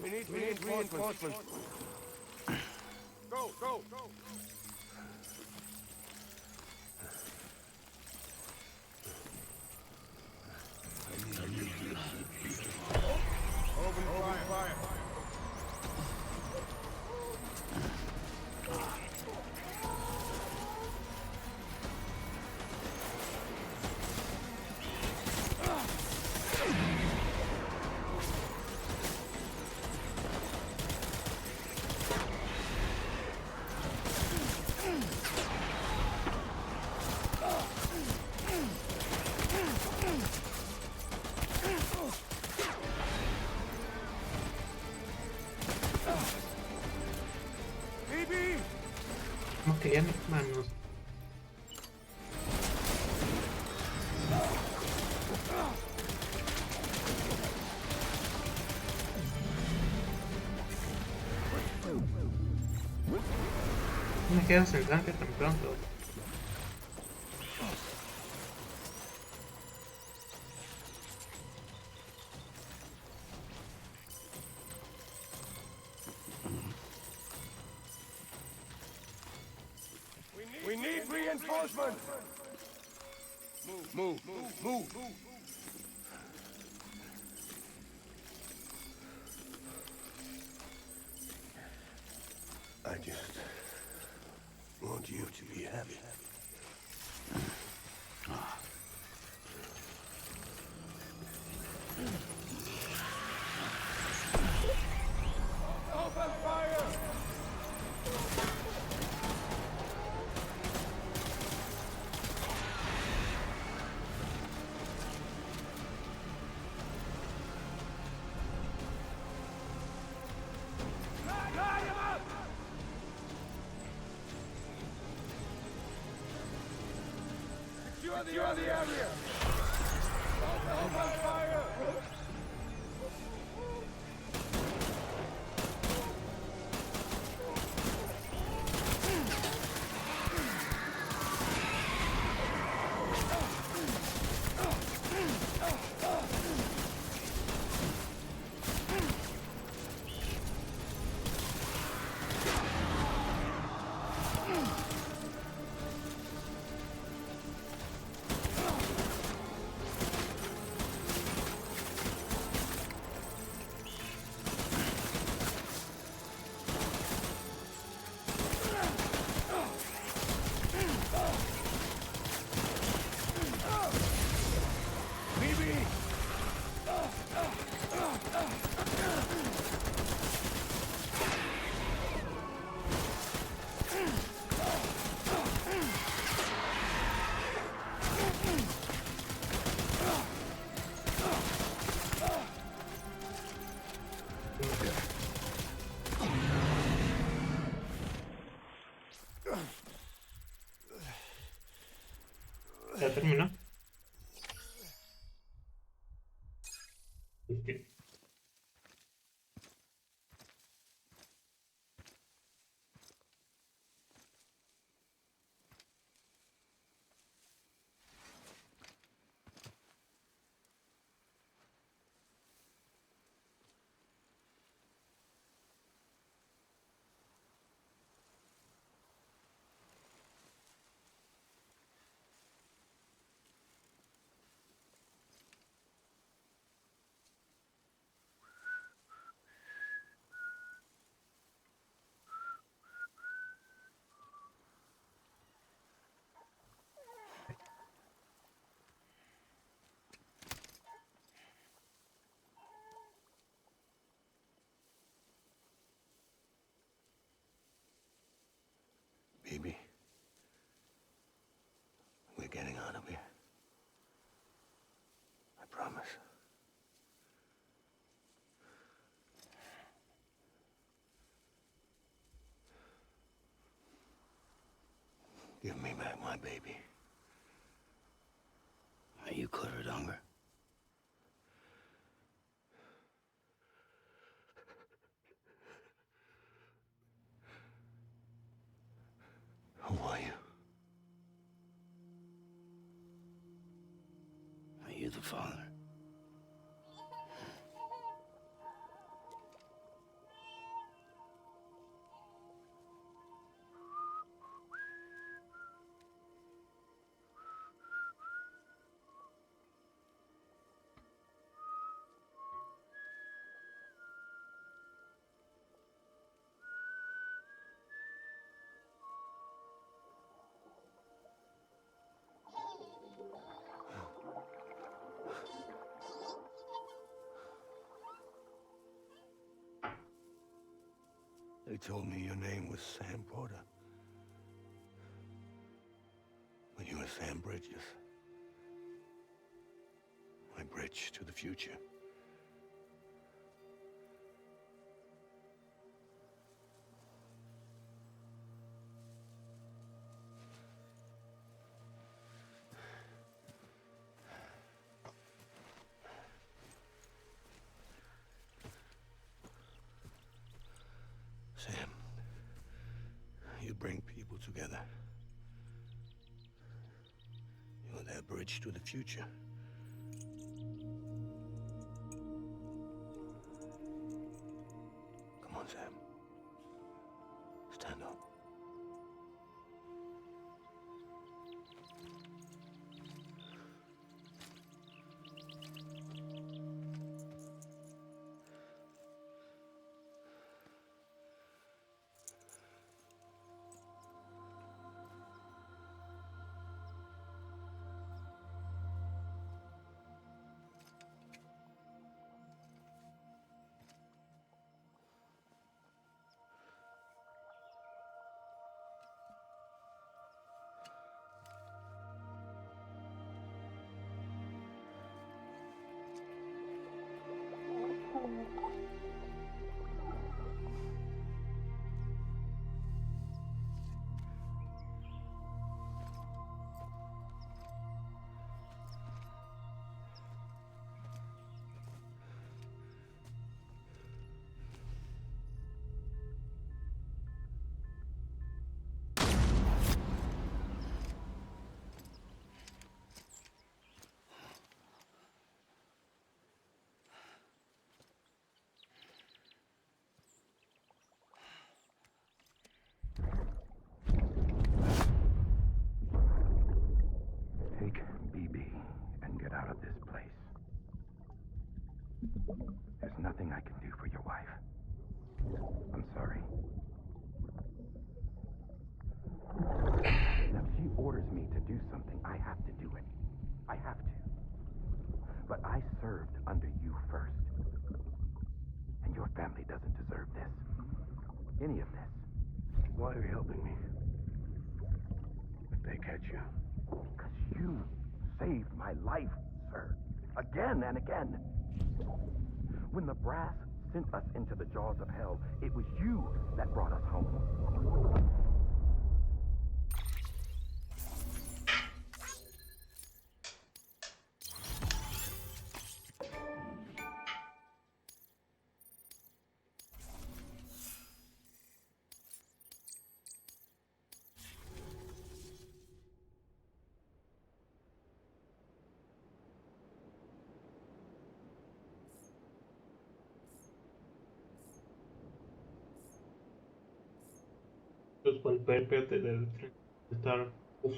We need reinforcements. Go! Open fire. ¿Cómo que ya mis manos? No me quedo sin sangre tan pronto. We need reinforcements. Move. I just want you to be happy. Open fire! Light him up! Secure the area! Open fire! ¿Ya terminó? Sí. Baby, we're getting out of here. I promise. Give me back my baby. Are you clear of hunger? Who are you? Are you the father? They told me your name was Sam Porter. But you were Sam Bridges. My bridge to the future. Sam, you bring people together. You're their bridge to the future. Come on, Sam. Stand up. Take BB and get out of this place. There's nothing I can do for your wife. I'm sorry. Now, if she orders me to do something, I have to do it. I have to. But I served under you first. And your family doesn't deserve this. Any of this. Why are you helping me? If they catch you. Because you saved my life, sir. Again and again. When the brass sent us into the jaws of hell, it was you that brought us home. Los golpes del tren estar. Uf.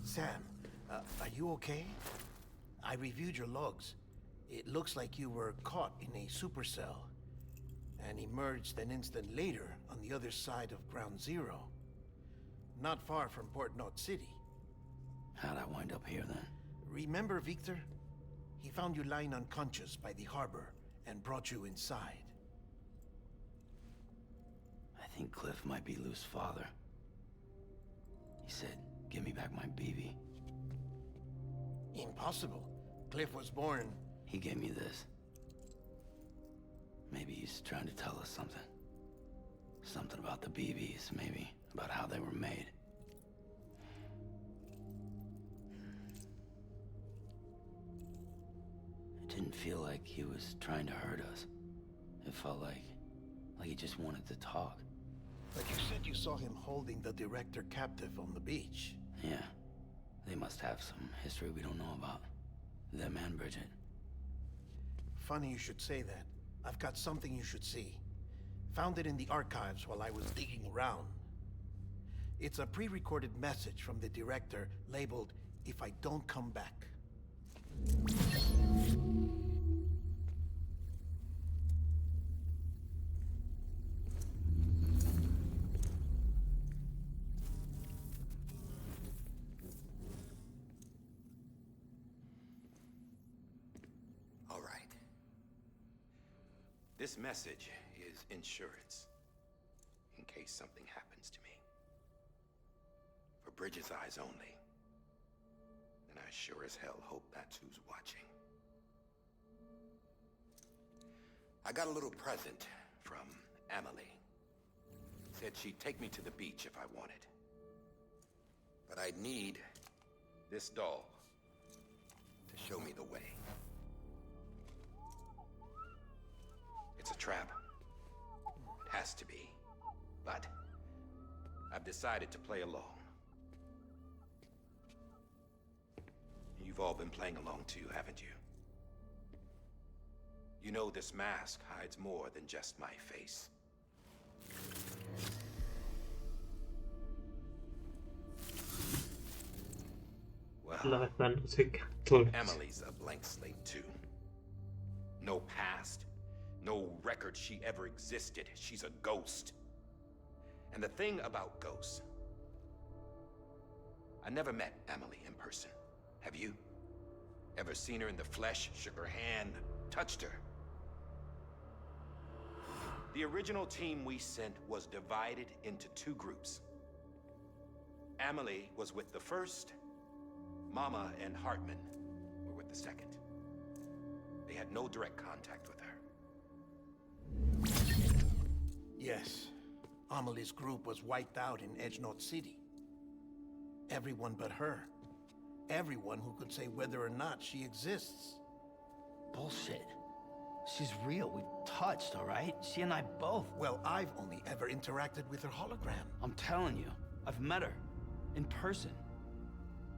Sam, are you okay? I reviewed your logs. It looks like you were caught in a supercell. and emerged an instant later on the other side of Ground Zero. Not far from Port Knot City. How'd I wind up here then? Remember Victor? He found you lying unconscious by the harbor and brought you inside. I think Cliff might be Lou's father. He said, give me back my BB. Impossible. Cliff was born... He gave me this. Maybe he's trying to tell us something. Something about the BBs, maybe. About how they were made. It didn't feel like he was trying to hurt us. It felt like he just wanted to talk. But you said you saw him holding the director captive on the beach. Yeah. They must have some history we don't know about. Them and Bridget. Funny you should say that. I've got something you should see. Found it in the archives while I was digging around. It's a pre-recorded message from the director labeled, "If I don't come back." All right. This message is insurance, in case something happens to me. For Bridget's eyes only. And I sure as hell hope that's who's watching. I got a little present from Emily. Said she'd take me to the beach if I wanted. But I'd need this doll to show me the way. It's a trap. It has to be. But I've decided to play along. You've all been playing along too, haven't you? You know this mask hides more than just my face. Well, Emily's a blank slate too. No past, no record she ever existed. She's a ghost. And the thing about ghosts, I never met Emily in person. Have you? Ever seen her in the flesh, shook her hand, touched her? The original team we sent was divided into two groups. Emily was with the first. Mama and Hartman were with the second. They had no direct contact with her. Yes. Amelie's group was wiped out in Edge Knot City. Everyone but her. Everyone who could say whether or not she exists. Bullshit. She's real. We've touched, all right? She and I both. Well, I've only ever interacted with her hologram. I'm telling you, I've met her. In person.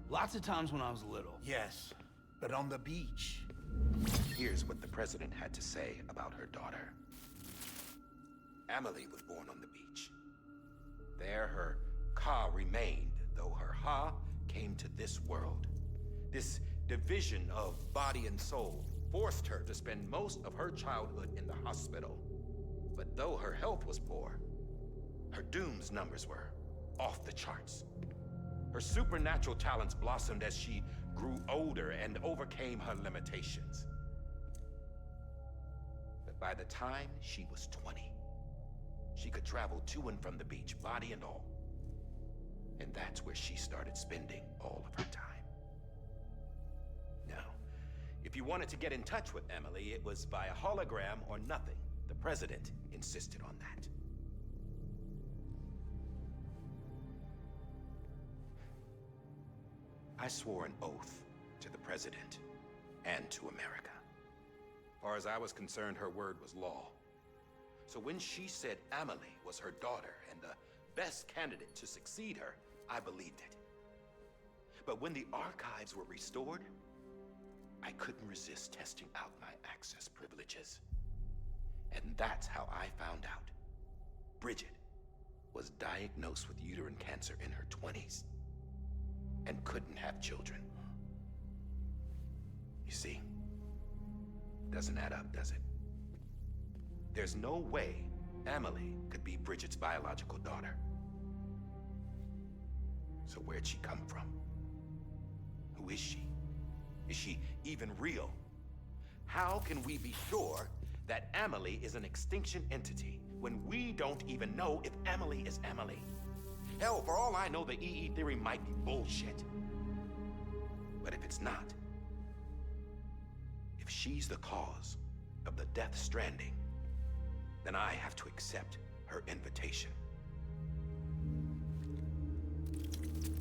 Lots of times when I was little. Yes, but on the beach. Here's what the president had to say about her daughter. Emily was born on the beach. There her Ka remained, though her Ha came to this world. This division of body and soul forced her to spend most of her childhood in the hospital. But though her health was poor, her Doom's numbers were off the charts. Her supernatural talents blossomed as she grew older and overcame her limitations. But by the time she was 20, she could travel to and from the beach, body and all. And that's where she started spending all of her time. Now, if you wanted to get in touch with Emily, it was via hologram or nothing. The president insisted on that. I swore an oath to the president and to America. As far as I was concerned, her word was law. So when she said Emily was her daughter and the best candidate to succeed her, I believed it. But when the archives were restored, I couldn't resist testing out my access privileges. And that's how I found out Bridget was diagnosed with uterine cancer in her 20s and couldn't have children. You see, doesn't add up, does it? There's no way Amelie could be Bridget's biological daughter. So where'd she come from? Who is she? Is she even real? How can we be sure that Amelie is an extinction entity when we don't even know if Amelie is Amelie? Hell, for all I know, the EE theory might be bullshit. But if it's not, if she's the cause of the death stranding, then I have to accept her invitation.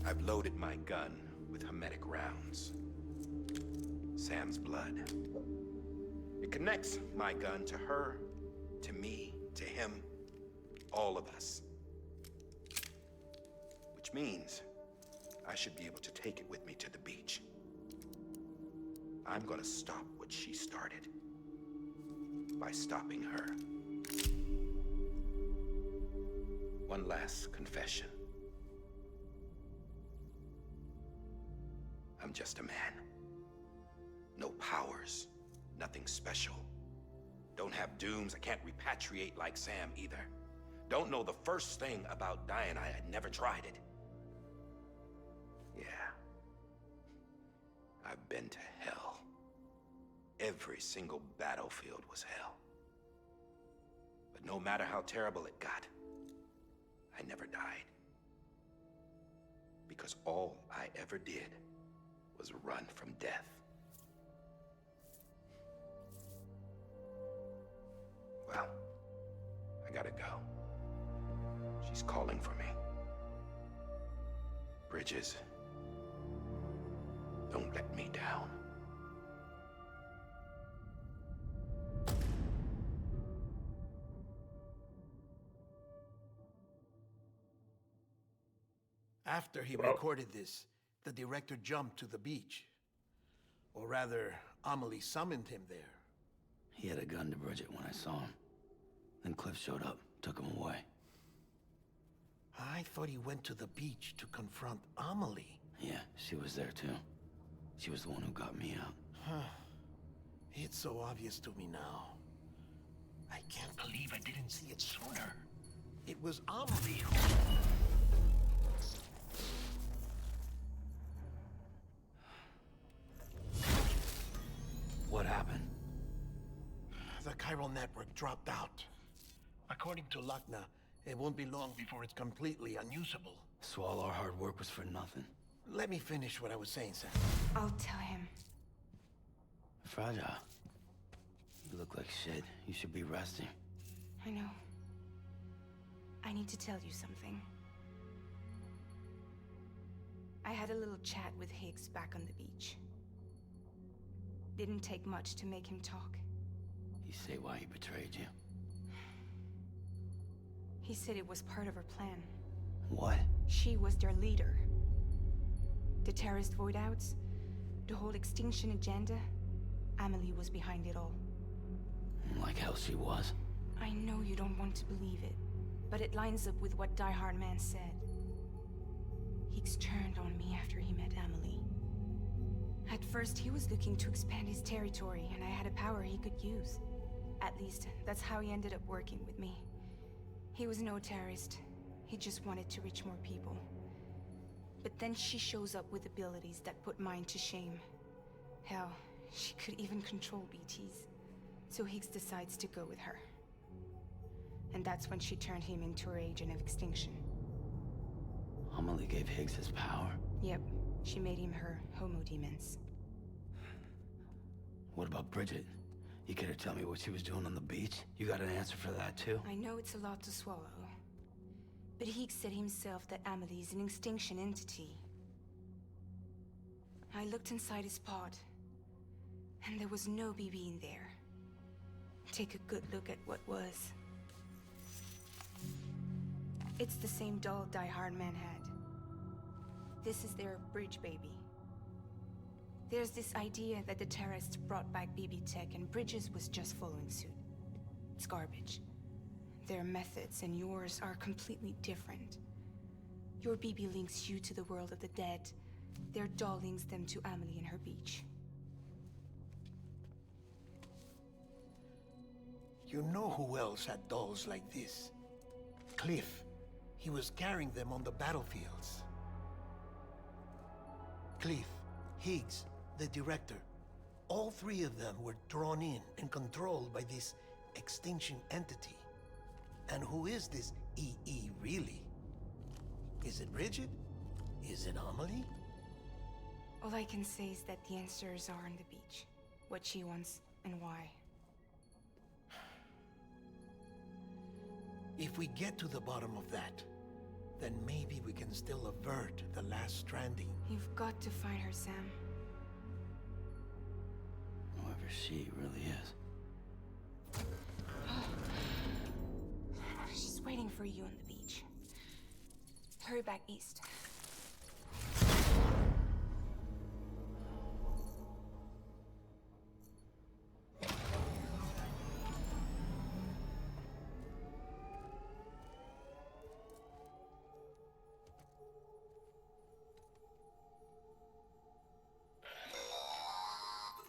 I've loaded my gun with hermetic rounds. Sam's blood. It connects my gun to her, to me, to him, all of us. Which means I should be able to take it with me to the beach. I'm gonna stop what she started by stopping her. One last confession. I'm just a man. No powers, nothing special. Don't have dooms, I can't repatriate like Sam either. Don't know the first thing about dying, I had never tried it. Yeah. I've been to hell. Every single battlefield was hell. But no matter how terrible it got, I never died. Because all I ever did was run from death. Well, I gotta go. She's calling for me. Bridges, don't let me down. After he recorded this, the director jumped to the beach. Or rather, Amelie summoned him there. He had a gun to Bridget when I saw him. Then Cliff showed up, took him away. I thought he went to the beach to confront Amelie. Yeah, she was there too. She was the one who got me out. It's so obvious to me now. I can't believe I didn't see it sooner. It was Amelie who... What happened? The chiral network dropped out. According to Lakna, it won't be long before it's completely unusable. So all our hard work was for nothing. Let me finish what I was saying, Sam. I'll tell him. Fragile. You look like shit. You should be resting. I know. I need to tell you something. I had a little chat with Higgs back on the beach. Didn't take much to make him talk. You say why he betrayed you? He said it was part of her plan. What? She was their leader. The terrorist void outs, the whole extinction agenda, Amelie was behind it all. Like hell she was. I know you don't want to believe it, but it lines up with what Die Hard Man said. Higgs turned on me after he met Amelie. At first, he was looking to expand his territory, and I had a power he could use. At least, that's how he ended up working with me. He was no terrorist. He just wanted to reach more people. But then she shows up with abilities that put mine to shame. Hell, she could even control BTs. So Higgs decides to go with her. And that's when she turned him into her agent of extinction. Amelie gave Higgs his power? Yep. She made him her Homo Demens. What about Bridget? You care to tell me what she was doing on the beach? You got an answer for that too? I know it's a lot to swallow. But Higgs said himself that Amelie is an extinction entity. I looked inside his pod, and there was no BB in there. Take a good look at what was. It's the same doll Die Hard Man had. This is their bridge baby. There's this idea that the terrorists brought back BB tech and Bridges was just following suit. It's garbage. Their methods and yours are completely different. Your BB links you to the world of the dead. Their doll links them to Amelie and her beach. You know who else had dolls like this? Cliff. He was carrying them on the battlefields. Cliff, Higgs, the director. All three of them were drawn in and controlled by this extinction entity. And who is this EE really? Is it Bridget? Is it Amelie? All I can say is that the answers are on the beach. What she wants and why. If we get to the bottom of that, then maybe we can still avert the last stranding. You've got to find her, Sam. Whoever she really is. She's waiting for you on the beach. Hurry back east.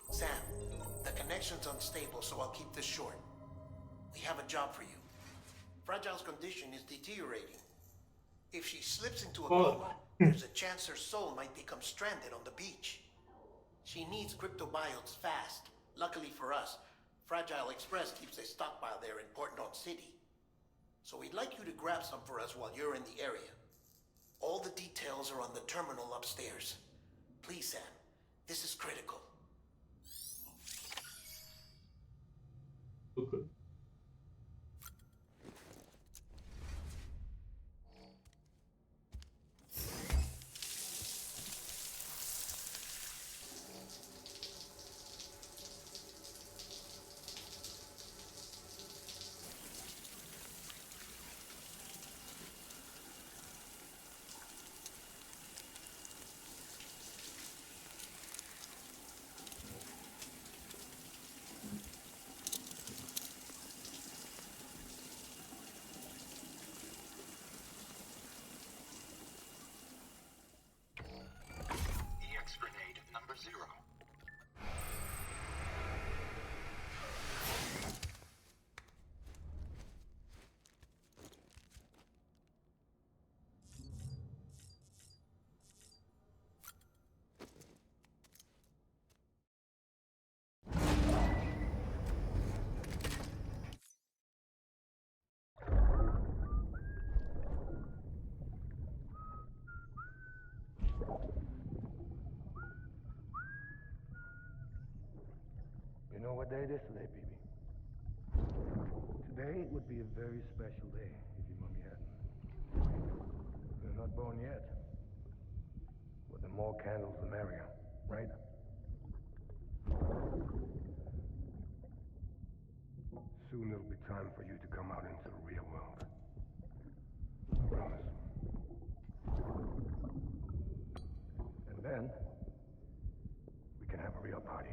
Sam, the connection's unstable, so I'll keep this short. We have a job for you. Fragile's condition is deteriorating. If she slips into a coma, there's a chance her soul might become stranded on the beach. She needs cryptobiotes fast. Luckily for us, Fragile Express keeps a stockpile there in Port North City. So we'd like you to grab some for us while you're in the area. All the details are on the terminal upstairs. Please, Sam, this is critical. Okay. Grenade number 0. You know what day it is today, BB? Today would be a very special day if your mommy hadn't. You're not born yet. But the more candles, the merrier, right? Soon it'll be time for you to come out into the real world. Promise. And then, we can have a real party.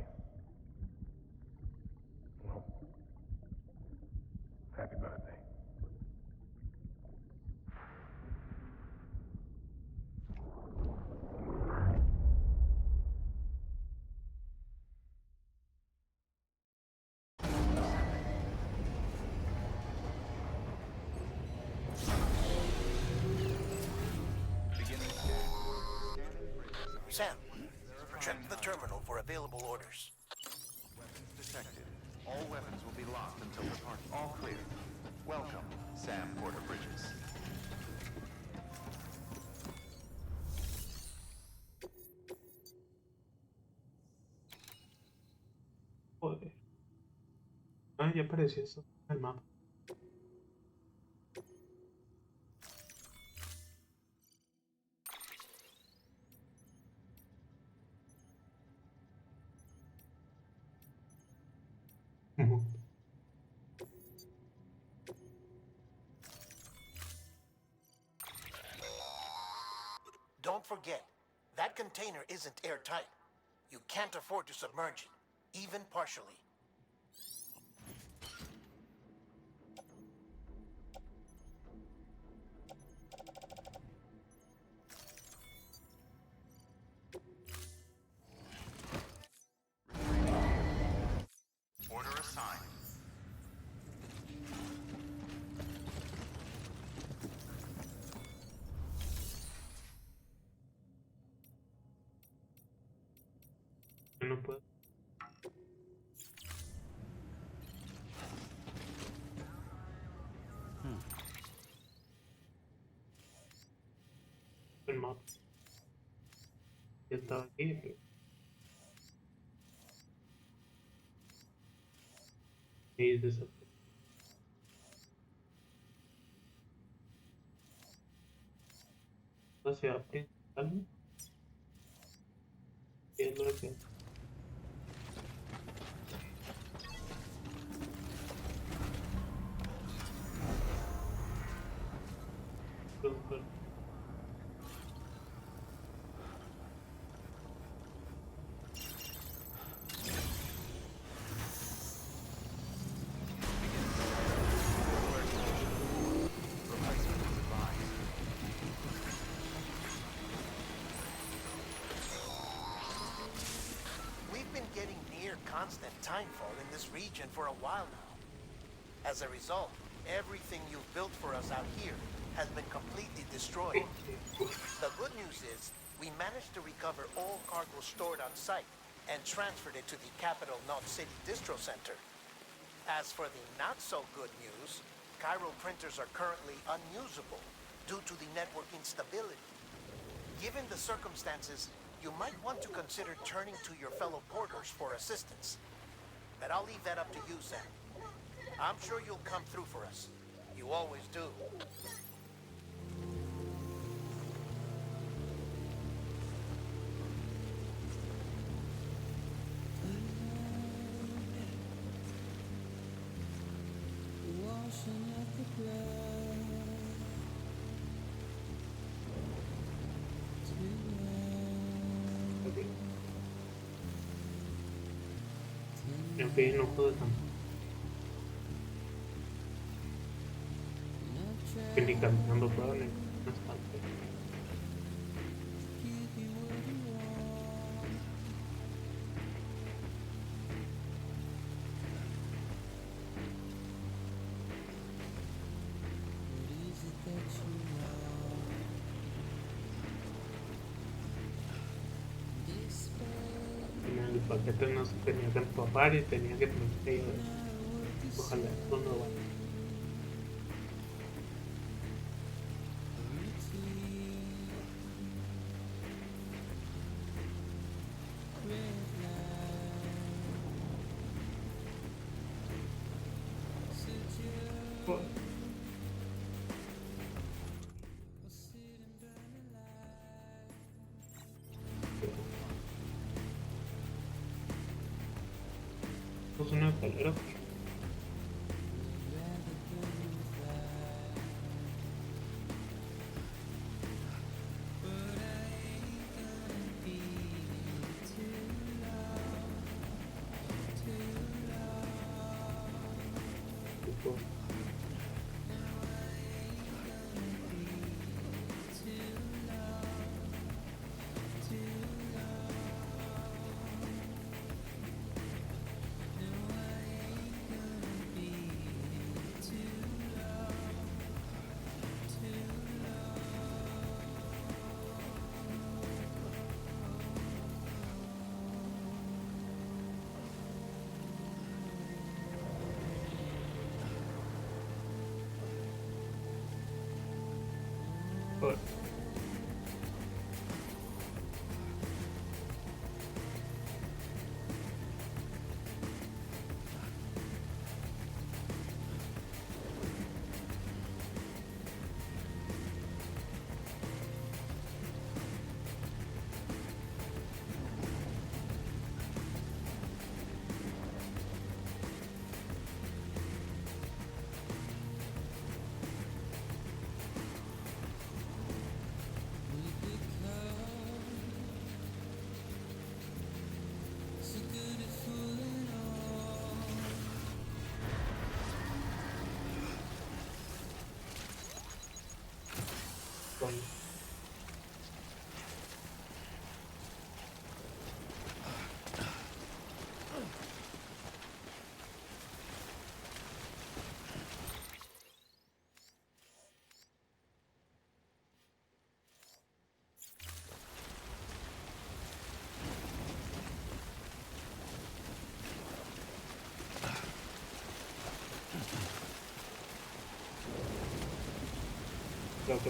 Well, happy birthday. Sam, check the terminal for available orders. Weapons detected. All weapons will be locked until departure. All clear. Welcome, Sam Porter Bridges. Joder. Ah, ya apareció eso en el mapa. Don't forget, that container isn't airtight. You can't afford to submerge it, even partially. Order assigned. mapa. Yo estaba aquí. Y desapareció. La ciudad principal. Y es lo que... We've been getting near constant timefall in this region for a while now. As a result, everything you've built for us out here has been completely destroyed. The good news is, we managed to recover all cargo stored on site and transferred it to the capital Knot City Distro Center. As for the not-so-good news, chiral printers are currently unusable due to the network instability. Given the circumstances, you might want to consider turning to your fellow porters for assistance. But I'll leave that up to you, Sam. I'm sure you'll come through for us. You always do. En fin, no puedo tanto. Que ni cantando puedo ni no es tanto. El paquete no se tenía que empapar y tenía que poner. Ojalá esto no vaya. Es una escalera. But creo que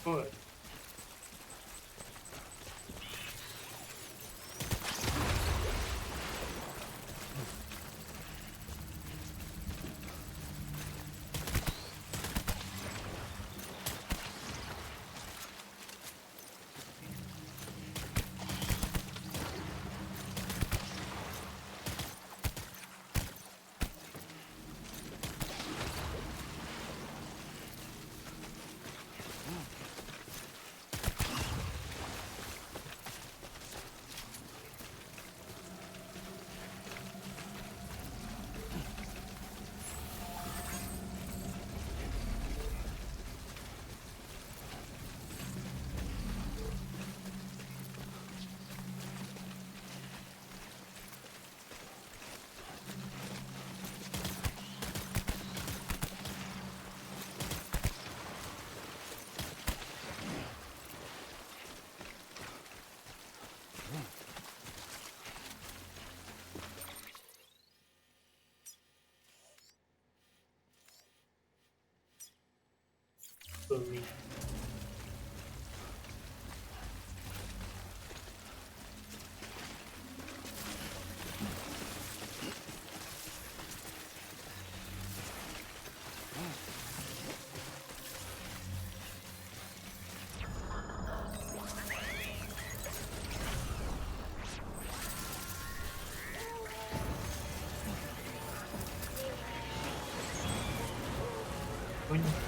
Joder. Dormir. Coño.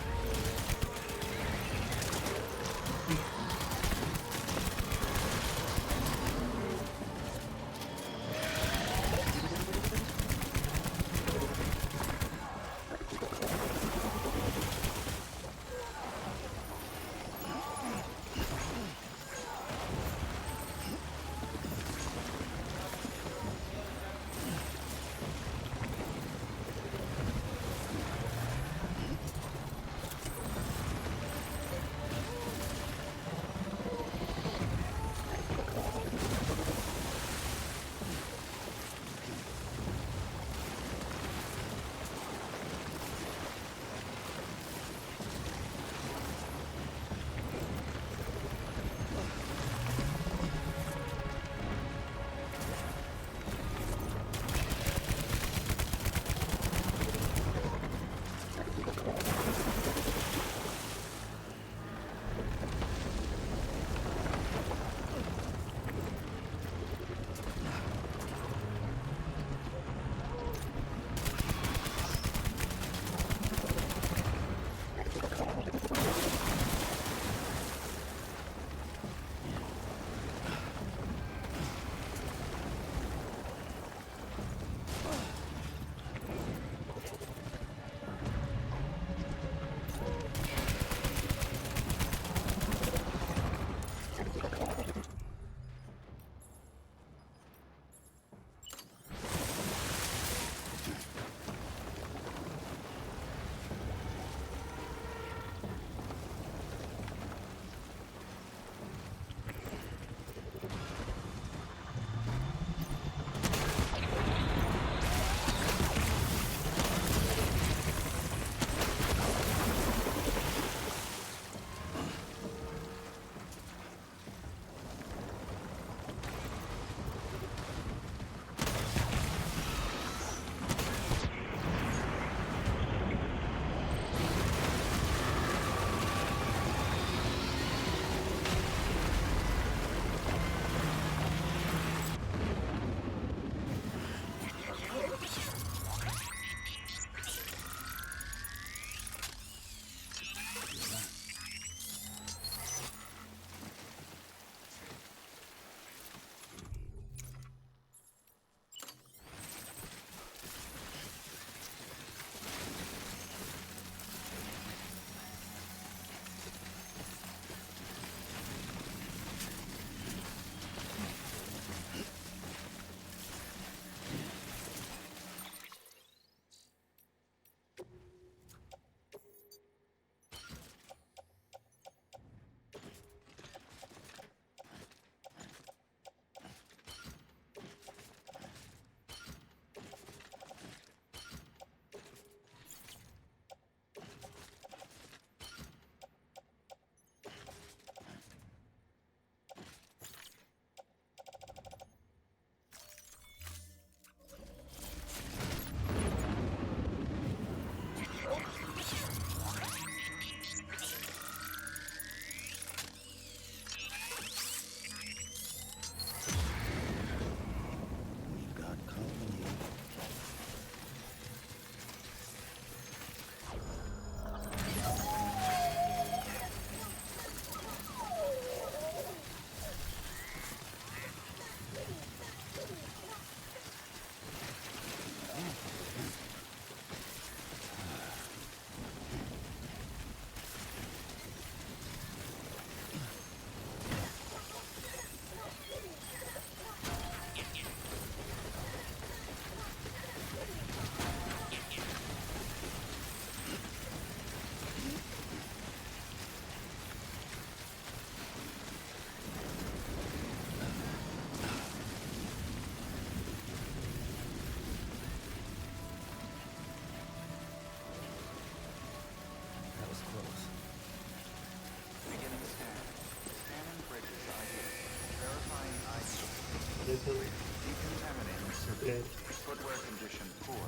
eso. Decontaminating circuit. Footwear condition poor.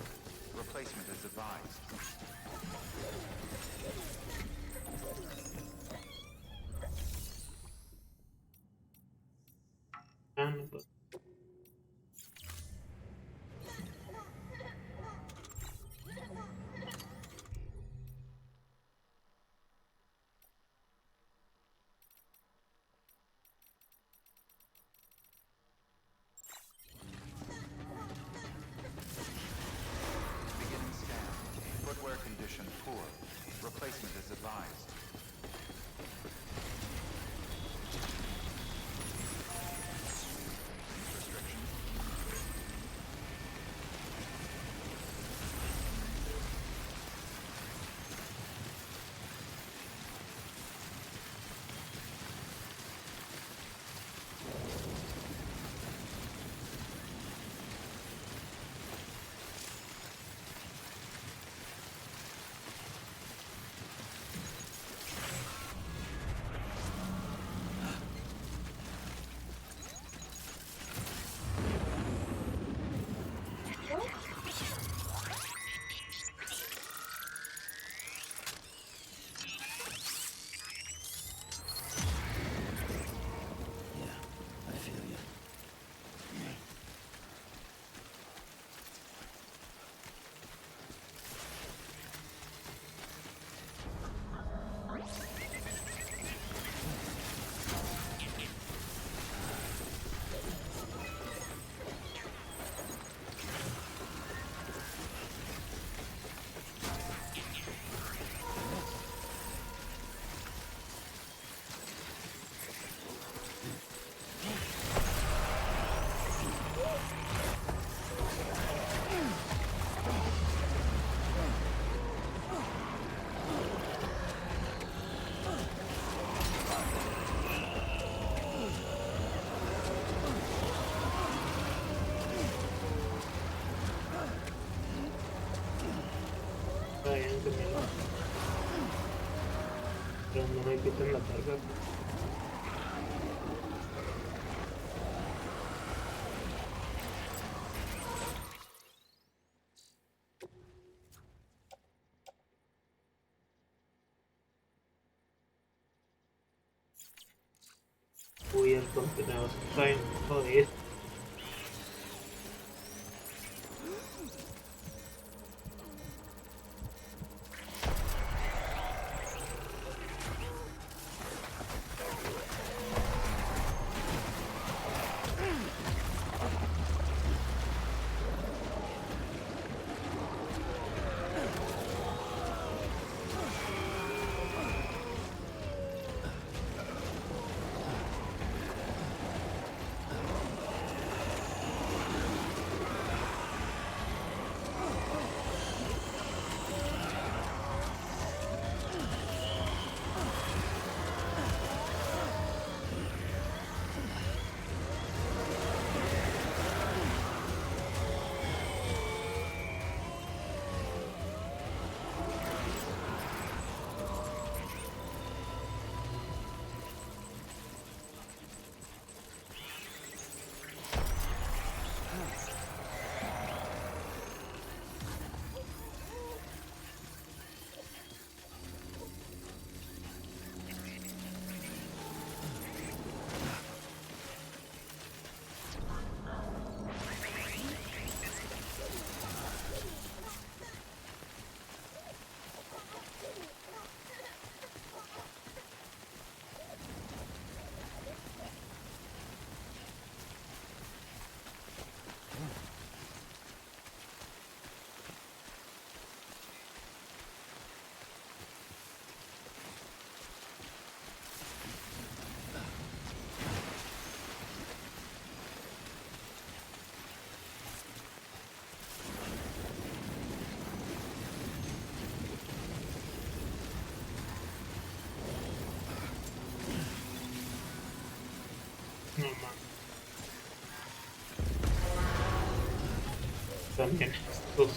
Replacement is advised. Ah, no, pues. Beginning scan. Footwear condition poor. Replacement is advised. I feel you. Vayan que me lo... Pero no me quiten la carga. Uy, el contenedor está bien jodido. No mames. También estos.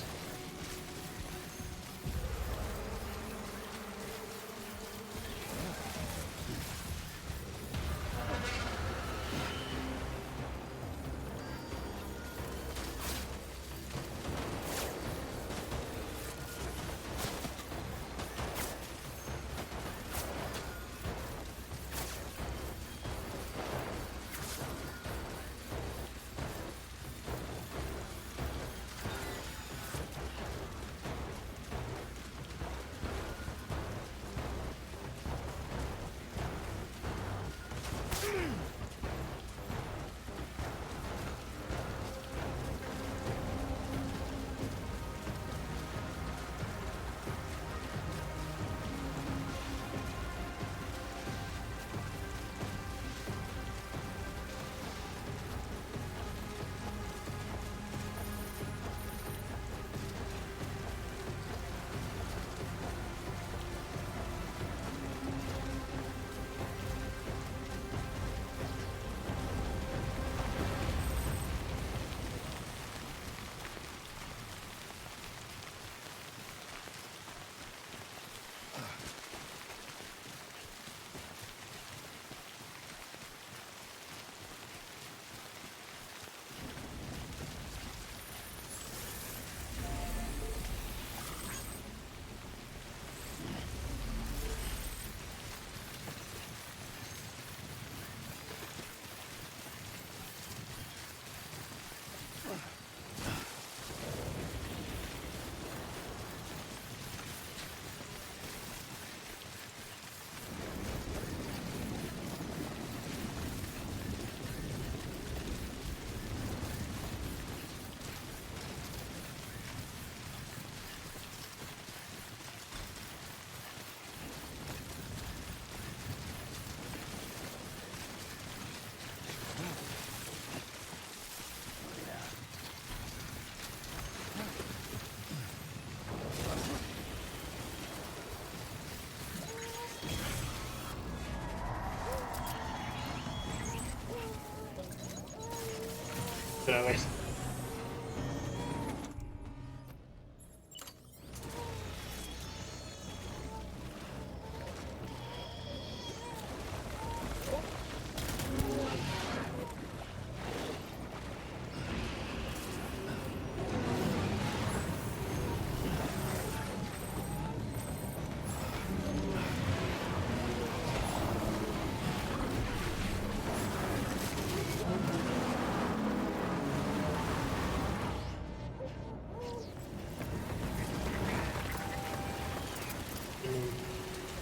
vez.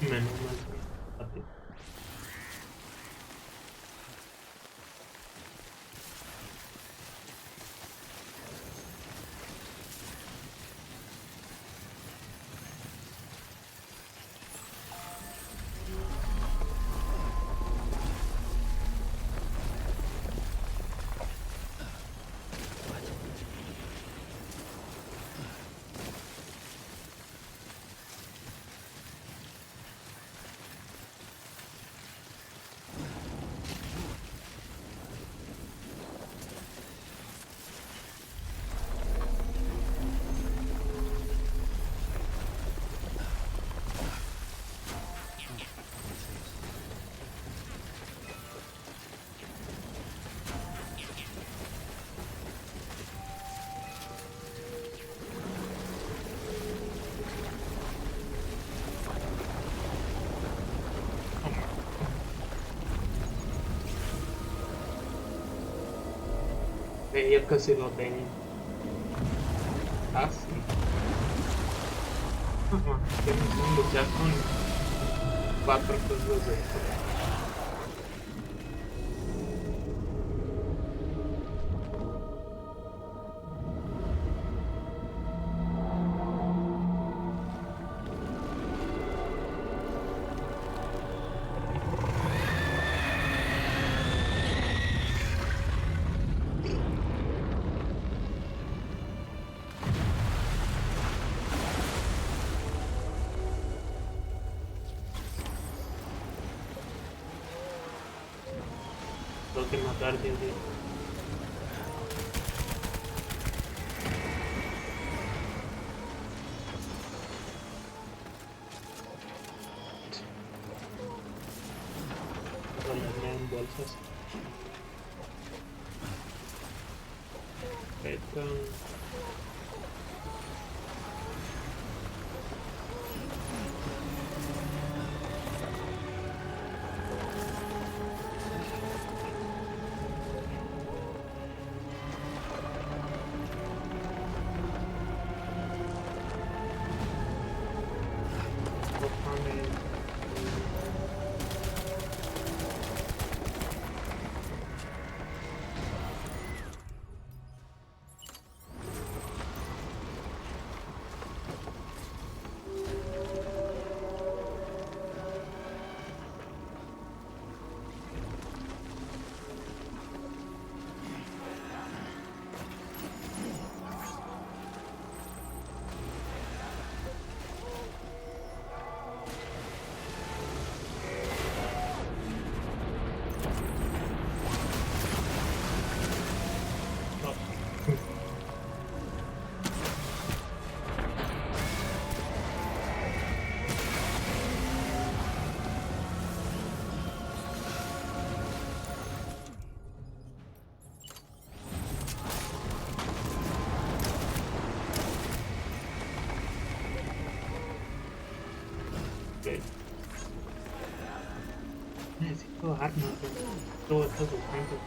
Menos mal. Rápido. Ya casi lo tengo. Casi. Tienes un luchar con 4 cosas de esto. Tengo que matar, Dios mío. Ponerme en bolsas. Perfecto. Necesito armas, todo esto buscando.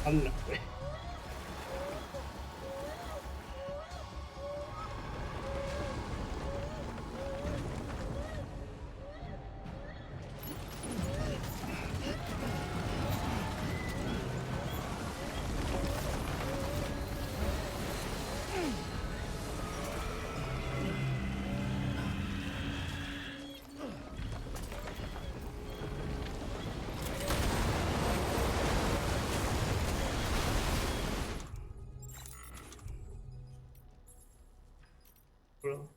¡Hala, güey! Bro.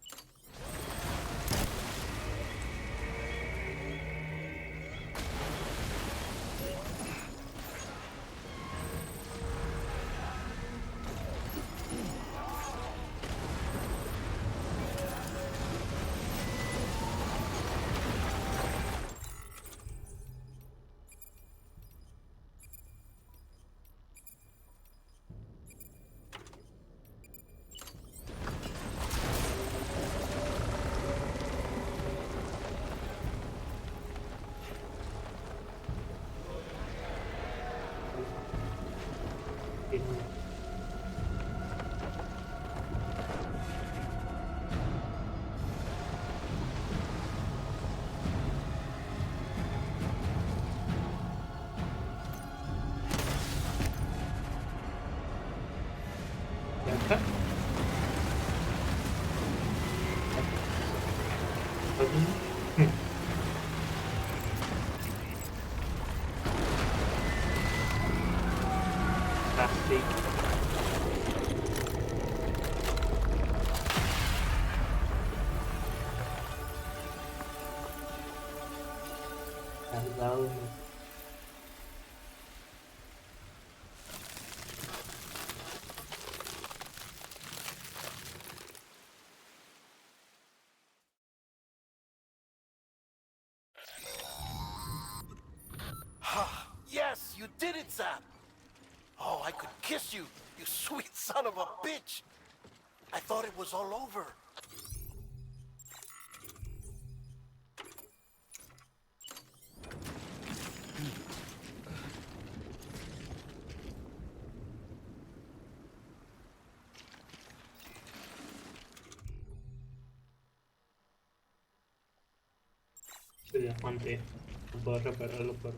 ¿Ya está? Así. Cargado. Yes, you did it, Zap! Oh, I could kiss you, you sweet son of a bitch! I thought it was all over. Se diamante. No puedo repararlo por...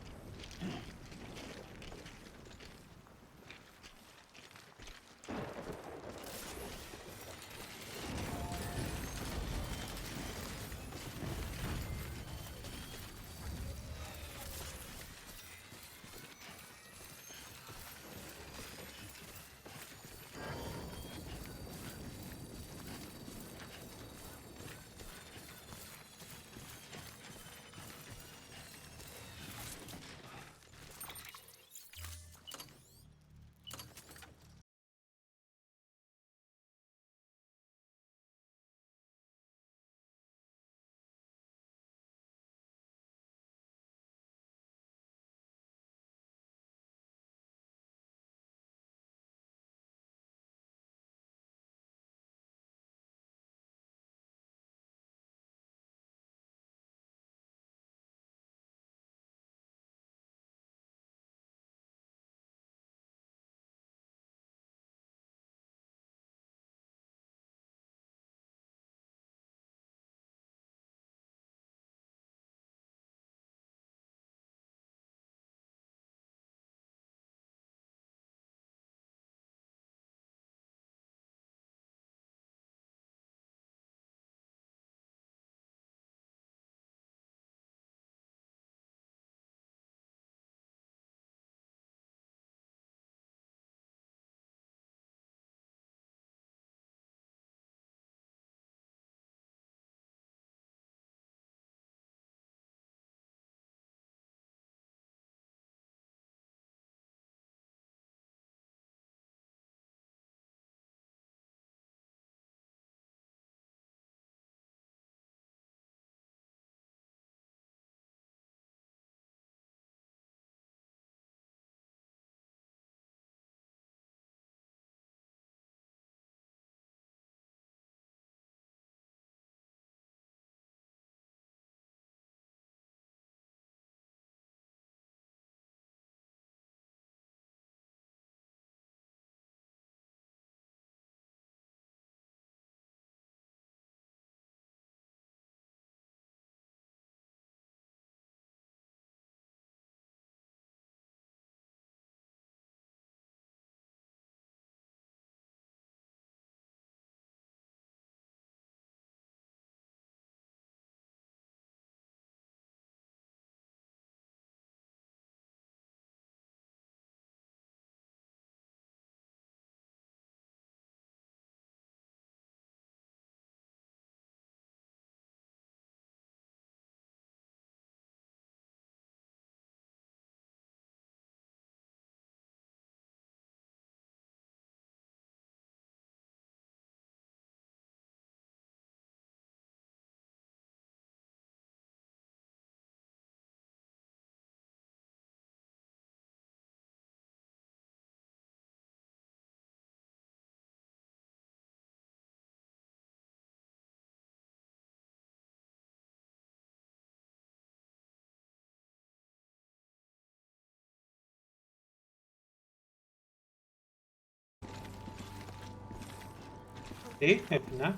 Sí, al final.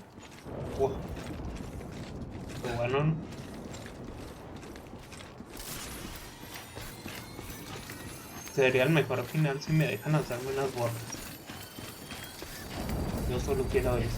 Wow, qué bueno, ¿no? Sería el mejor final si me dejan lanzarme unas bolas. Yo solo quiero eso.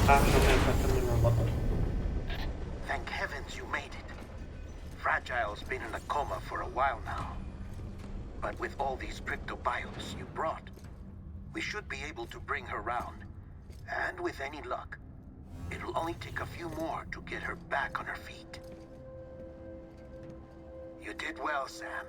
Ah, no me faltan unas botas. Thank heavens you made it. Fragile's been in a coma for a while now. But with all these cryptobiotes you brought, we should be able to bring her round. And with any luck, it'll only take a few more to get her back on her feet. You did well, Sam.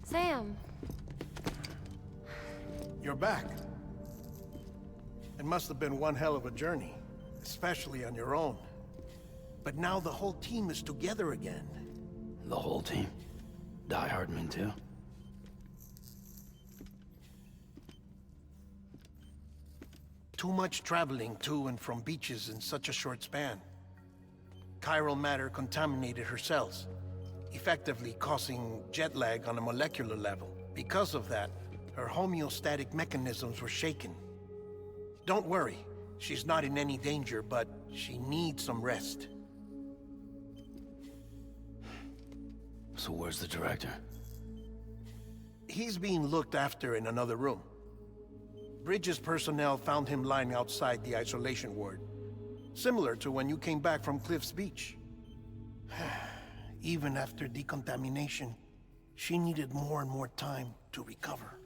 Sam. You're back. It must have been one hell of a journey, especially on your own. But now the whole team is together again. The whole team? Die Hardman too? Too much traveling to and from beaches in such a short span. Chiral matter contaminated her cells, effectively causing jet lag on a molecular level. Because of that, her homeostatic mechanisms were shaken. Don't worry, she's not in any danger, but she needs some rest. So where's the director? He's being looked after in another room. Bridges personnel found him lying outside the isolation ward, similar to when you came back from Cliff's Beach. Even after decontamination, she needed more and more time to recover.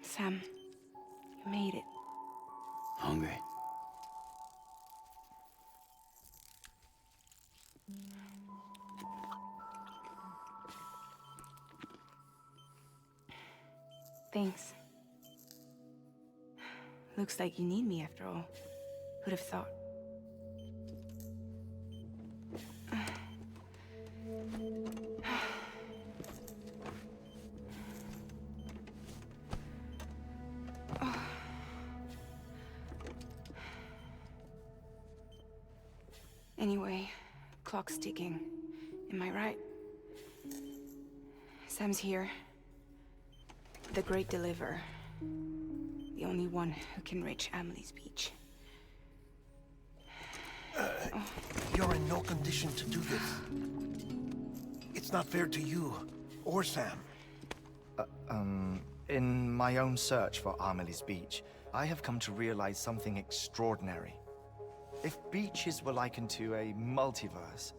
Sam, you made it. Hungry? Thanks. Looks like you need me after all. Who'd have thought? Anyway, clock's ticking. Am I right? Sam's here. The Great Deliverer. The only one who can reach Amelie's Beach. You're in no condition to do this. It's not fair to you or Sam. In my own search for Amelie's Beach, I have come to realize something extraordinary. If beaches were likened to a multiverse,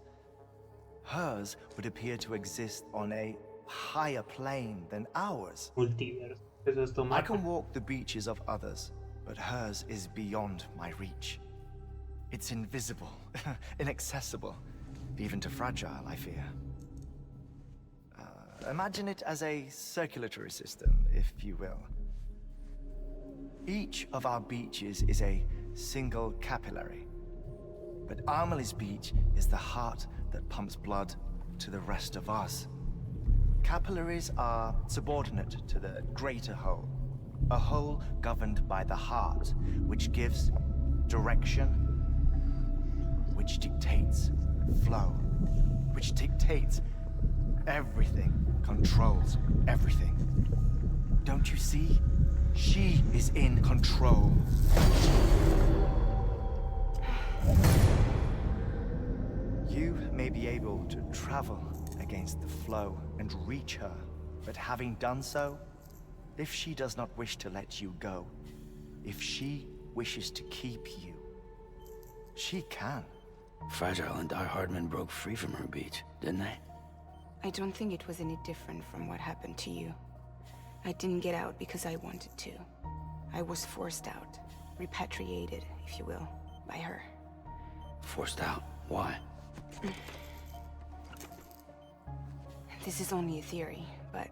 hers would appear to exist on a higher plane than ours. Multiverso. Eso es I tomar. can walk the beaches of others, but hers is beyond my reach. It's invisible, inaccessible, even to Fragile, I fear. Imagine it as a circulatory system, if you will. Each of our beaches is a single capillary. But Amelie's Beach is the heart that pumps blood to the rest of us. Capillaries are subordinate to the greater whole. A whole governed by the heart, which gives direction, which which dictates flow, which dictates everything, controls everything. Don't you see? She is in control. You may be able to travel against the flow and reach her, but having done so, if she does not wish to let you go, if she wishes to keep you, she can. Fragile and Die Hardman broke free from her beach, didn't they? I don't think it was any different from what happened to you. I didn't get out because I wanted to. I was forced out. Repatriated, if you will, by her. Forced out? Why? This is only a theory, but...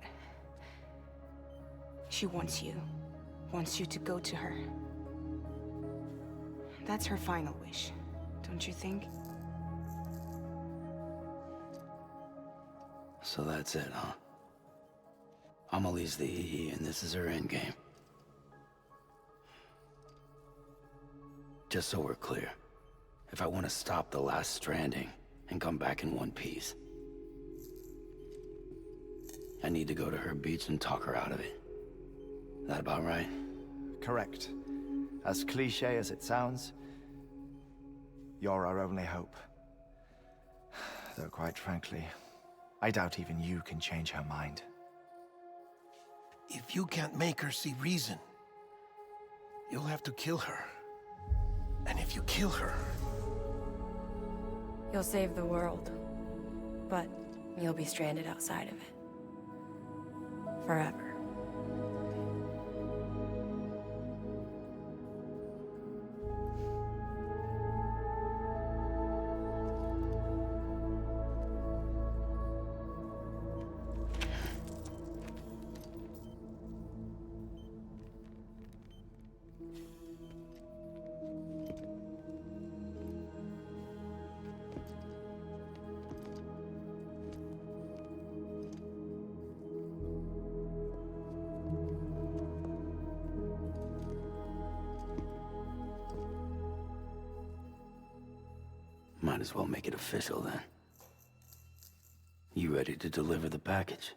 she wants you. Wants you to go to her. That's her final wish, don't you think? So that's it, huh? Amelie's the EE, and this is her endgame. Just so we're clear, if I want to stop the last stranding and come back in one piece, I need to go to her beach and talk her out of it. That about right? Correct. As cliche as it sounds, you're our only hope. Though quite frankly, I doubt even you can change her mind. If you can't make her see reason, you'll have to kill her. And if you kill her... You'll save the world, but you'll be stranded outside of it. Forever. Might as well make it official then. You ready to deliver the package?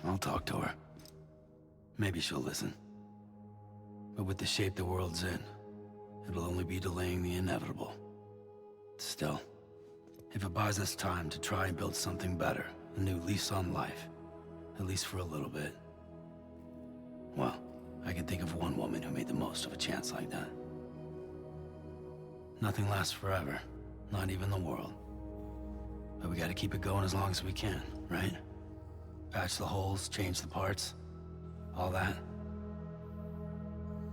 I'll talk to her. Maybe she'll listen. But with the shape the world's in, it'll only be delaying the inevitable. Still, if it buys us time to try and build something better, a new lease on life, at least for a little bit, well, I can think of one woman who made the most of a chance like that. Nothing lasts forever, not even the world. But we gotta keep it going as long as we can, right? Patch the holes, change the parts, all that.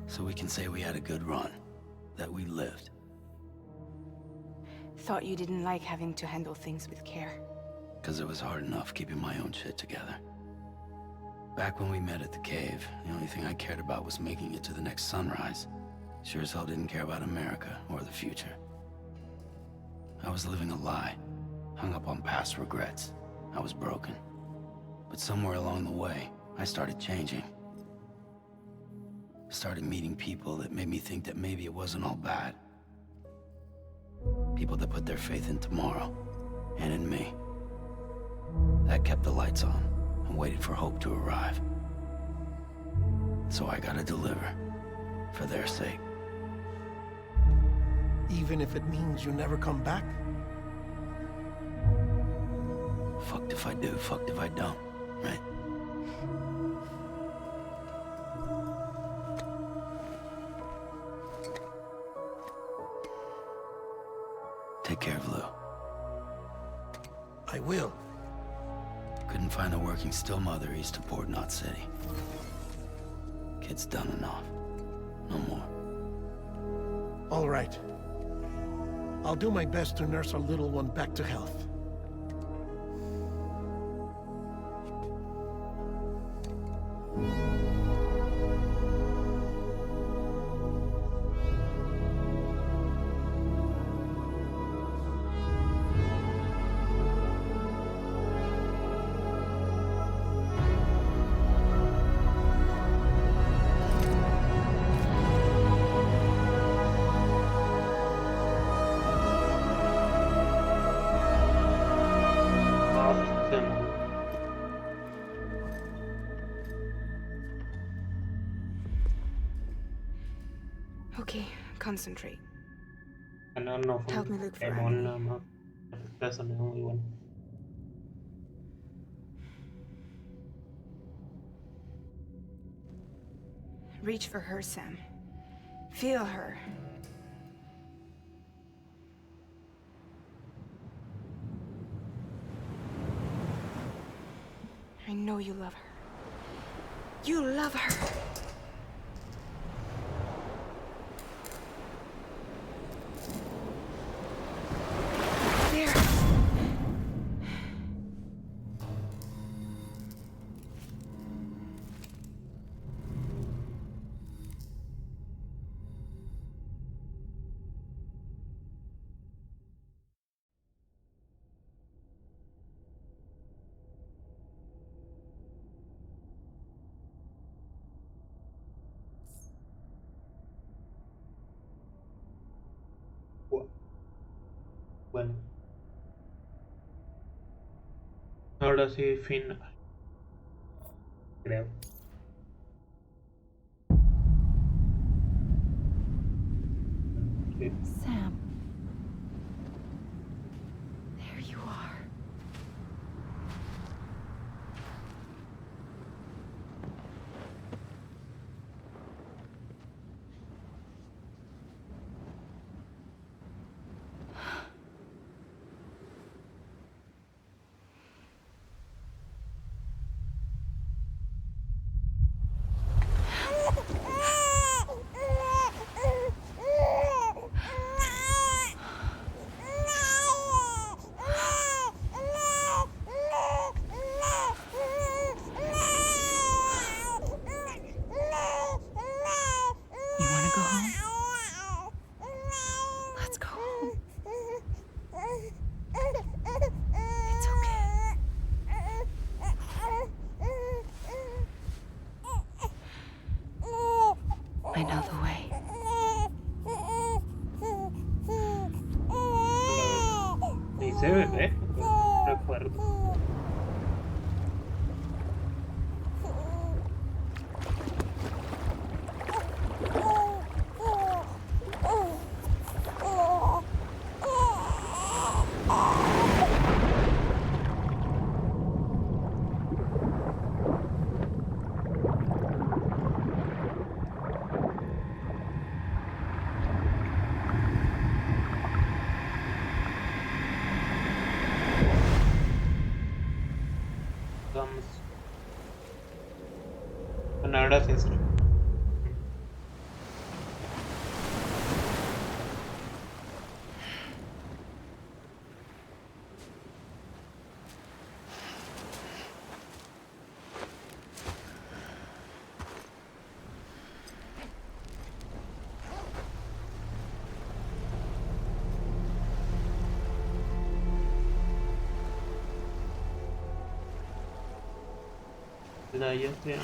So we can say we had a good run, that we lived. Thought you didn't like having to handle things with care. 'Cause it was hard enough keeping my own shit together. Back when we met at the cave, the only thing I cared about was making it to the next sunrise. Sure as hell didn't care about America or the future. I was living a lie, hung up on past regrets. I was broken. But somewhere along the way, I started changing. Started meeting people that made me think that maybe it wasn't all bad. People that put their faith in tomorrow, and in me. That kept the lights on, and waited for hope to arrive. So I gotta deliver, for their sake. Even if it means you never come back? Fucked if I do, fucked if I don't, right? Take care of Lou. I will. Couldn't find a working still mother east of Port Knot City. Kid's done enough. No more. All right. I'll do my best to nurse our little one back to health. Concentrate. No, no fue Help me look for demon enemy. nada más. Este sonido muy bueno. Reach for her, Sam. Feel her. I know you love her. You love her. There. Bueno. Ahora sí, final. Creo. Sí. Sam. There you are. You want to go home? Let's go home. It's okay. I know the way. Dice bebé, no recuerdo. Vamos. Bueno, ahora sí estoy. Ya estoy.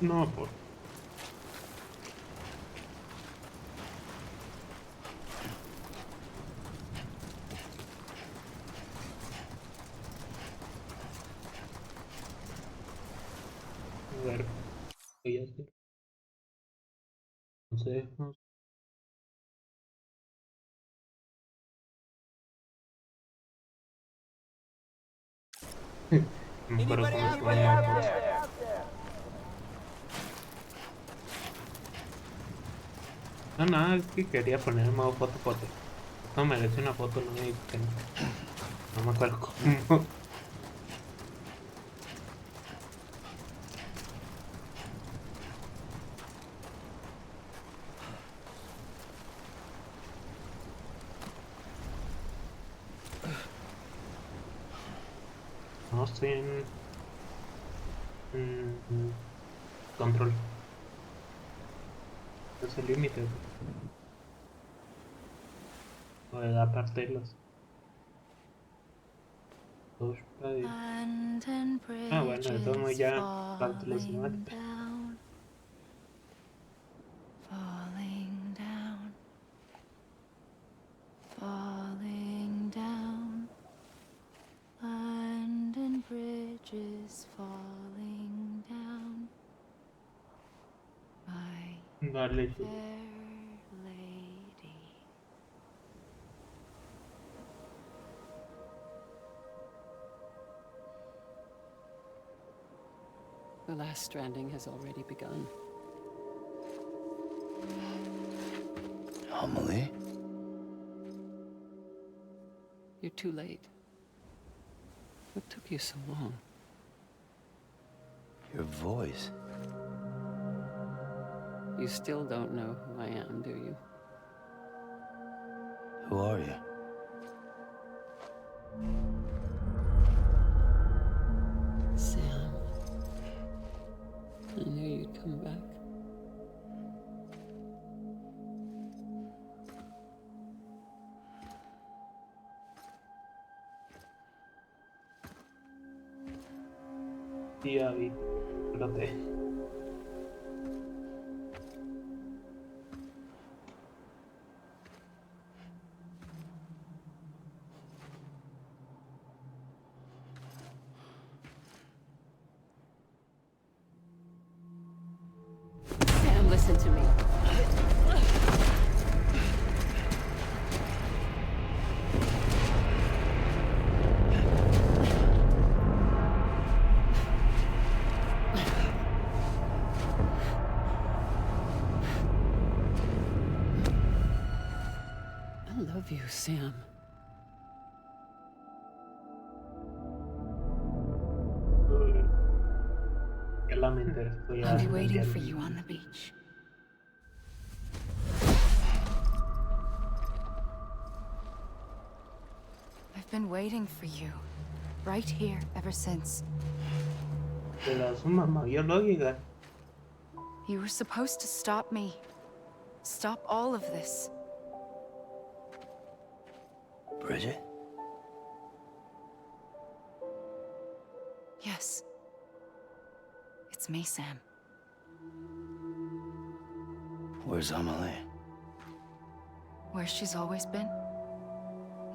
No, por. A ver, voy a hacer. Consejos. No me acuerdo cómo se llama. No, nada, es que quería poner el modo foto. No merece una foto, no me dijo que no. No me acuerdo cómo. No estoy en control. Es el límite. O de la parte de los. Ah, bueno, de todos modos ya falta la cinemática. Falling down, falling down, London Bridge is Vale, sí. The last stranding has already begun. Amelie? You're too late. What took you so long? Your voice. You still don't know who I am, do you? Who are you? Sam. I knew you'd come back. Sí, Abby. Exploté. Sam, listen to me. I love you, Sam. Que la mente estoy I'll be waiting for you on the beach. I've been waiting for you, right here, ever since. Era su mamá biológica. You were supposed to stop me. Stop all of this. Bridget? Yes. It's me, Sam. Where's Amelie? Where she's always been?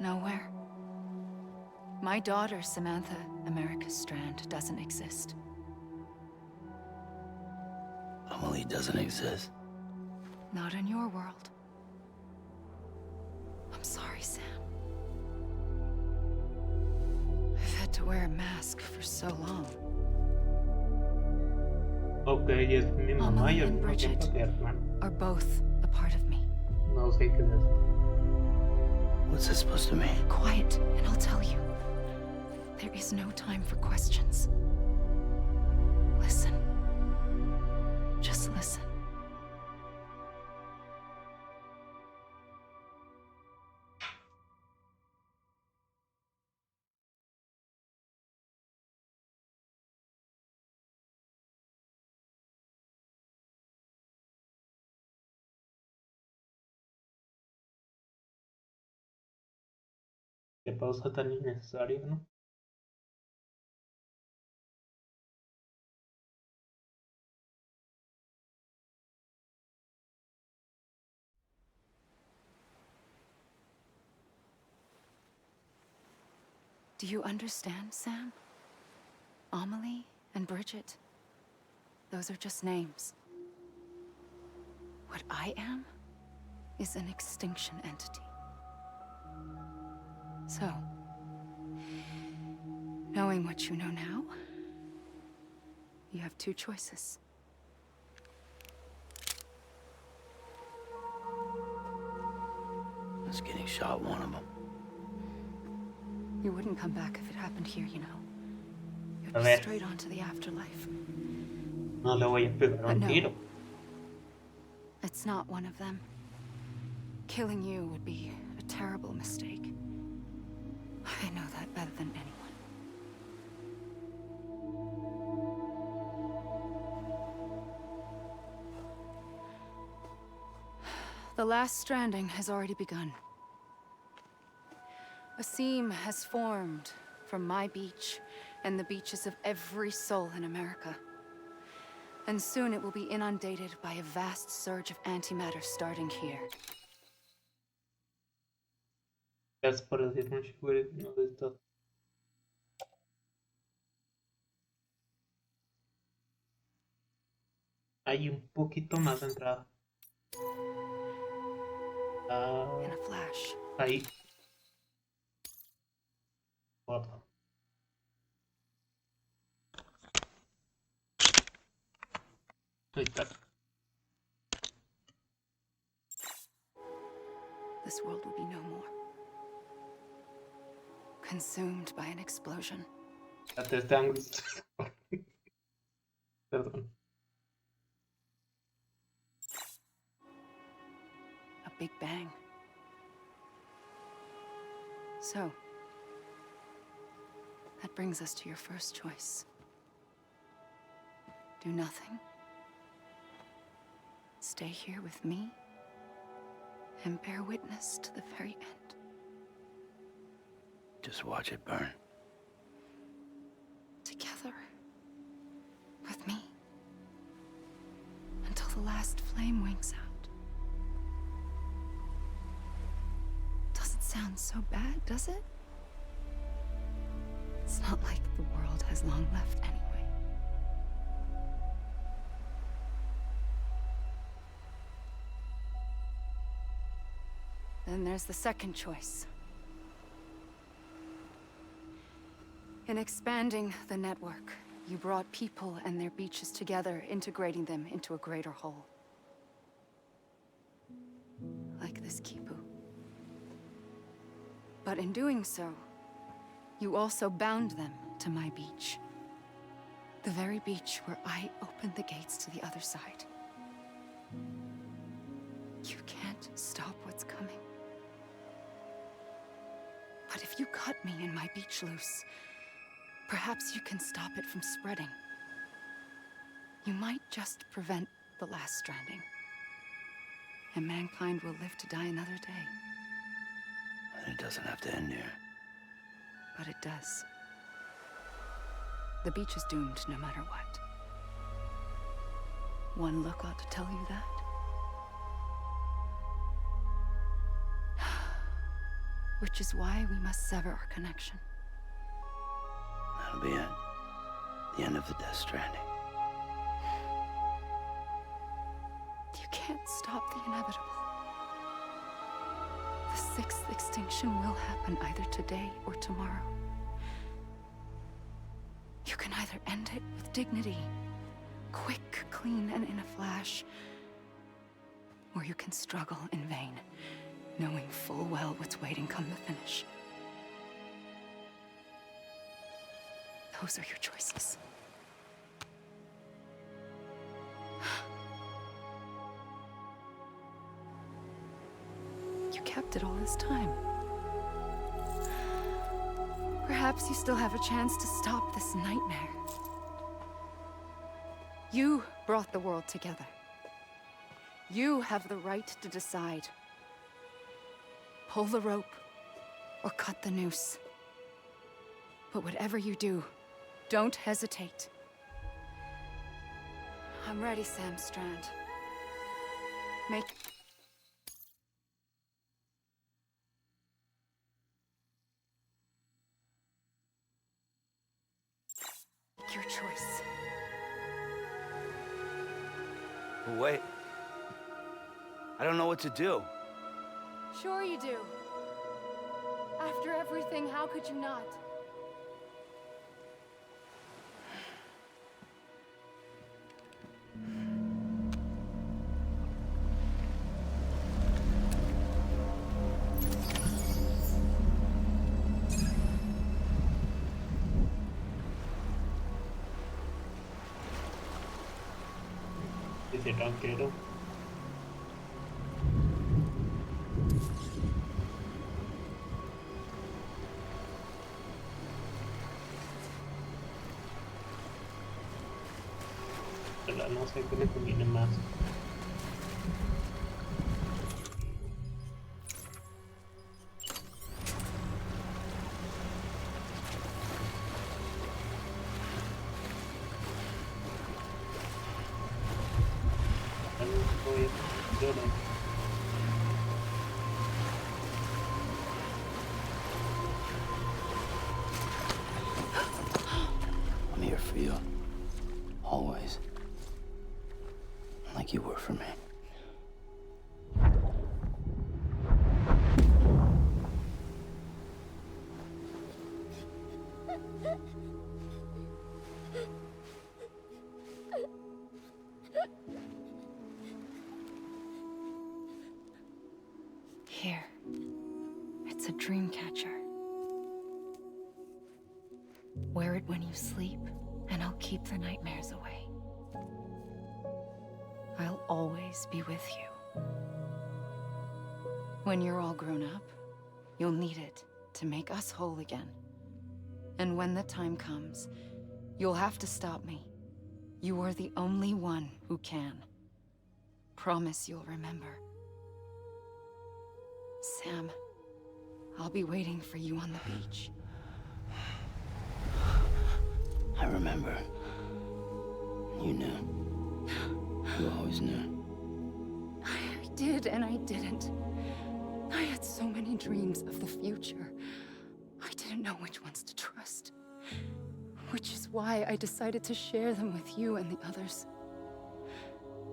Nowhere. My daughter, Samantha America Strand, doesn't exist. Amelie doesn't exist. Not in your world. I'm sorry, Sam. I've had to wear a mask for so long. Okay, es mi mamá y al and mismo tiempo Bridget que hermano. are both a part of me. No sé qué es esto. What's this supposed to mean? Quiet, and I'll tell you. There is no time for questions. Listen. Just listen. Qué pausa tan innecesaria, ¿no? Do you understand, Sam? Amelie and Bridget. Those are just names. What I am is an extinction entity. So, knowing what you know now, you have two choices. Is getting shot one of them? You wouldn't come back if it happened here, you know. You'd A be ver. straight on to the afterlife. No le voy a pegar But un no. tiro. It's not one of them. Killing you would be a terrible mistake. I know that better than anyone. The last stranding has already begun. A seam has formed from my beach and the beaches of every soul in America. And soon it will be inundated by a vast surge of antimatter starting here. Gracias por decirme, güey, no de esto. Hay un poquito más de entrada. In a flash. Ahí. Foto. Ahí está. This world will be no more. Consumed by an explosion. Hasta este ángulo. Perdón. A big bang. So, that brings us to your first choice. Do nothing. Stay here with me and bear witness to the very end. Just watch it burn. Together. With me. Until the last flame winks out. Doesn't sound so bad, does it? It's not like the world has long left anyway. Then there's the second choice. In expanding the network, you brought people and their beaches together, integrating them into a greater whole. Like this Kipu. But in doing so, you also bound them to my beach. The very beach where I opened the gates to the other side. You can't stop what's coming. But if you cut me and my beach loose, perhaps you can stop it from spreading. You might just prevent the last stranding. And mankind will live to die another day. And it doesn't have to end here. But it does. The beach is doomed no matter what. One look ought to tell you that. Which is why we must sever our connection. That'll be it. The end of the Death Stranding. You can't stop the inevitable. The sixth extinction will happen either today or tomorrow. You can either end it with dignity, quick, clean, and in a flash, or you can struggle in vain, knowing full well what's waiting come the finish. Those are your choices. You kept it all this time. Perhaps you still have a chance to stop this nightmare. You brought the world together. You have the right to decide. Pull the rope or cut the noose. But whatever you do, don't hesitate. I'm ready, Sam Strand. Make your choice. But wait. I don't know what to do. Sure you do. After everything, how could you not? Ese tanquero. Pero no sé qué le conviene más. I'm here for you. Always. Like you were for me. Here. It's a dream catcher. Wear it when you sleep, and I'll keep the nightmares away. I'll always be with you. When you're all grown up, you'll need it to make us whole again. And when the time comes, you'll have to stop me. You are the only one who can. Promise you'll remember. Sam, I'll be waiting for you on the beach. I remember. You knew. You always knew. I did and I didn't. I had so many dreams of the future. I didn't know which ones to trust. Which is why I decided to share them with you and the others.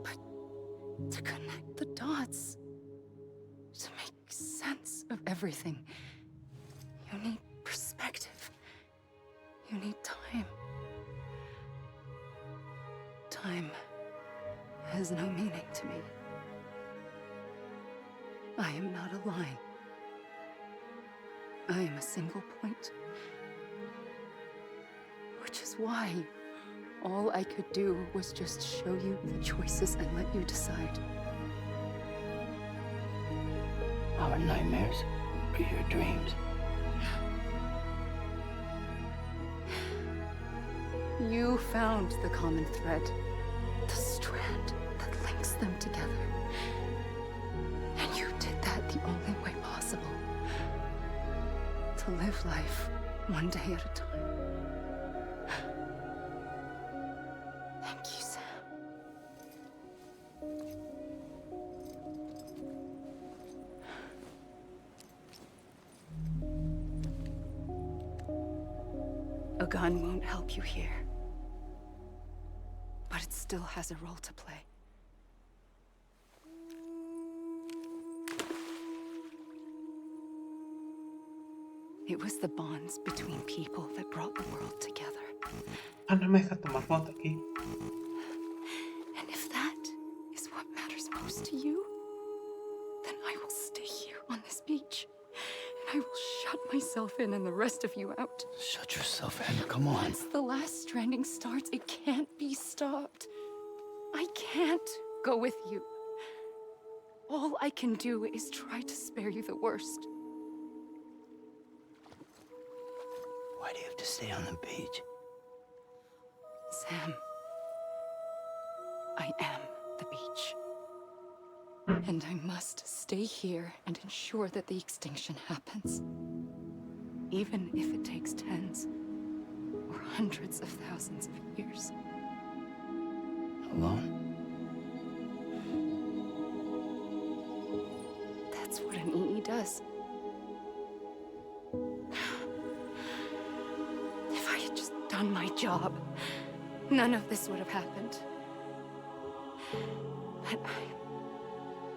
But to connect the dots, to make sense of everything, you need perspective. You need time. Time has no meaning to me. I am not a line. I am a single point. Which is why all I could do was just show you the choices and let you decide. Our nightmares or your dreams? You found the common thread, the strand that links them together. And you did that the only way possible. To live life one day at a time. Thank you, Sam. A gun won't help you here. But it still has a role to play. It was the bonds between people that brought the world together. No me deja tomar foto aquí. And if that is what matters most to you, then I will stay here on this beach. And I will shut myself in and the rest of you out. Shut yourself in, come on. Once the last stranding starts, it can't be stopped. I can't go with you. All I can do is try to spare you the worst. Why do you have to stay on the beach? Sam, I am the beach. And I must stay here and ensure that the extinction happens. Even if it takes tens or hundreds of thousands of years. Alone? That's what an EE does. If I had just done my job, none of this would have happened. But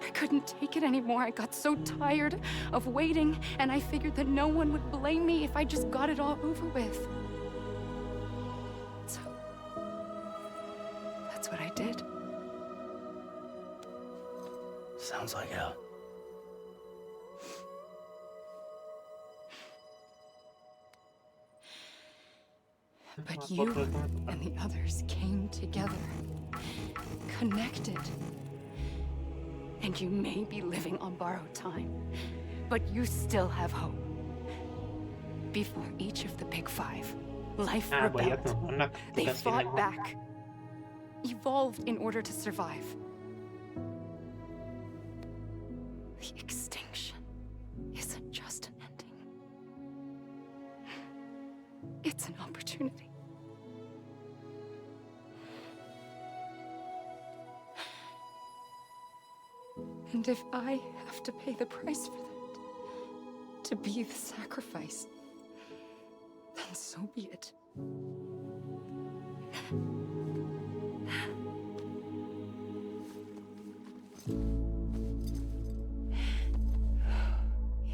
I couldn't take it anymore. I got so tired of waiting, and I figured that no one would blame me if I just got it all over with. So, that's what I did. Sounds like hell. But you and the others came together, connected. And you may be living on borrowed time, but you still have hope. Before each of the Big Five, life rebelled. They fought back, evolved in order to survive. The extinction isn't just an ending. It's an opportunity. And if I have to pay the price for that, to be the sacrifice, then so be it.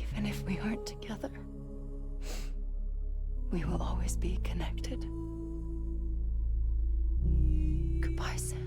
Even if we aren't together, we will always be connected. Goodbye, Sam.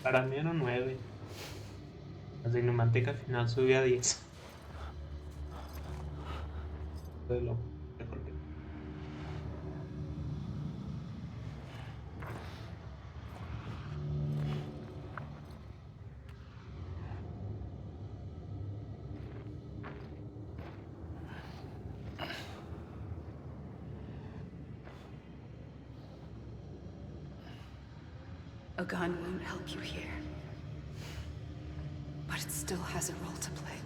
Para mí era un 9. La cinemática final subió a 10. De lo mejor que... A gun won't help you here. But it still has a role to play.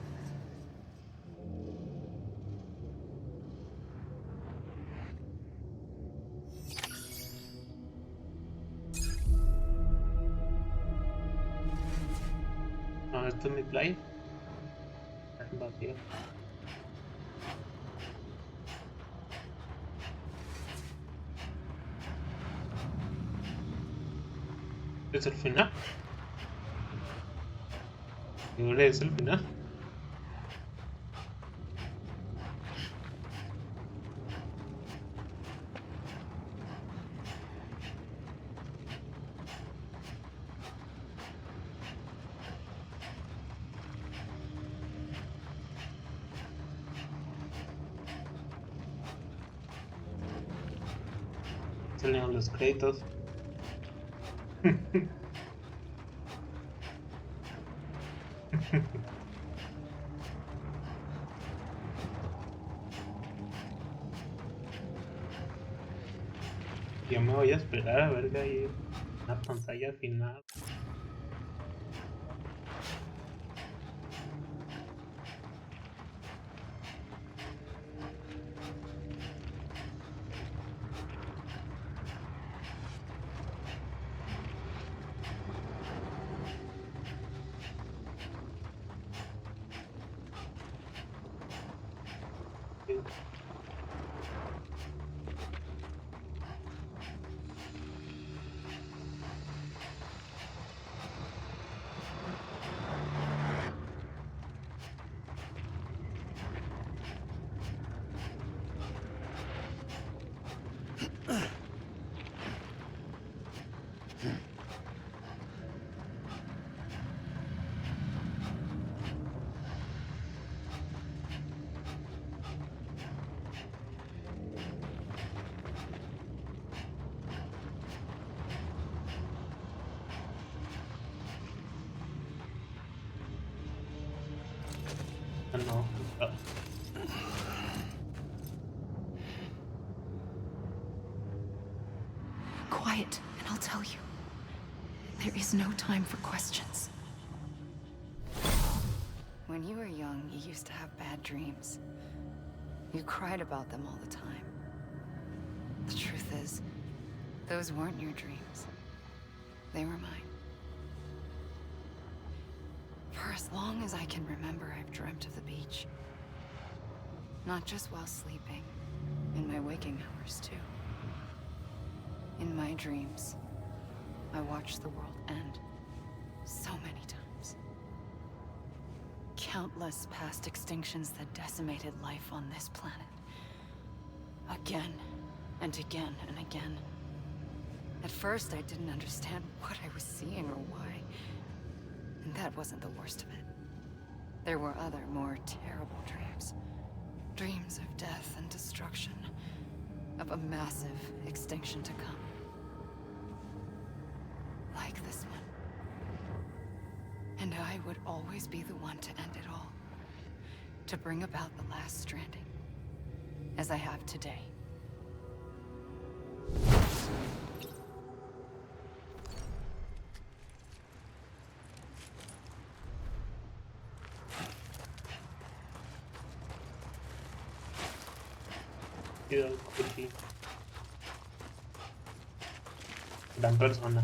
No, esto es mi play. Vacío. ¿Es el final? ¿Seguro es el final? Salieron los créditos. Yo me voy a esperar a ver que hay una pantalla final. No. Quiet, and I'll tell you. There is no time for questions. When you were young, you used to have bad dreams. You cried about them all the time. The truth is, those weren't your dreams. They were mine. For as long as I can remember, I've dreamt of the beach. Not just while sleeping, in my waking hours too. In my dreams, I watched the world end so many times. Countless past extinctions that decimated life on this planet. Again, and again, and again. At first, I didn't understand what I was seeing or why. And that wasn't the worst of it. There were other, more terrible dreams. Dreams of death and destruction. Of a massive extinction to come. Like this one. And I would always be the one to end it all. To bring about the last stranding. As I have today. Gran persona.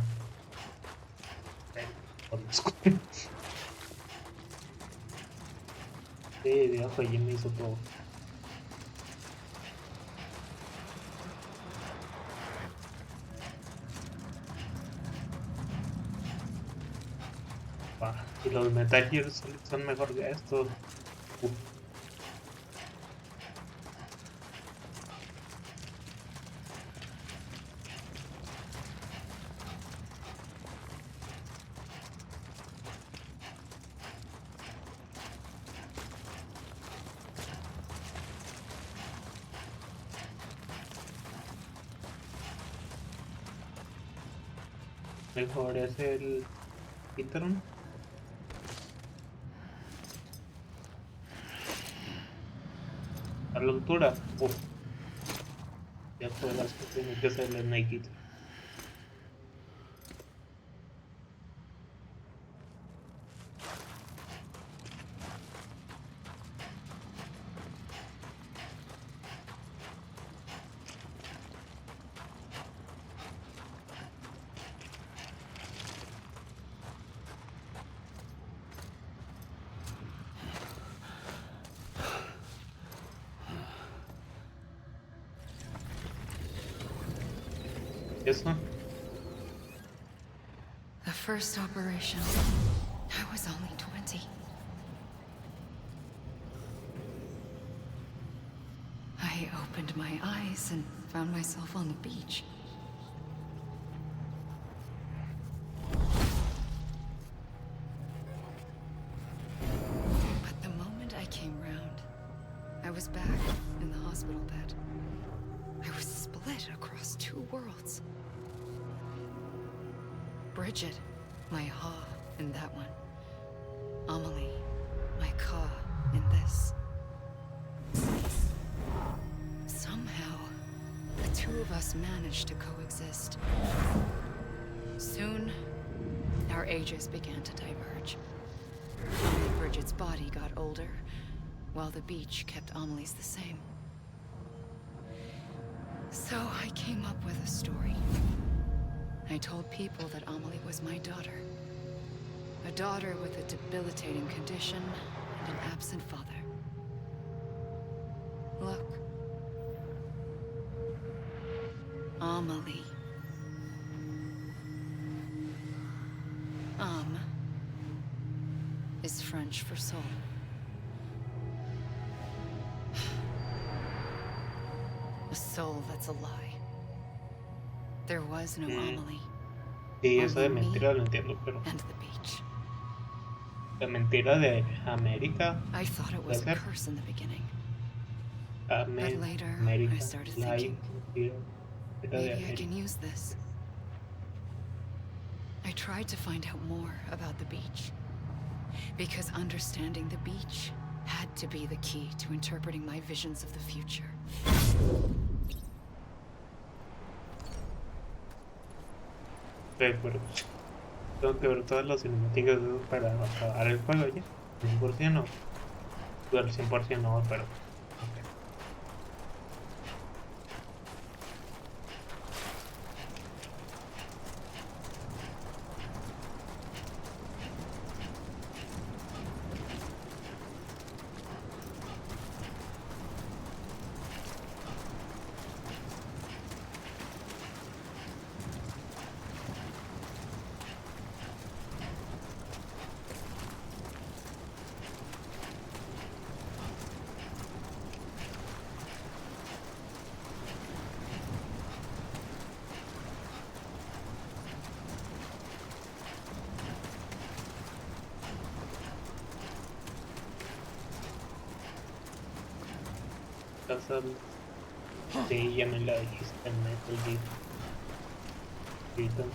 Sí, Dios, Jim hizo todo. Y los Metal Gear son mejor que estos. Mejor es el Citron. A la altura. Uf. Ya todas las que tienen que ser el Snake Eater. Eso. The first operation, I was only 20. I opened my eyes and found myself on the beach. But the moment I came round, I was back in the hospital bed. I was split across two worlds. Bridget, my Ha in that one. Amelie, my Ka in this. Somehow, the two of us managed to coexist. Soon, our ages began to diverge. Bridget's body got older, while the beach kept Amelie's the same. So I came up with a story. I told people that Amelie was my daughter. A daughter with a debilitating condition and an absent father. Look. Amelie. Is French for soul. A soul that's a lie. There was no Amelie. Sí, eso de mentira lo entiendo, pero And the beach. la mentira de América. I thought it was a curse in the beginning. But later, América, I started thinking, maybe I can use this. I tried to find out more about the beach. Because understanding the beach had to be the key to interpreting my visions of the future. Pero tengo que ver todas las cinemáticas para acabar el juego ya. 100% no. Bueno, 100% no, pero... Sí, ya me la dijiste en Metal Gear.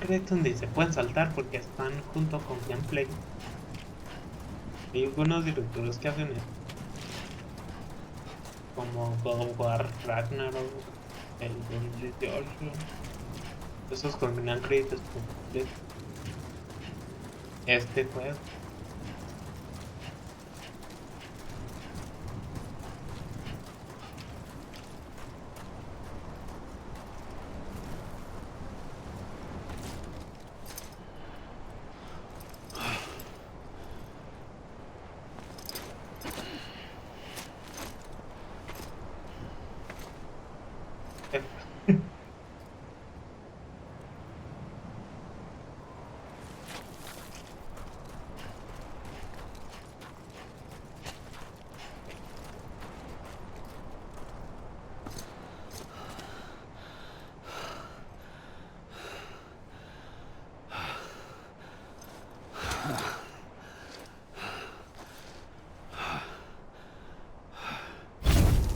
¿Crees donde se pueden saltar porque están junto con gameplay? Hay algunos directores que hacen eso, como God of War, Ragnarok, el 2018. Esos combinan créditos completos. Este juego.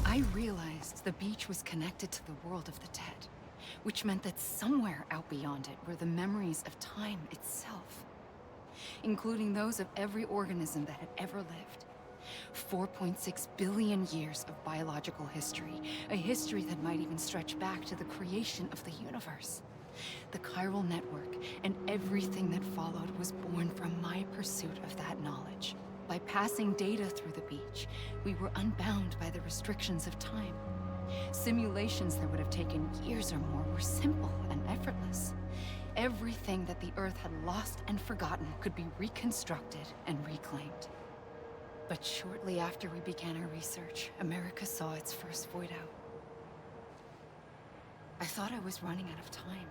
I realized the beach was connected to the world of the dead, which meant that somewhere out beyond it were the memories of time itself, including those of every organism that had ever lived. 4.6 billion years of biological history, a history that might even stretch back to the creation of the universe. The chiral network and everything that followed was born from my pursuit of that knowledge. By passing data through the beach, we were unbound by the restrictions of time. Simulations that would have taken years or more were simple and effortless. Everything that the Earth had lost and forgotten could be reconstructed and reclaimed. But shortly after we began our research, America saw its first void out. I thought I was running out of time,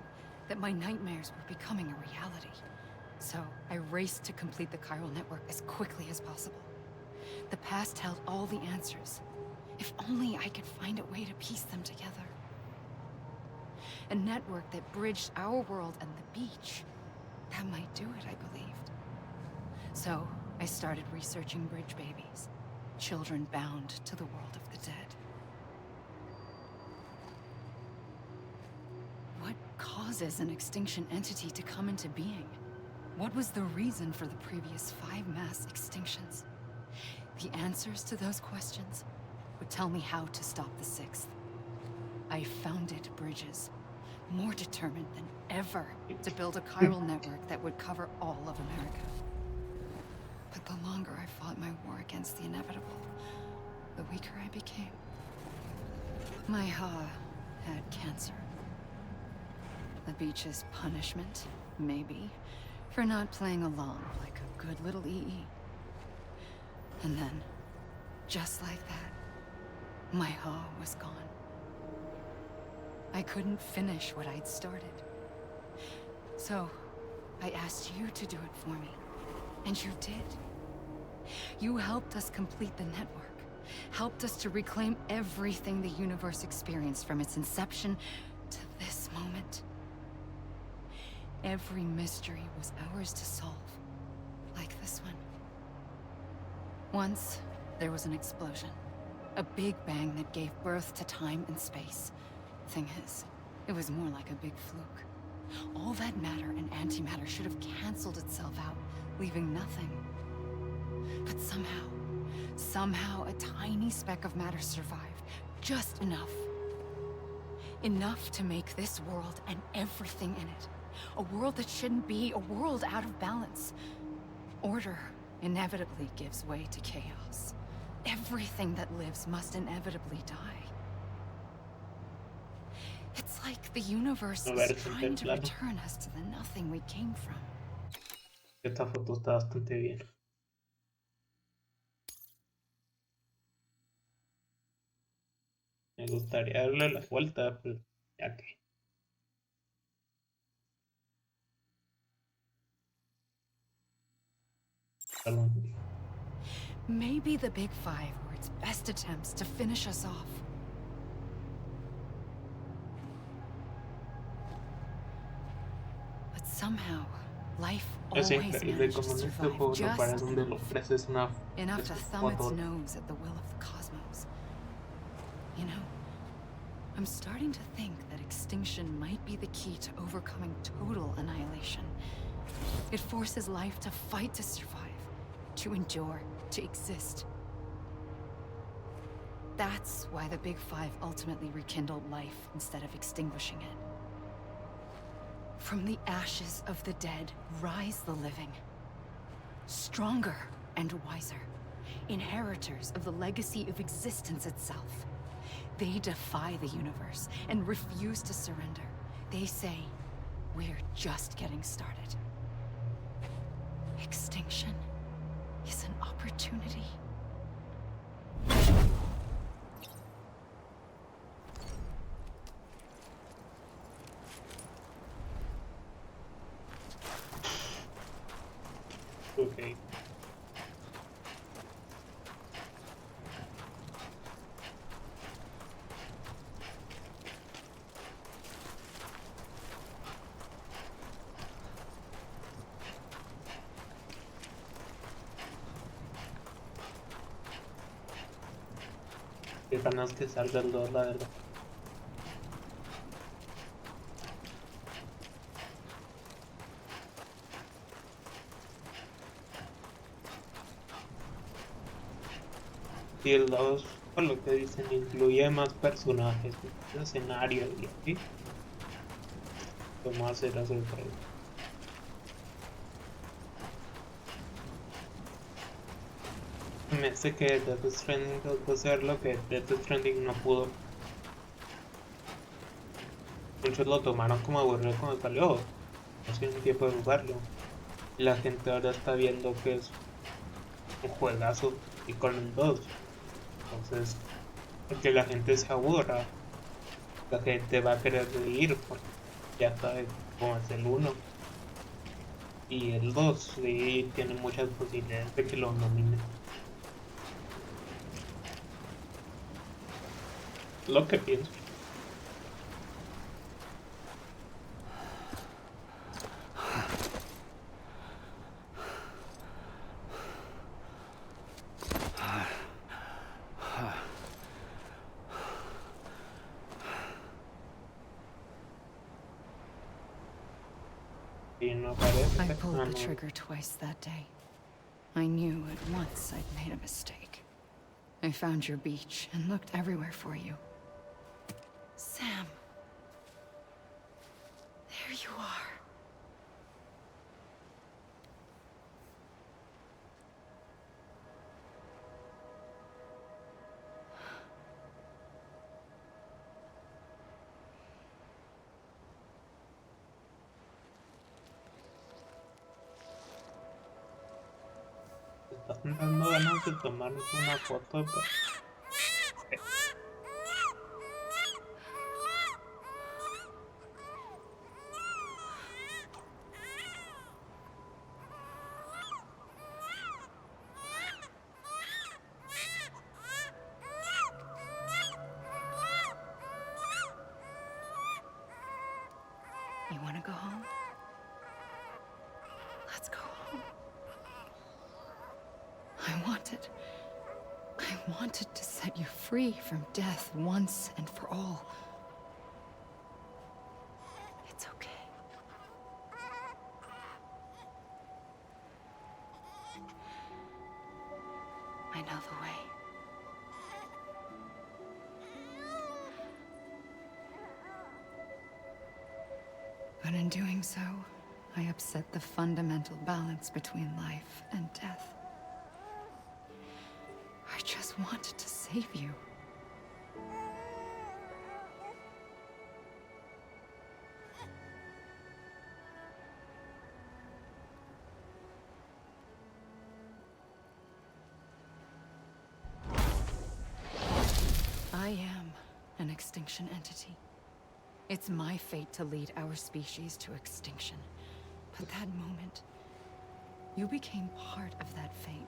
that my nightmares were becoming a reality. So I raced to complete the chiral network as quickly as possible. The past held all the answers. If only I could find a way to piece them together. A network that bridged our world and the beach. That might do it, I believed. So I started researching bridge babies, children bound to the world of the dead. What causes an extinction entity to come into being? What was the reason for the previous 5 mass extinctions? The answers to those questions would tell me how to stop the 6th. I founded bridges, more determined than ever to build a chiral network that would cover all of America. But the longer I fought my war against the inevitable, the weaker I became. My Ha had cancer. The beach's punishment, maybe, for not playing along like a good little EE. And then, just like that, my Ha was gone. I couldn't finish what I'd started. So, I asked you to do it for me. And you did. You helped us complete the network. Helped us to reclaim everything the universe experienced from its inception to this moment. Every mystery was ours to solve. Like this one. Once, there was an explosion. A big bang that gave birth to time and space. Thing is, it was more like a big fluke. All that matter and antimatter should have canceled itself out, leaving nothing. But somehow a tiny speck of matter survived. Just enough. Enough to make this world and everything in it. A world that shouldn't be, a world out of balance. Order inevitably gives way to chaos. Everything that lives must inevitably die. It's like the universe is trying to return us to the nothing we came from. Esta foto está bastante bien. Me gustaría darle la vuelta, pero ya que. Maybe the Big Five were its best attempts to finish us off. But somehow, life always managed to survive just enough to thumb its nose at the will of the cosmos. You know, I'm starting to think that extinction might be the key to overcoming total annihilation. It forces life to fight to survive, to endure, to exist. That's why the Big Five ultimately rekindled life instead of extinguishing it. From the ashes of the dead rise the living. Stronger and wiser. Inheritors of the legacy of existence itself. They defy the universe and refuse to surrender. They say, we're just getting started. Extinction is an opportunity. Okay. Qué ganas que salga el 2, la verdad. Y el 2, por lo que dicen, incluye más personajes, más escenario y así. ¿Cómo hacer el juego? Me hace que Death Stranding va a ser lo que Death Stranding no pudo. Muchos lo tomaron como aburrido cuando salió. No tienen tiempo de jugarlo. Y la gente ahora está viendo que es un juegazo y con el 2. Entonces, que la gente se aburra, la gente va a querer ir porque ya sabe cómo es el uno. Y el 2 sí tiene muchas posibilidades de que lo nominen. Lo que pienso. Y no parece. I pulled the trigger twice that day. I knew at once I'd made a mistake. I found your beach and looked everywhere for you. Sam. There you are. Están dando ganas de tomarnos una foto, pero... You want to go home? Let's go home. I wanted to set you free from death once and for all. It's okay. I know the way. But in doing so, I upset the fundamental balance between life and death. I just wanted to save you. I am an extinction entity. It's my fate to lead our species to extinction. But that moment, you became part of that fate.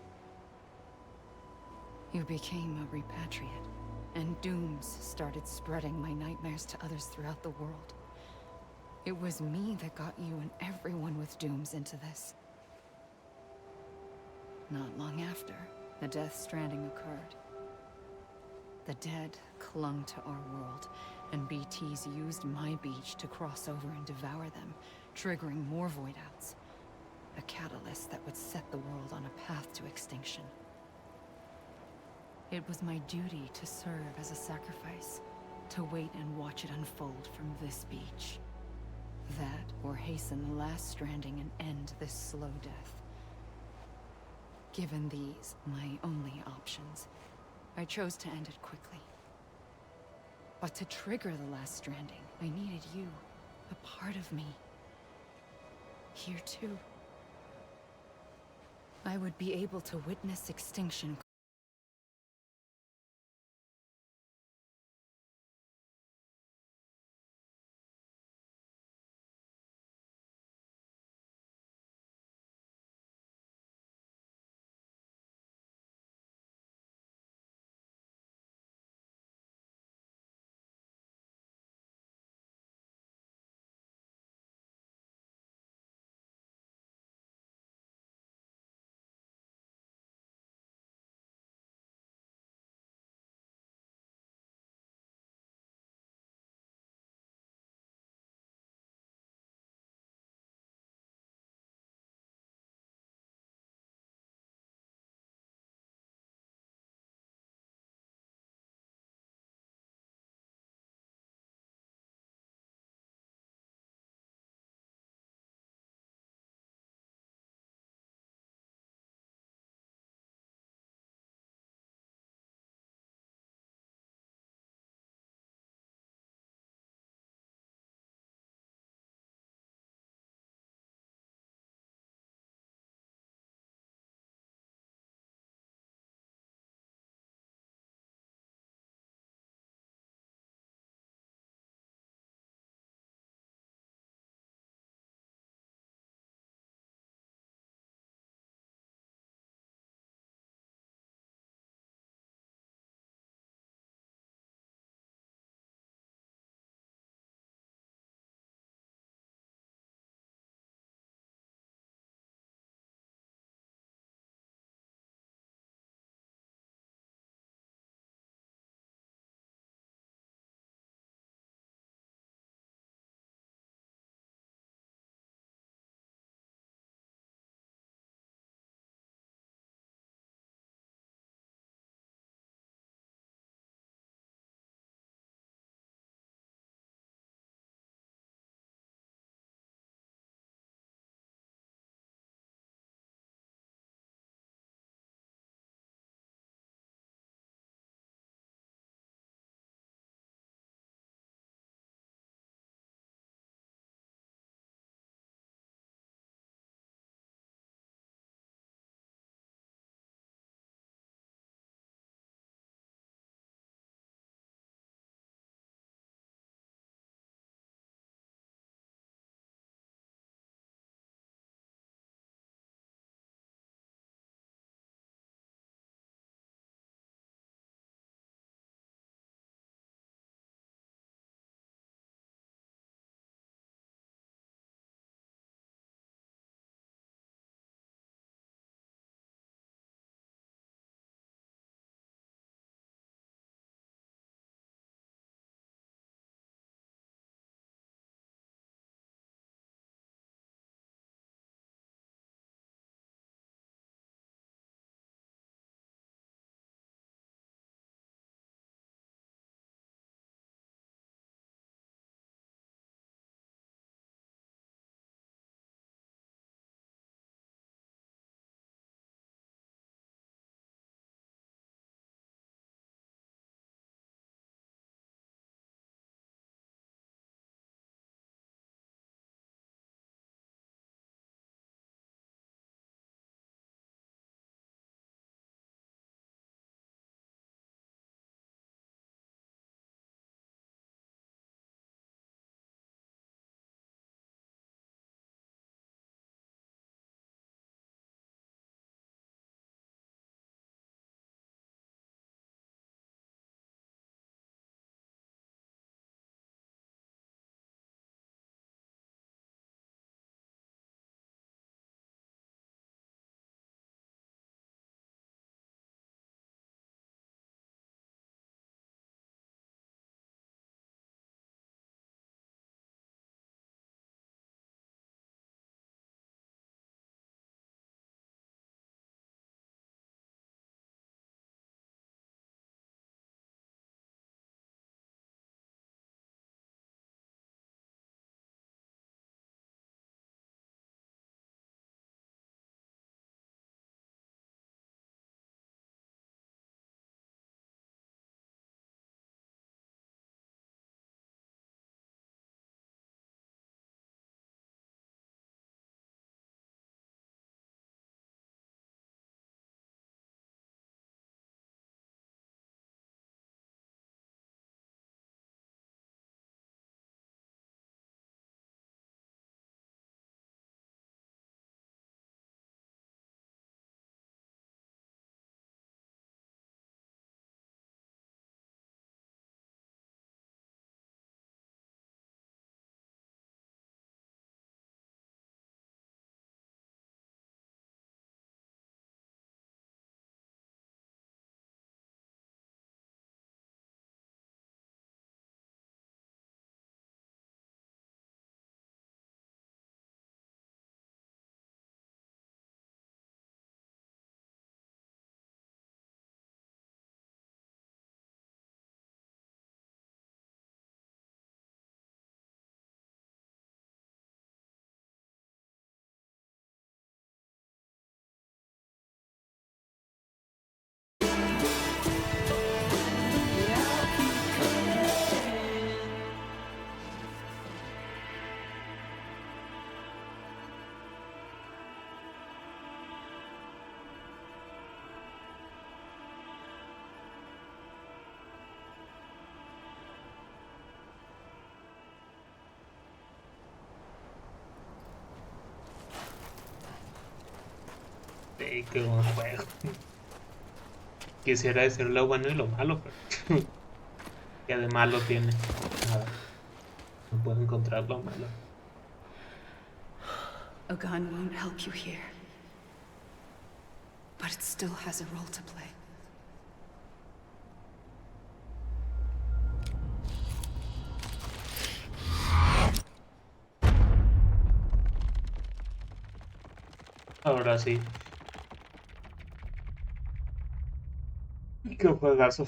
You became a repatriate, and dooms started spreading my nightmares to others throughout the world. It was me that got you and everyone with dooms into this. Not long after, the Death Stranding occurred. The dead clung to our world, and BTs used my beach to cross over and devour them, triggering more void-outs. A catalyst that would set the world on a path to extinction. It was my duty to serve as a sacrifice, to wait and watch it unfold from this beach. That, or hasten the last stranding and end this slow death. Given these, my only options, I chose to end it quickly. But to trigger the last stranding, I needed you, a part of me. Here too. I would be able to witness extinction qué buen juego. Quisiera decir lo bueno y lo malo, pero que además lo tiene. Nada, no puedo encontrar lo malo. A gun won't help you here. But it still has a role to play. Ahora sí. Qué juegazo.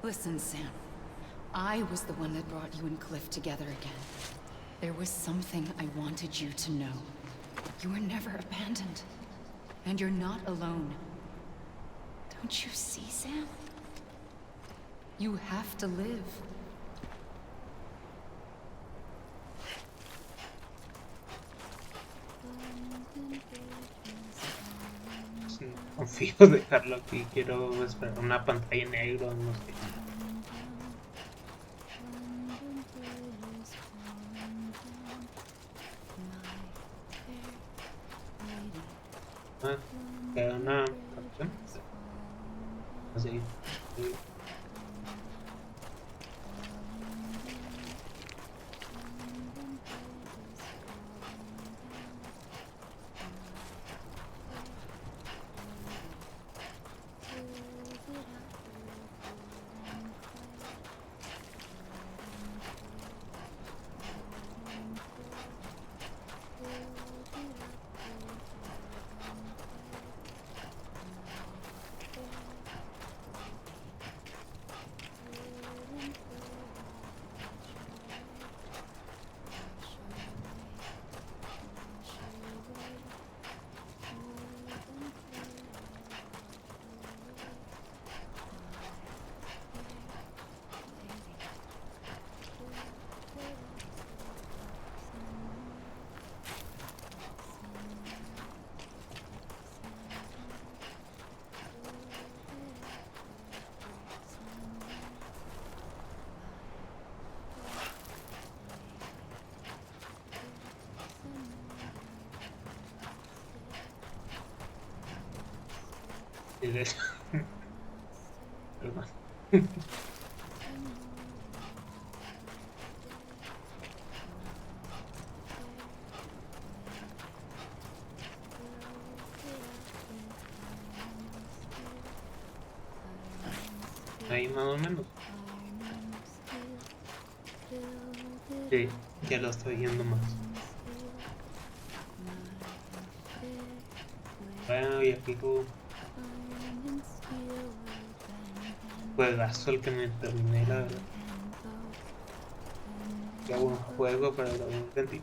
Listen, Sam. I was the one that brought you and Cliff together again. There was something I wanted you to know. You were never abandoned. And you're not alone. Don't you see, Sam? You have to live. Confío dejarlo aquí, quiero esperar una pantalla en negro, no sé. Queda una canción. Así. Sí. Perdón. Ahí más o menos. Sí, ya lo estoy viendo más. Bueno, y aquí juegazo el que me terminé, la verdad. Qué buen juego para el 2020.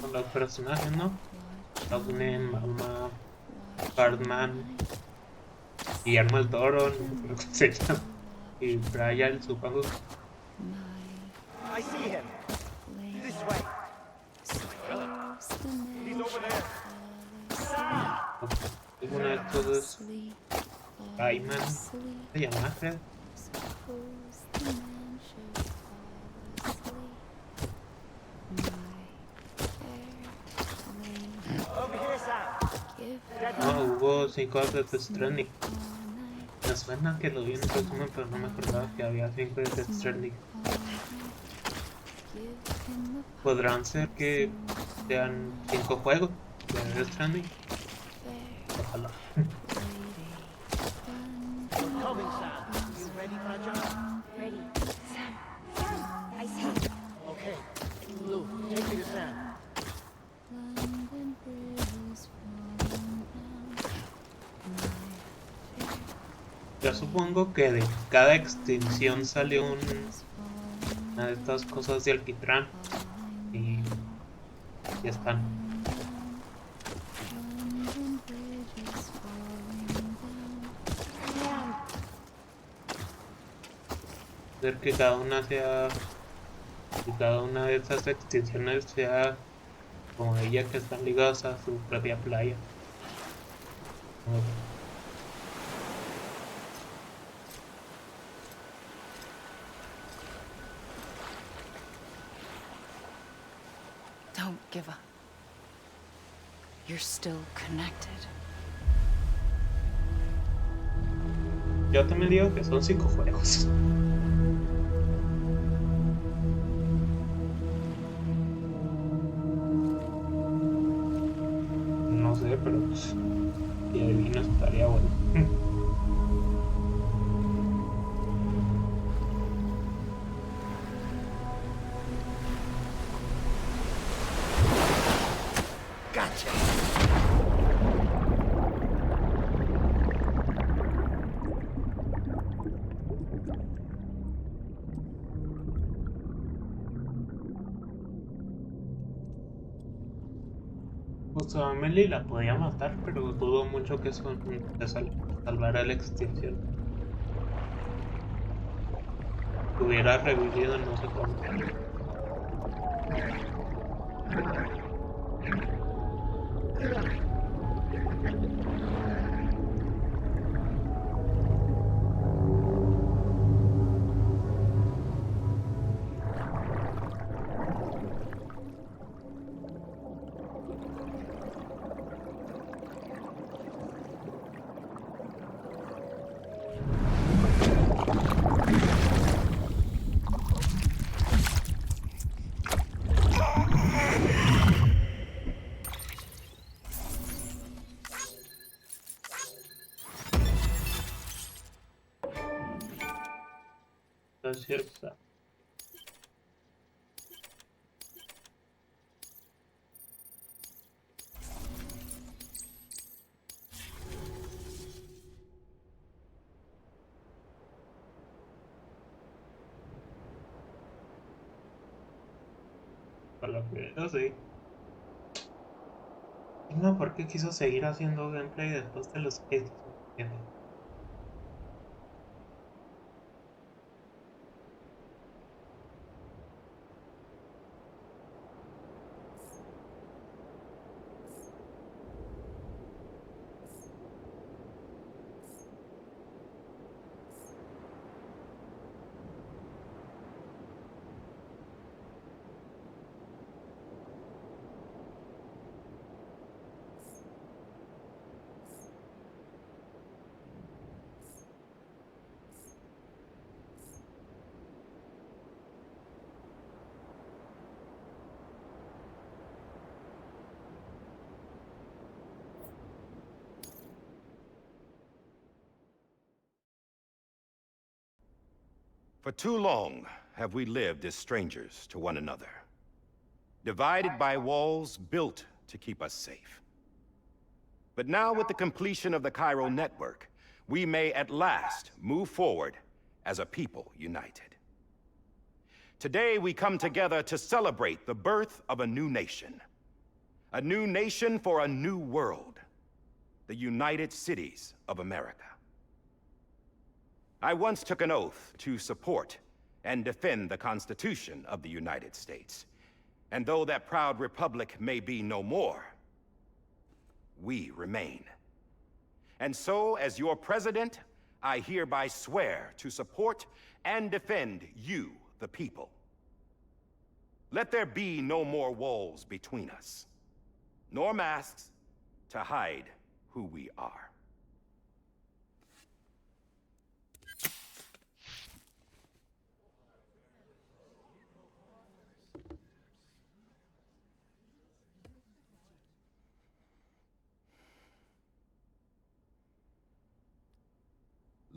Con los personajes, ¿no? Logan, Malma, Cartman, Guillermo el Toro, no creo que se llama, y Brian, supongo. I see him. This way. He's over there. Uno de estos es Rayman, se llama, creo. No, hubo 5 de Death Stranding. Me suena que lo vi en el resumen, pero no me acordaba que había 5 de Death Stranding. podrán ser que sean 5 juegos de Death Stranding. Ojalá. We're coming, Sam. You ready, Fragile? Ready. Sam, I see you. Okay. Lou, take me to Sam. Yo supongo que de cada extinción sale una de estas cosas de alquitrán y ya están. Ver que cada una sea, que cada una de estas extinciones sea como ella, que están ligadas a su propia playa. Don't give up. You're still connected. Yo también digo que son 5 juegos. No sé, pero pues, si adivinas estaría bueno. Gotcha. Pues a Amelie la podía matar, pero dudo mucho que eso salvara la extinción. Hubiera revivido no sé cómo. Es cierto. Por lo que yo sí. No, ¿por qué quiso seguir haciendo gameplay después de los que For too long have we lived as strangers to one another, divided by walls built to keep us safe. But now, with the completion of the Cairo network, we may at last move forward as a people united. Today, we come together to celebrate the birth of a new nation for a new world, the United Cities of America. I once took an oath to support and defend the Constitution of the United States. And though that proud republic may be no more, we remain. And so, as your president, I hereby swear to support and defend you, the people. Let there be no more walls between us, nor masks to hide who we are.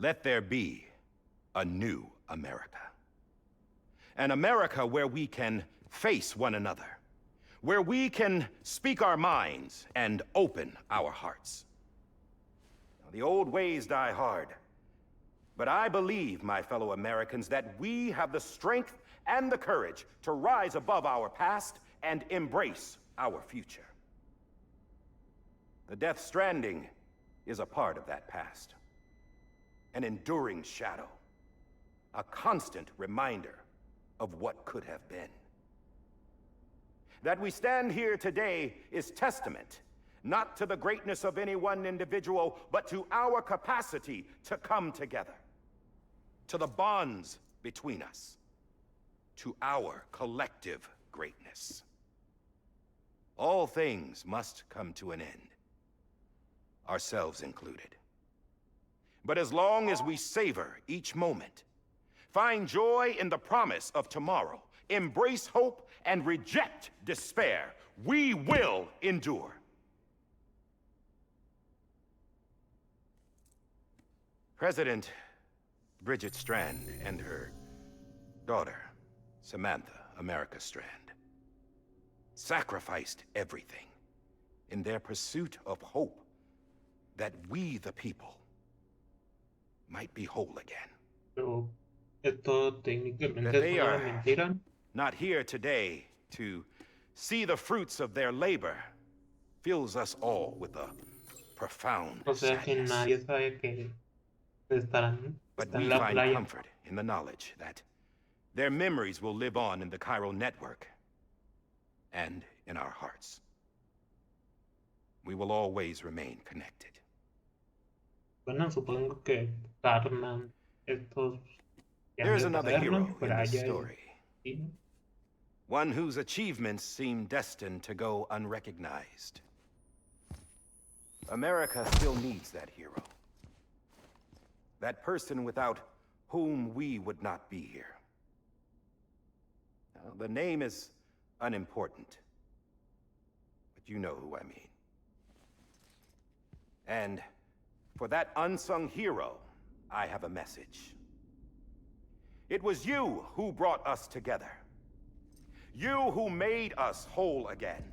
Let there be a new America. An America where we can face one another, where we can speak our minds and open our hearts. Now, the old ways die hard, but I believe, my fellow Americans, that we have the strength and the courage to rise above our past and embrace our future. The Death Stranding is a part of that past. An enduring shadow. A constant reminder of what could have been. That we stand here today is testament, not to the greatness of any one individual, but to our capacity to come together. To the bonds between us. To our collective greatness. All things must come to an end, ourselves included. But as long as we savor each moment, find joy in the promise of tomorrow, embrace hope, and reject despair, we will endure. President Bridget Strand and her daughter, Samantha America Strand, sacrificed everything in their pursuit of hope that we, the people, might be whole again. Pero esto técnicamente That es they una are mentira. not here today to see the fruits of their labor fills us all with a profound O sea que sadness. nadie sabe que están But en we la find playa. comfort in the knowledge that their memories will live on in the chiral network and in our hearts. We will always remain connected. Bueno, supongo que Cartman, estos There's de another saberlo, hero in pero this allá story. One whose achievements seem destined to go unrecognized. America still needs that hero. That person without whom we would not be here. Now, the name is unimportant, but you know who I mean. And for that unsung hero, I have a message. It was you who brought us together. You who made us whole again.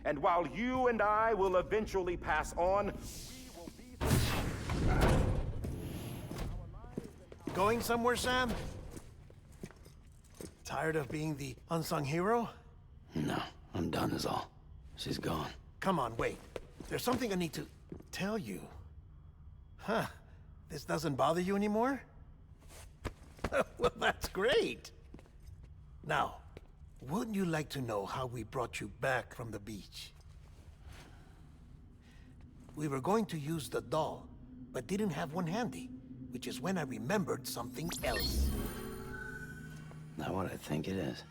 And while you and I will eventually pass on, Going somewhere, Sam? Tired of being the unsung hero? No, I'm done is all. She's gone. Come on, wait. There's something I need to tell you. Huh. This doesn't bother you anymore? Well, that's great. Now, wouldn't you like to know how we brought you back from the beach? We were going to use the doll, but didn't have one handy, which is when I remembered something else. Not what I think it is.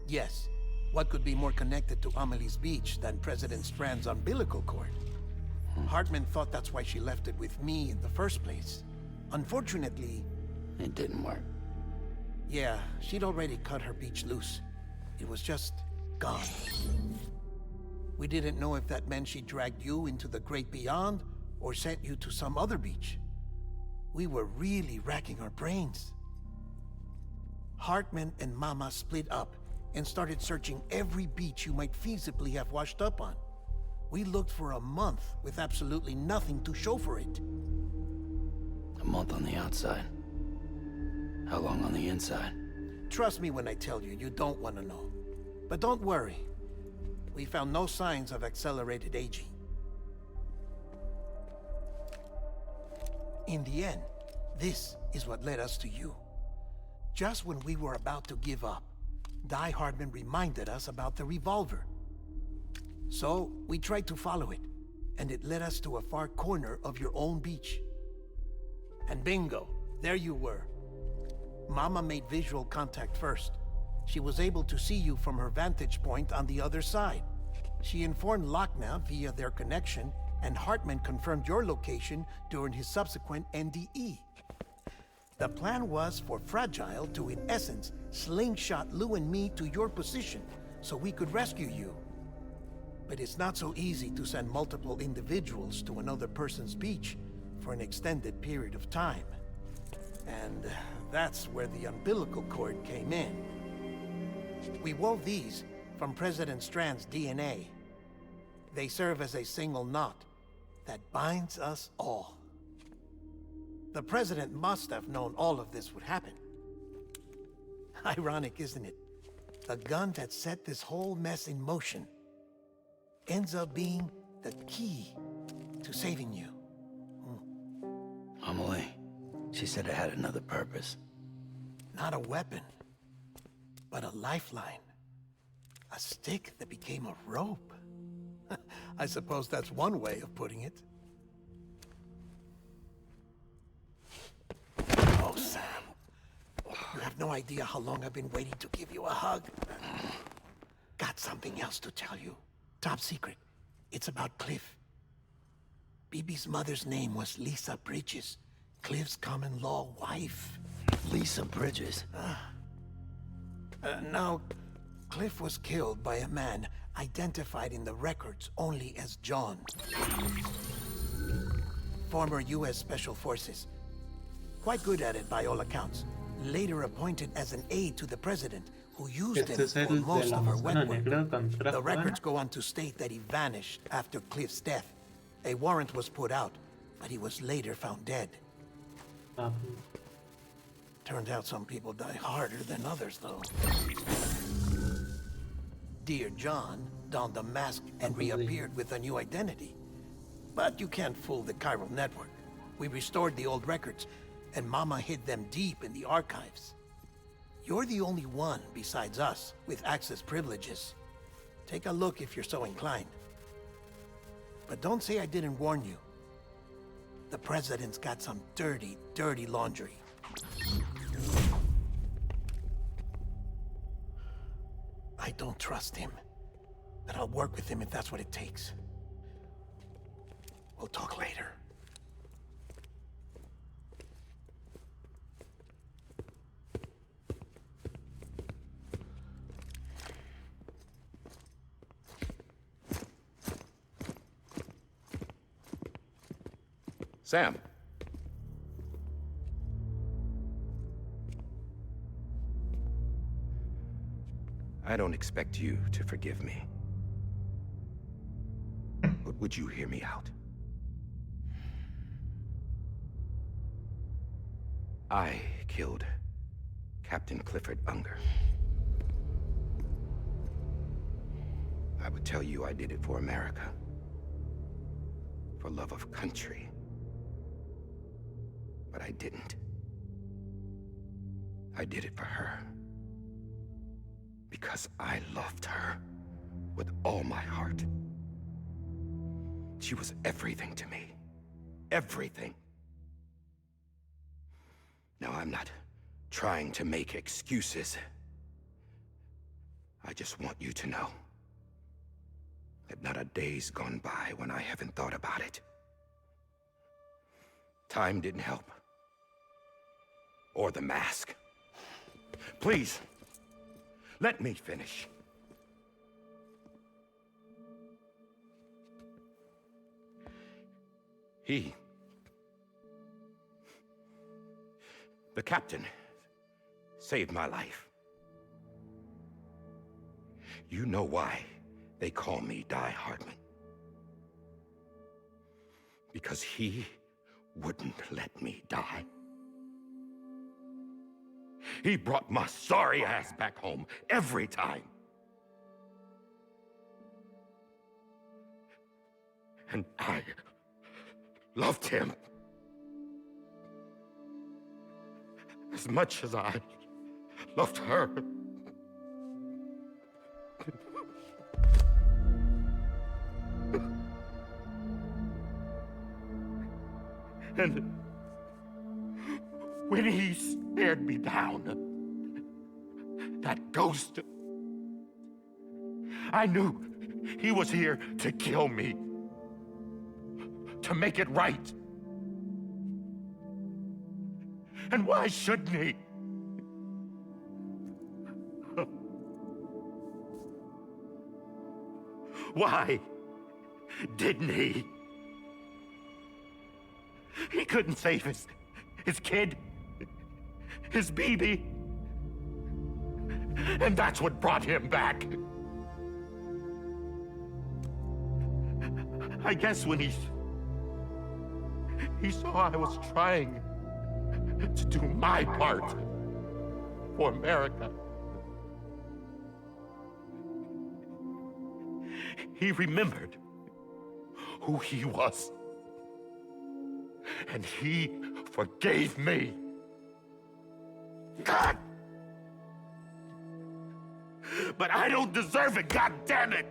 Yes. What could be more connected to Amelie's beach than President Strand's umbilical cord? Hartman thought that's why she left it with me in the first place. Unfortunately... It didn't work. Yeah, she'd already cut her beach loose. It was just gone. We didn't know if that meant she dragged you into the great beyond or sent you to some other beach. We were really racking our brains. Hartman and Mama split up and started searching every beach you might feasibly have washed up on. We looked for a month with absolutely nothing to show for it. A month on the outside. How long on the inside? Trust me when I tell you, you don't want to know. But don't worry. We found no signs of accelerated aging. In the end, this is what led us to you. Just when we were about to give up, Die Hardman reminded us about the revolver. So, we tried to follow it, and it led us to a far corner of your own beach. And bingo, there you were. Mama made visual contact first. She was able to see you from her vantage point on the other side. She informed Lochna via their connection, and Hartman confirmed your location during his subsequent NDE. The plan was for Fragile to, in essence, slingshot Lou and me to your position so we could rescue you. But it's not so easy to send multiple individuals to another person's beach, for an extended period of time. And that's where the umbilical cord came in. We wove these from President Strand's DNA. They serve as a single knot that binds us all. The President must have known all of this would happen. Ironic, isn't it? The gun that set this whole mess in motion ends up being the key to saving you. Amelie, she said it had another purpose. Not a weapon, but a lifeline. A stick that became a rope. I suppose that's one way of putting it. Oh, Sam. You have no idea how long I've been waiting to give you a hug. Got something else to tell you. Top secret. It's about Cliff. Bibi's mother's name was Lisa Bridges, Cliff's common-law wife. Lisa Bridges? Now, Cliff was killed by a man identified in the records only as John. Former U.S. Special Forces. Quite good at it by all accounts. Later appointed as an aide to the president, who used him for most of her wet work. The records go on to state that he vanished after Cliff's death. A warrant was put out, but he was later found dead. Turned out some people die harder than others, though. Dear John donned a mask and reappeared with a new identity. But you can't fool the chiral network. We restored the old records, and Mama hid them deep in the archives. You're the only one besides us with access privileges. Take a look if you're so inclined. But don't say I didn't warn you. The president's got some dirty, dirty laundry. I don't trust him, but I'll work with him if that's what it takes. We'll talk later. Sam. I don't expect you to forgive me. But would you hear me out? I killed Captain Clifford Unger. I would tell you I did it for America. For love of country. But I didn't. I did it for her. Because I loved her with all my heart. She was everything to me. Everything. Now, I'm not trying to make excuses. I just want you to know that not a day's gone by when I haven't thought about it. Time didn't help. Or the mask. Please, let me finish. The captain, saved my life. You know why they call me Die Hardman. Because he wouldn't let me die. He brought my sorry ass back home every time. And I loved him as much as I loved her. And when he stared me down, that ghost, I knew he was here to kill me, to make it right. And why shouldn't he? Why didn't he? He couldn't save his kid, his baby. And that's what brought him back. I guess when he saw I was trying to do my part for America, he remembered who he was. And he forgave me. God! But I don't deserve it, God damn it!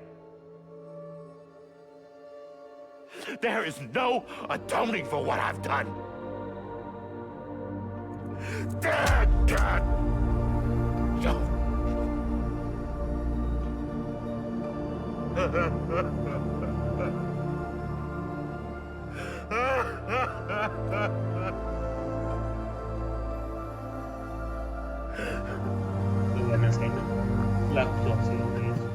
There is no atoning for what I've done. God! Muy buena escena. La actuación de eso.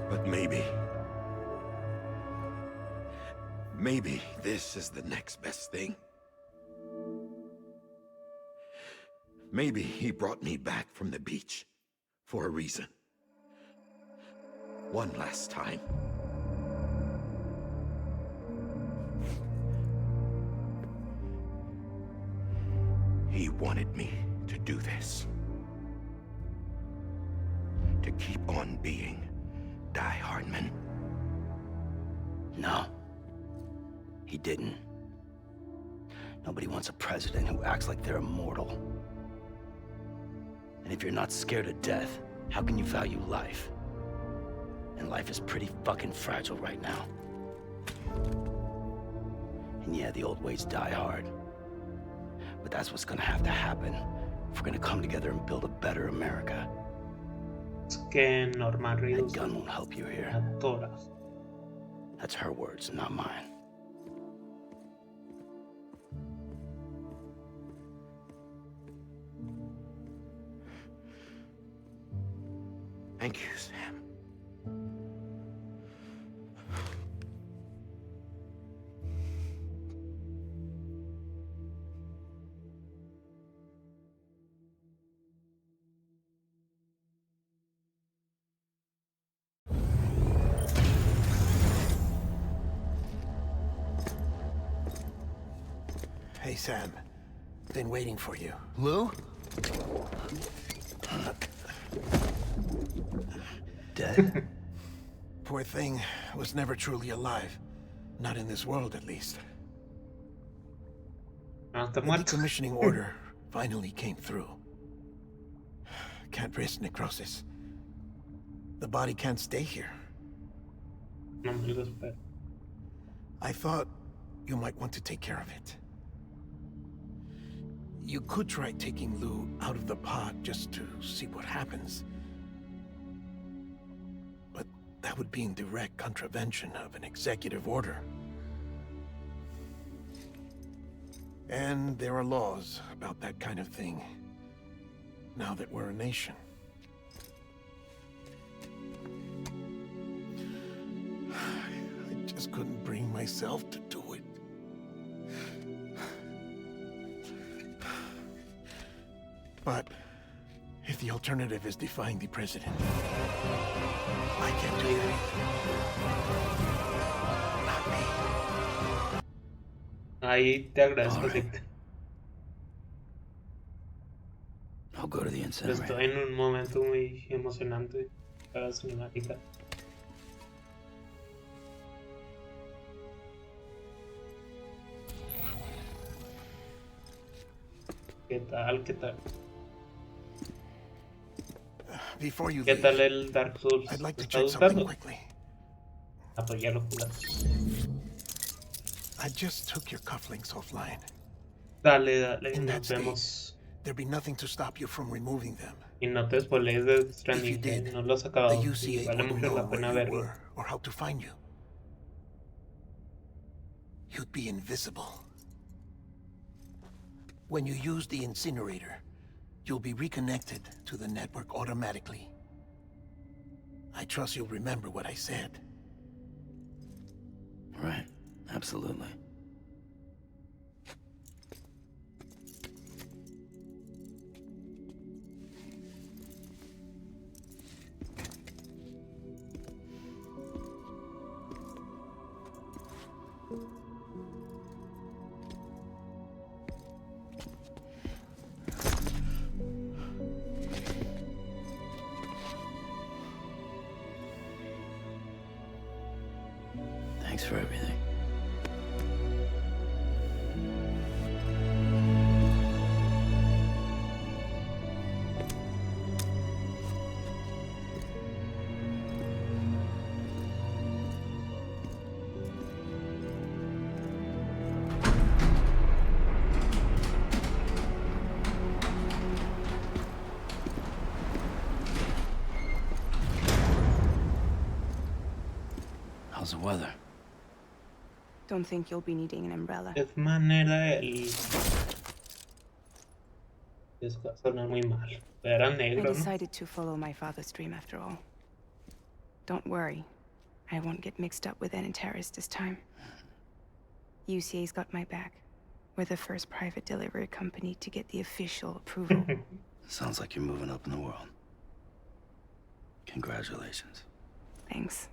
But maybe this is the next best thing. Maybe he brought me back from the beach for a reason. One last time. He wanted me to do this. To keep on being Die Hardman. No. He didn't. Nobody wants a president who acts like they're immortal. And if you're not scared of death, how can you value life? And life is pretty fucking fragile right now. And yeah, the old ways die hard. But that's what's gonna have to happen if we're gonna come together and build a better America. Es que Norman That Reedus gun won't help you here. a todas. That's her words, not mine. Thank you, Sam. Hey, Sam. Been waiting for you. Lou? Dead? Poor thing was never truly alive. Not in this world, at least. No, está The muerto. decommissioning order finally came through. Can't risk necrosis. The body can't stay here. No me lo espero. I thought you might want to take care of it. You could try taking Lou out of the pod just to see what happens. But that would be in direct contravention of an executive order. And there are laws about that kind of thing, now that we're a nation. I just couldn't bring myself to do it. But if the alternative is defying the president, I can't do that. Not me. Ahí te agradezco, Alright. Victor. I'll go to the Pero incinerator. estoy en un momento muy emocionante para la cinemática. ¿Qué tal? ¿Qué tal? Before you ¿Qué leave, tal el Dark Souls? I'd like ¿Te to está check something gustando? quickly. Ah, pues ya lo jugaste. I just took your cufflinks offline. Dale, dale, In that nos state, vemos. there'd be nothing to stop you from removing them. Y no te spoilees de If you Stranding, did, no lo has the acabado. Y UCA vale wouldn't mucho know la where pena you verlo. were or how to find you. You'd be invisible. When you use the incinerator, you'll be reconnected to the network automatically. I trust you'll remember what I said. Right. Absolutely. Thanks for everything. How's the weather? Don't think you'll be needing an umbrella. Es manera el... Es suena muy mal. Era I negro, ¿no? decided to follow my father's dream after all. Don't worry. I won't get mixed up with any terrorists this time. UCA's got my back. We're the first private delivery company to get the official approval. Sounds like you're moving up in the world. Congratulations. Thanks.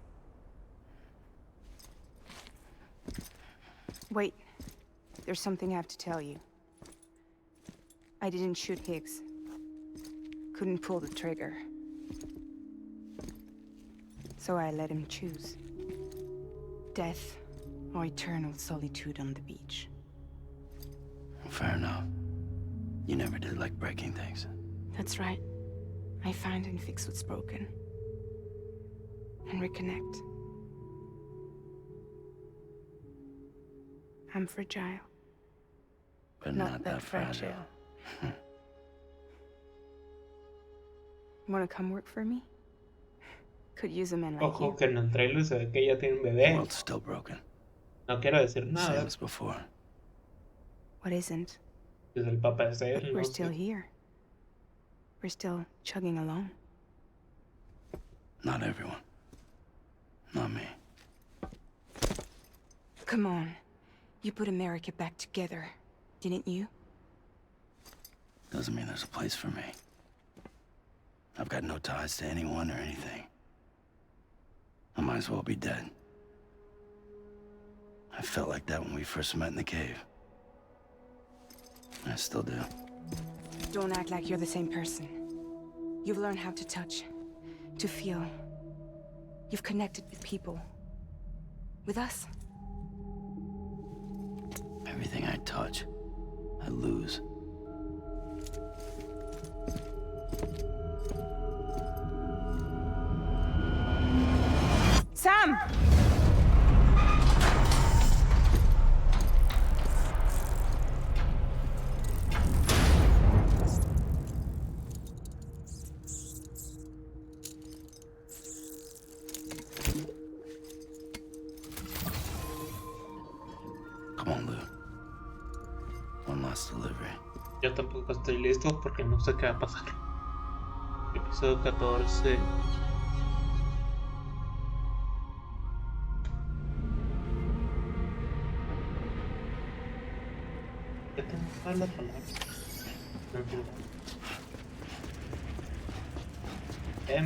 Wait. There's something I have to tell you. I didn't shoot Higgs. Couldn't pull the trigger. So I let him choose. Death or eternal solitude on the beach. Fair enough. You never did like breaking things. That's right. I find and fix what's broken. And reconnect. I'm fragile. But not that fragile. Wanna come work for me? Could use a man like Ojo you. que en el trailer se ve que ella tiene un The bebé. world's still broken. No quiero decir Same nada. as before. What isn't? Es el papá de But él, we're no still sé. here. We're still chugging along. Not everyone. Not me. Come on. You put America back together, didn't you? Doesn't mean there's a place for me. I've got no ties to anyone or anything. I might as well be dead. I felt like that when we first met in the cave. I still do. Don't act like you're the same person. You've learned how to touch, to feel. You've connected with people. With us. Everything I touch, I lose. Sam! Come on, Lou. One last delivery. Yo tampoco estoy listo porque no sé qué va a pasar. Episodio 14. ¿Qué tengo que hablar las palabras? En fin.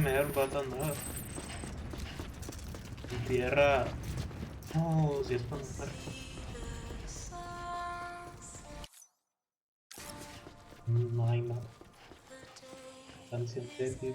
Me da un botón nada. En tierra. No, si es para matar. No hay nada. Canción de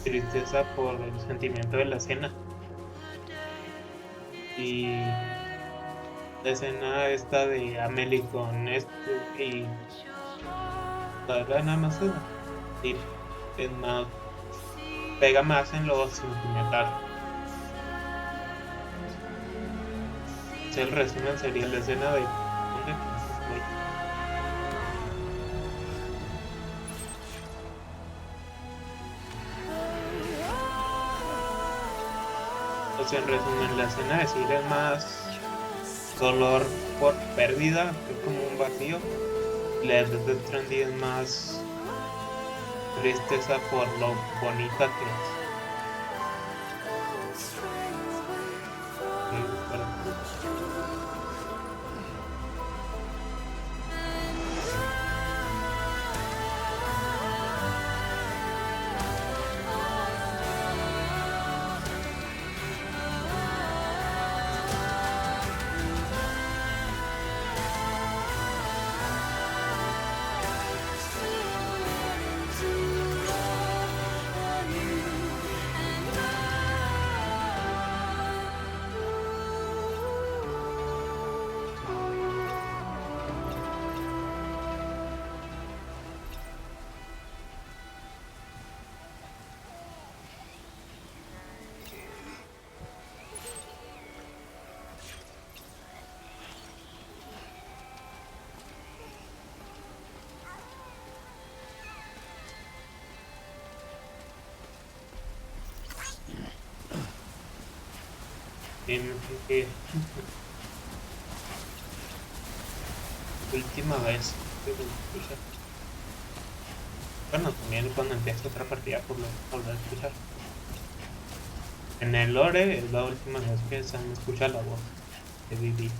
tristeza por el sentimiento de la escena. Y la escena esta de Amelie con y la verdad nada más es más, pega más en lo sentimental. El resumen sería la escena de ¿dónde estoy? O sea, en resumen, la escena de Sir es más dolor por pérdida, que es como un vacío. La de Death Stranding es más tristeza por lo bonita que es. Sí, pero que última vez que lo escuché. Bueno, también cuando empieza otra partida por lo volver a escuchar. En el lore es la última vez que se me escucha la voz de Vivi.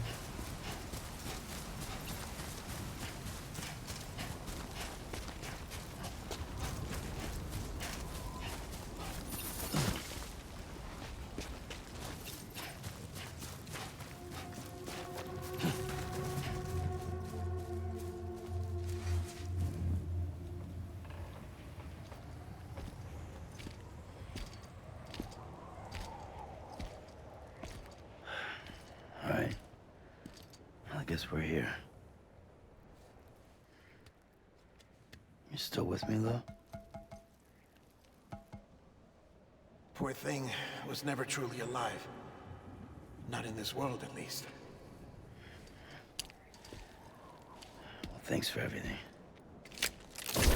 Alright. Well, I guess we're here. You still with me, though? Poor thing was never truly alive. Not in this world, at least. Well, thanks for everything. This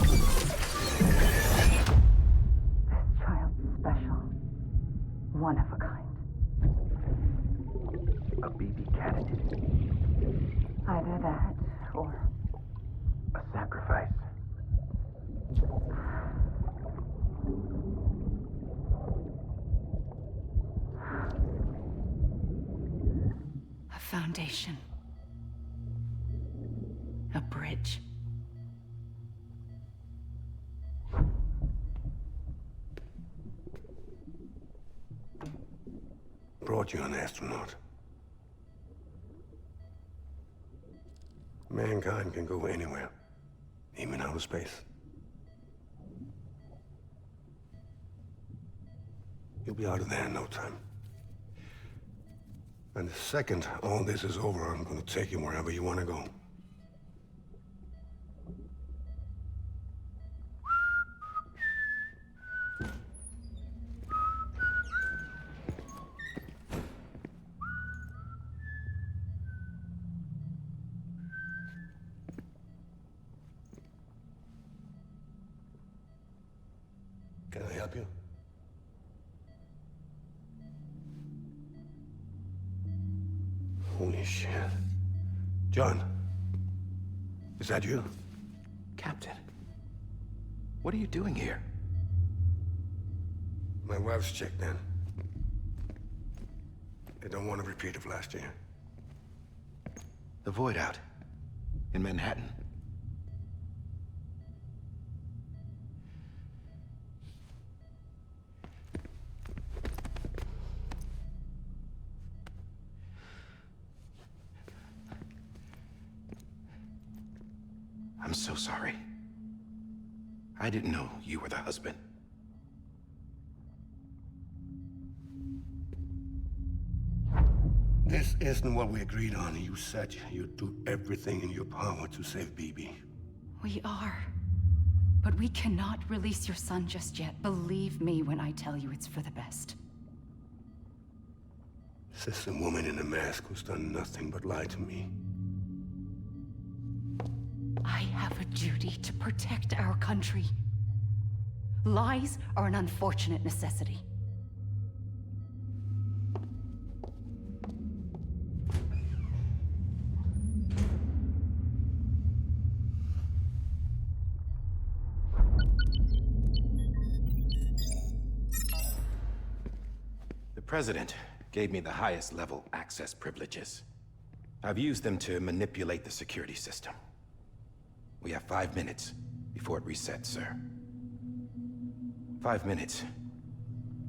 child's special. One of a kind. A BB candidate. Either that, or A sacrifice. A foundation. A bridge. Brought you an astronaut. Mankind can go anywhere, even outer space. You'll be out of there in no time. And the second all this is over, I'm gonna take you wherever you want to go. Can I help you? Holy shit. John, is that you? Captain, what are you doing here? My wife's checked in. They don't want a repeat of last year. The Void out. In Manhattan. I'm so sorry. I didn't know you were the husband. isn't what we agreed on. You said you'd do everything in your power to save BB. We are. But we cannot release your son just yet. Believe me when I tell you it's for the best. This is a woman in a mask who's done nothing but lie to me. I have a duty to protect our country. Lies are an unfortunate necessity. The President gave me the highest level access privileges. I've used them to manipulate the security system. We have 5 minutes before it resets, sir. 5 minutes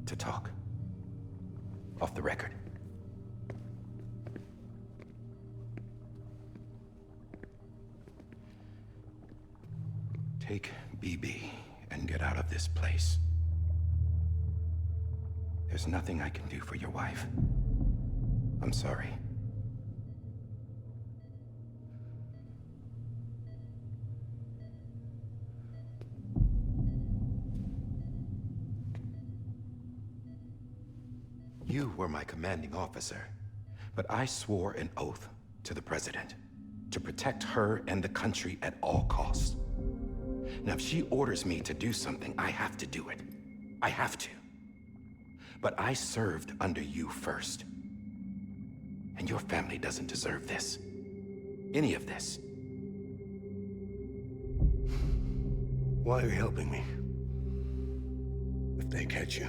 to talk. Off the record. Take BB and get out of this place. There's nothing I can do for your wife. I'm sorry. You were my commanding officer, but I swore an oath to the President to protect her and the country at all costs. Now, if she orders me to do something, I have to do it. I have to. But I served under you first. And your family doesn't deserve this. Any of this. Why are you helping me? If they catch you.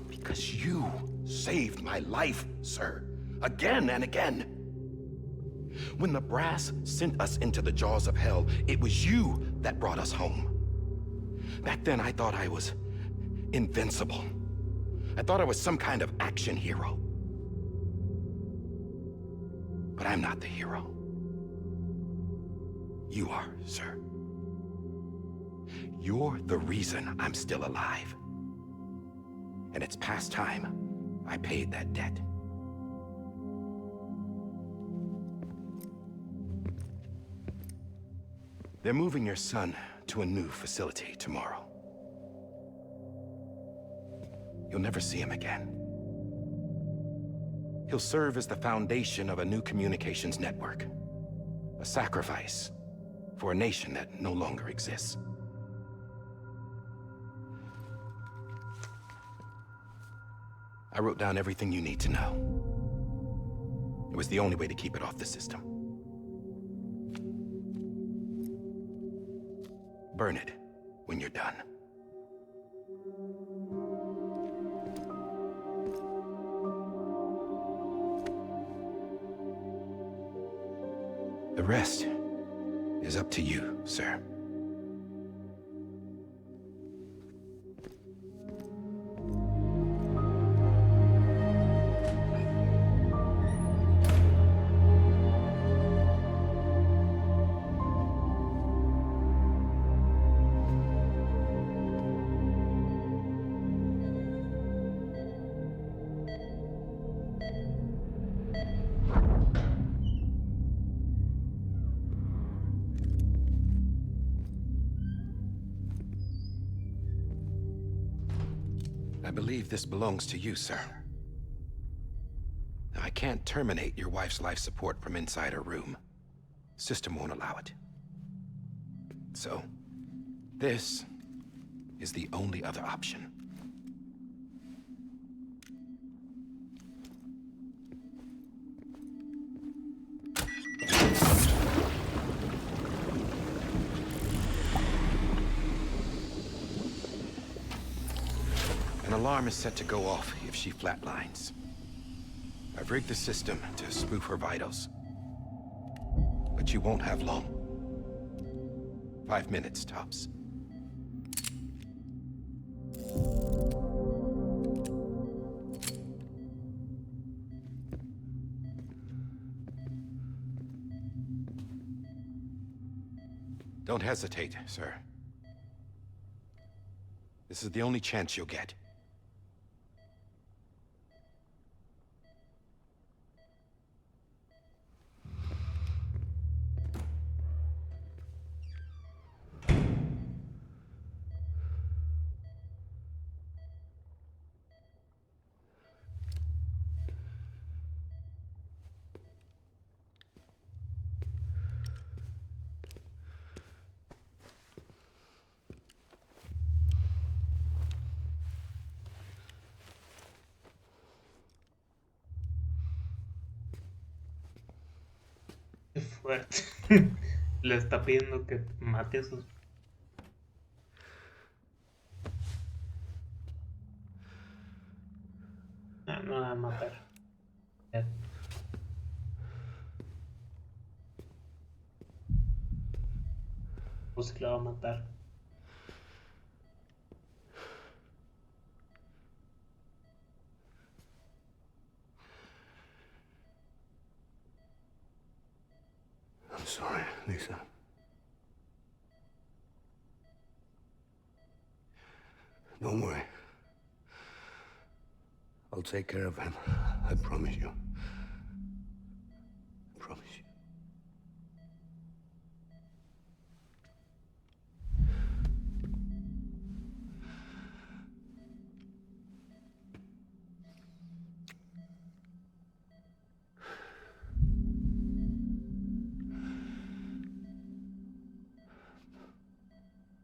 Because you saved my life, sir. Again and again. When the brass sent us into the jaws of hell, it was you that brought us home. Back then, I thought I was invincible. I thought I was some kind of action hero. But I'm not the hero. You are, sir. You're the reason I'm still alive. And it's past time I paid that debt. They're moving your son to a new facility tomorrow. You'll never see him again. He'll serve as the foundation of a new communications network. A sacrifice for a nation that no longer exists. I wrote down everything you need to know. It was the only way to keep it off the system. Burn it when you're done. The rest is up to you, sir. I believe this belongs to you, sir. Now, I can't terminate your wife's life support from inside her room. System won't allow it. So, this is the only other option. An alarm is set to go off if she flatlines. I've rigged the system to spoof her vitals. But you won't have long. 5 minutes, tops. Don't hesitate, sir. This is the only chance you'll get. fuerte. Le está pidiendo que mate a sus... No, no la va a matar. Ya. O si la va a matar. I'm sorry, Lisa. Don't worry. I'll take care of him. I promise you. I promise you.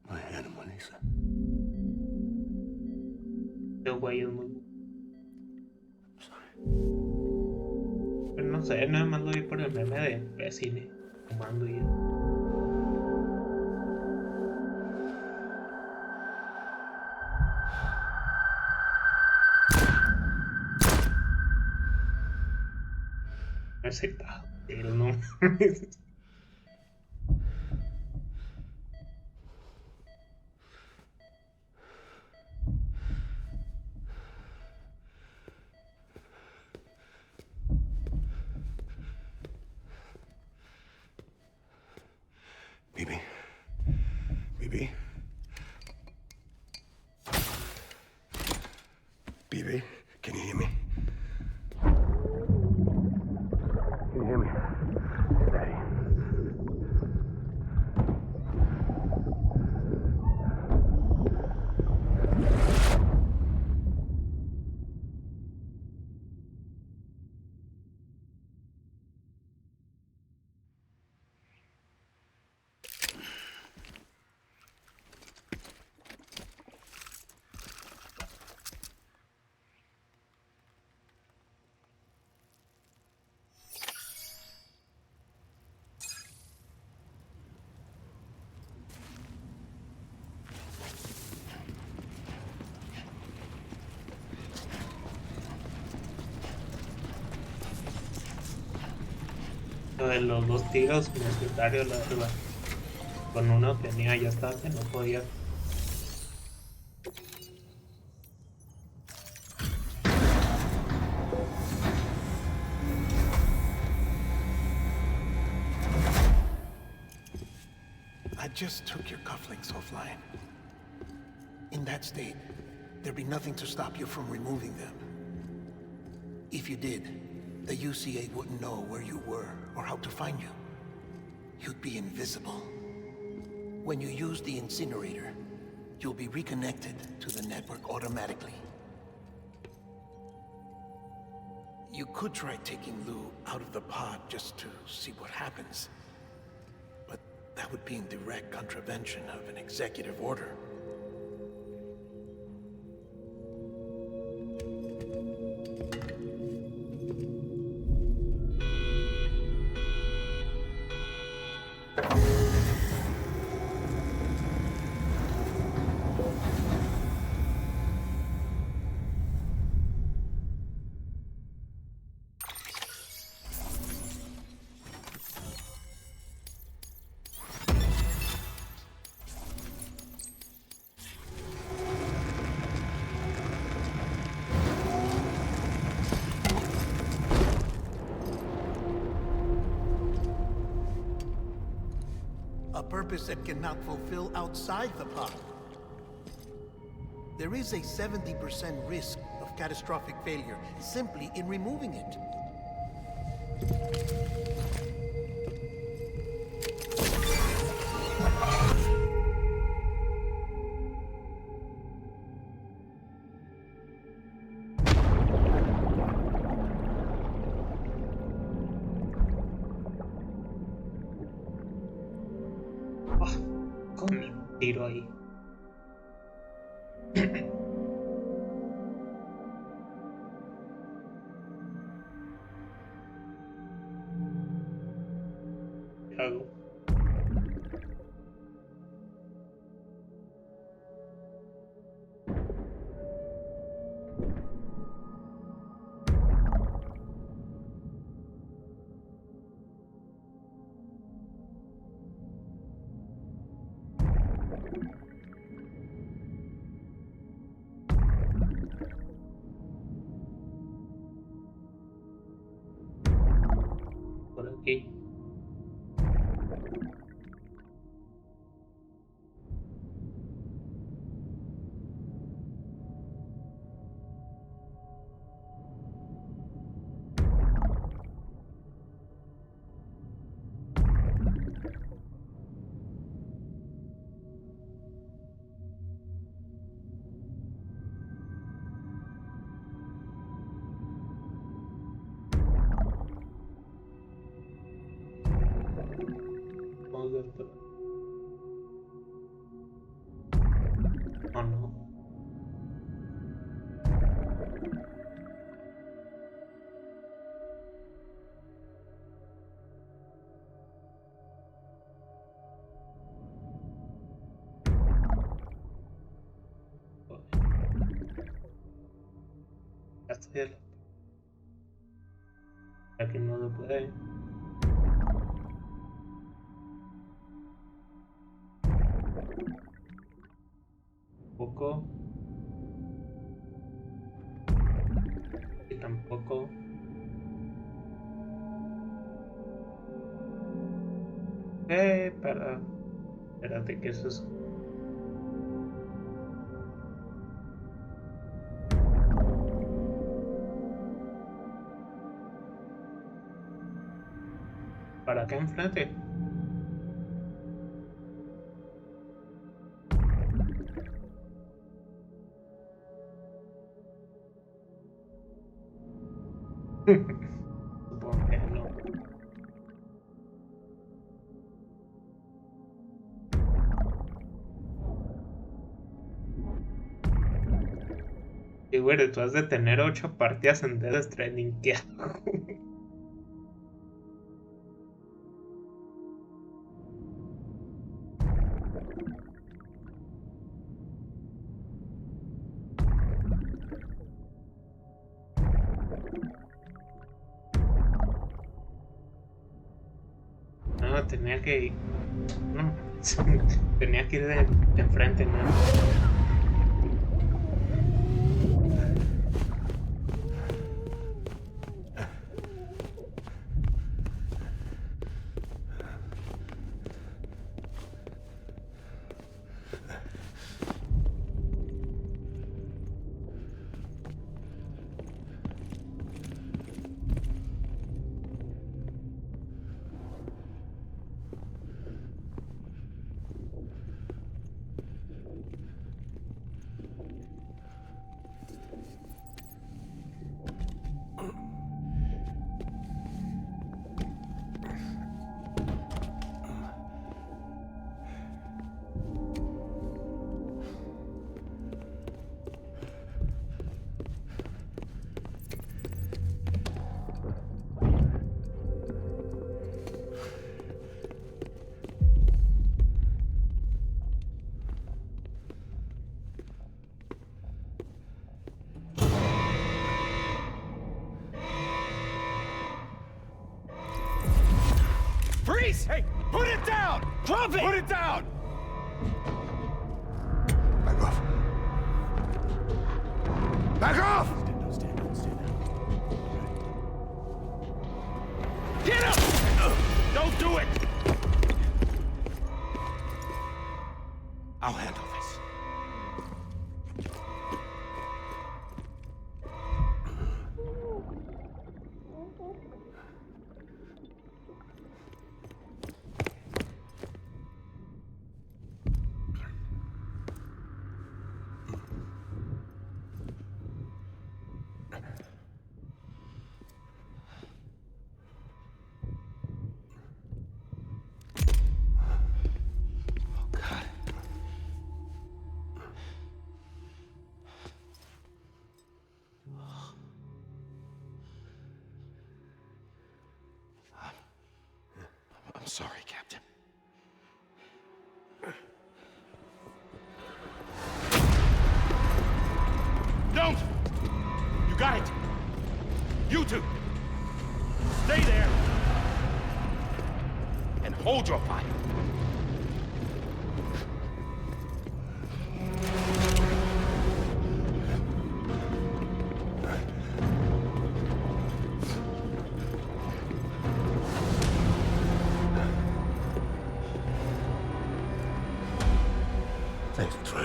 My animal, Lisa. Este güey es muy... Pero no sé, nada más lo vi por el meme de cine. Fumando y... Ese él no. Bibi. Bibi. Bibi, can you hear me? Can you hear me? It's Daddy. Lo de los dos tiros universitarios, la verdad. Con uno tenía, ya estaba que no podía. I just took your cufflinks offline. In that state, there'd be nothing to stop you from removing them. If you did, the UCA wouldn't know where you were or how to find you. You'd be invisible. When you use the incinerator, you'll be reconnected to the network automatically. You could try taking Lou out of the pod just to see what happens. But that would be in direct contravention of an executive order. A purpose that cannot fulfill outside the pod. There is a 70% risk of catastrophic failure simply in removing it. Con el tiro ahí. aquí. Vamos a ver por ahí. Oh no. Ya estoy aquí no lo puede. Poco. Y tampoco. Espérate que eso es. ¿Para acá enfrente? Supongo que no. Y güey, tú has de tener 8 partidas en Death Stranding. ¿Qué hago? No, tenía que ir. No, tenía que ir de enfrente, ¿no? Freeze! Hey, put it down! Drop it! Put it down! Back off. Back off! Get up! Don't do it! I'll handle this. I'm sorry, Captain. Don't! You got it! You two! Stay there! And hold your fire!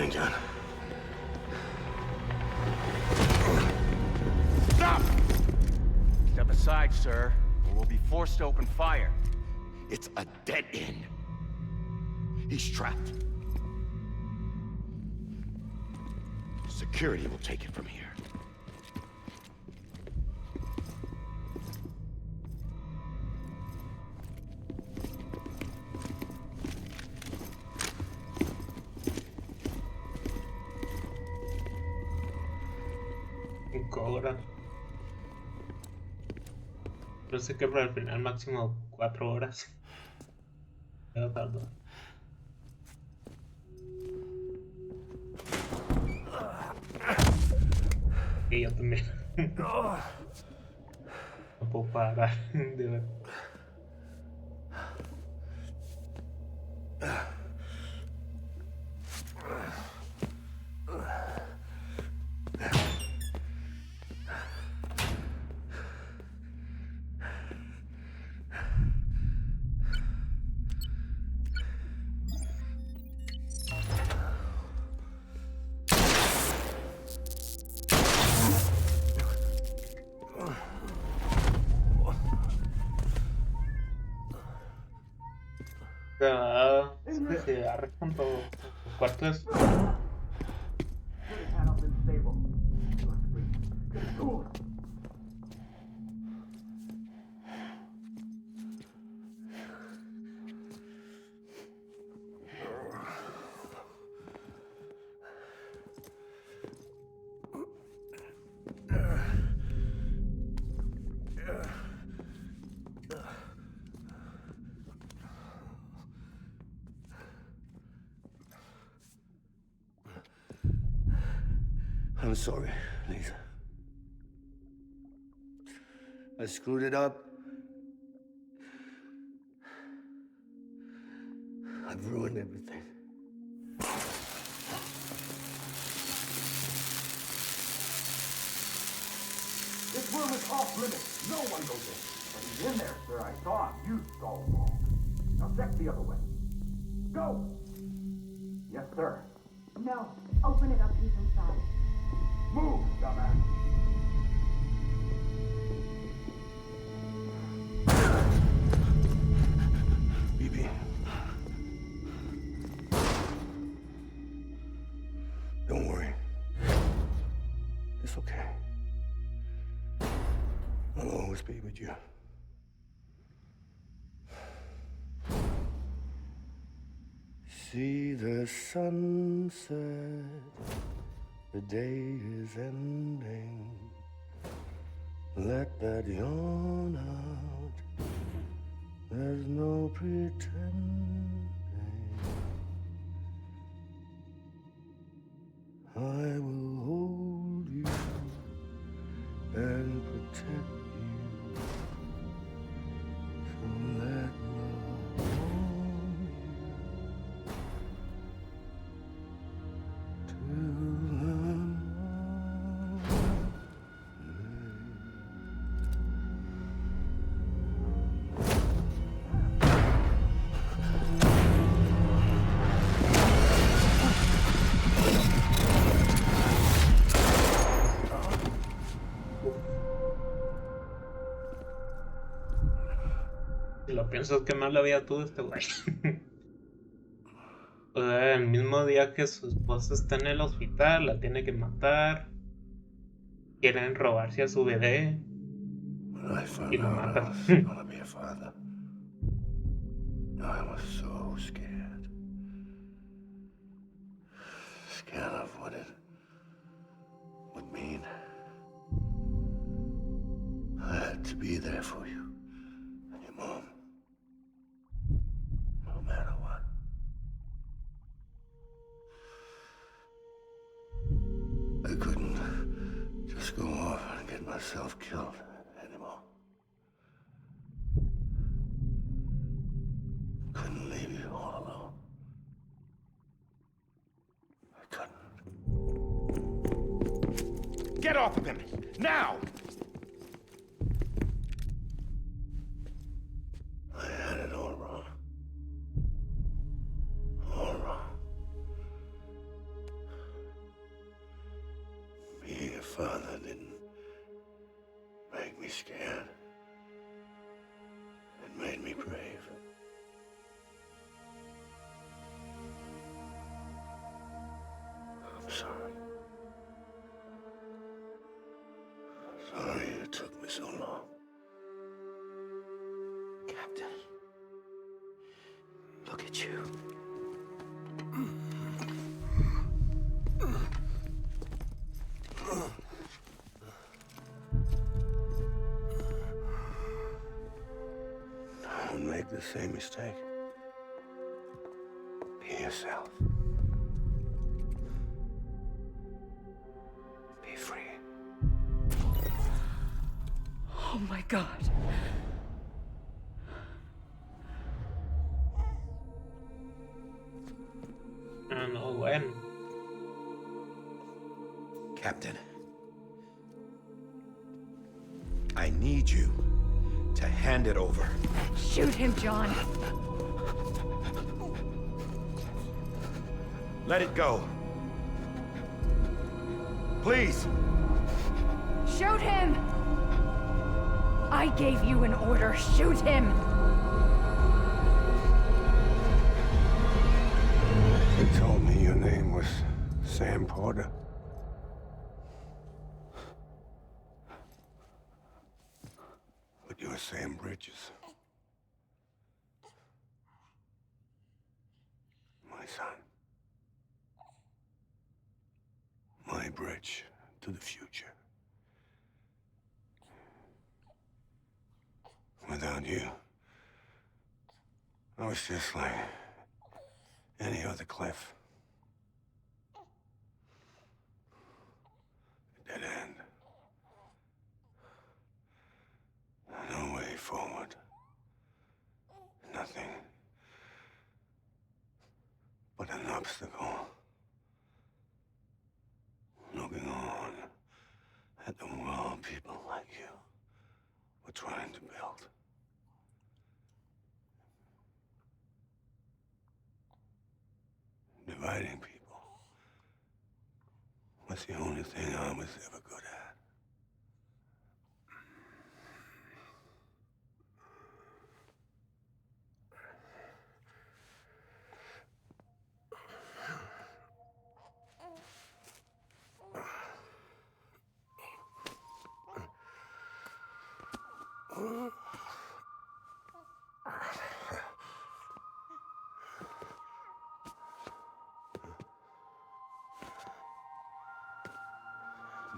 coming, John. Stop! Step aside, sir, or we'll be forced to open fire. It's a dead end. He's trapped. Security will take it from here. Horas. Yo sé que para el final máximo 4 horas. Ya tardo. Y yo también. No puedo parar de ver. Se agarra con todo. Los cuartos. I'm sorry, Lisa. I screwed it up. I've ruined everything. This room is off limits. No one goes in. But he's in there, sir. I saw him. You saw him wrong. Now check the other way. Go! Yes, sir. No. Open it up. He's inside. Move, dumbass. BB. Don't worry. It's okay. I'll always be with you. See the sunset, the day is ending. Let that yawn out, there's no pretending. I will hold you and protect you. So let love warm you till the Si lo piensas, que mal le había todo este güey. O sea, el mismo día que su esposa está en el hospital, la tiene que matar. Quieren robarse a su bebé. Y lo matan. I was so scared. Scared of what it would mean. I had to be there for you and your mom. No matter what. I couldn't just go off and get myself killed anymore. Couldn't leave you all alone. I couldn't. Get off of him! Now! I had it all wrong. All wrong. father didn't make me scared. It made me brave. I'm sorry. Sorry it took me so long. Captain, look at you. Don't make the same mistake. Be yourself. Be free. Oh my God. And when? Captain, I need you to hand it over. Shoot him, John. Let it go. Please. Shoot him! I gave you an order. Shoot him! You told me your name was Sam Porter. But you're Sam Bridges. My son. My bridge to the future. Without you, I was just like any other Cliff. Dead end. No way forward. Nothing but an obstacle. Looking on at the world people like you were trying to build. Dividing people was the only thing I was ever good at.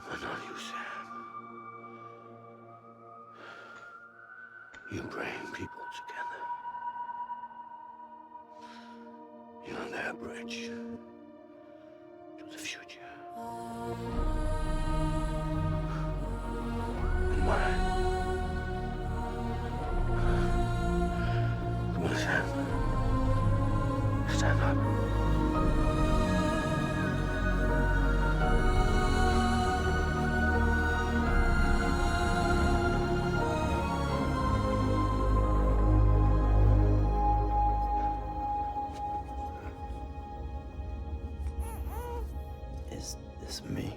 But not you, Sam. You bring people together. You're their bridge to the future. And mine. Come on, Sam. Stand up. Is this me?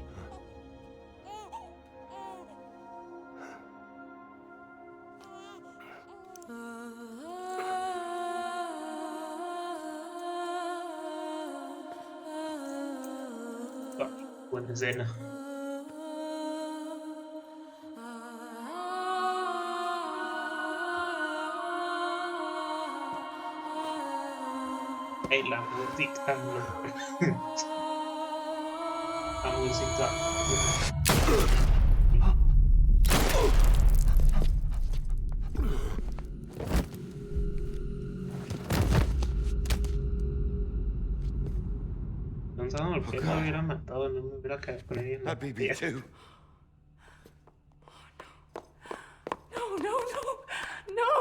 Buena escena. Hey, la música, la música. Pensando el que me hubiera matado, no me hubiera caído con ella en la tierra. No, no, no, no!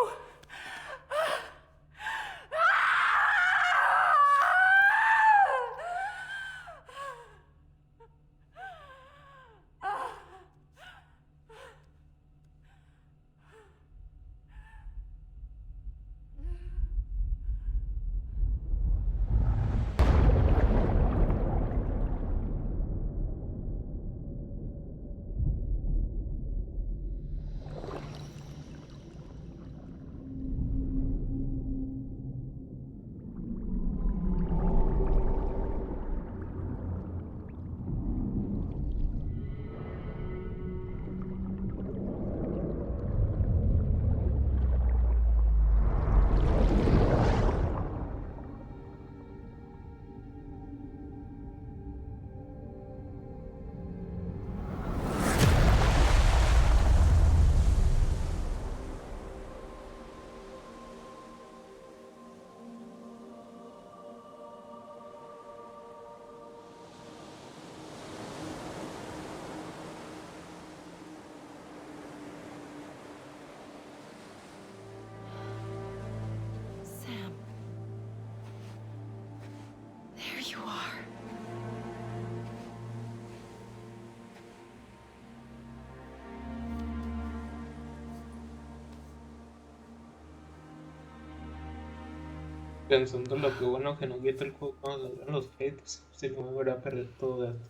are. Pensando lo que bueno que no quita el juego cuando salgan los créditos, si no me voy a perder todo esto.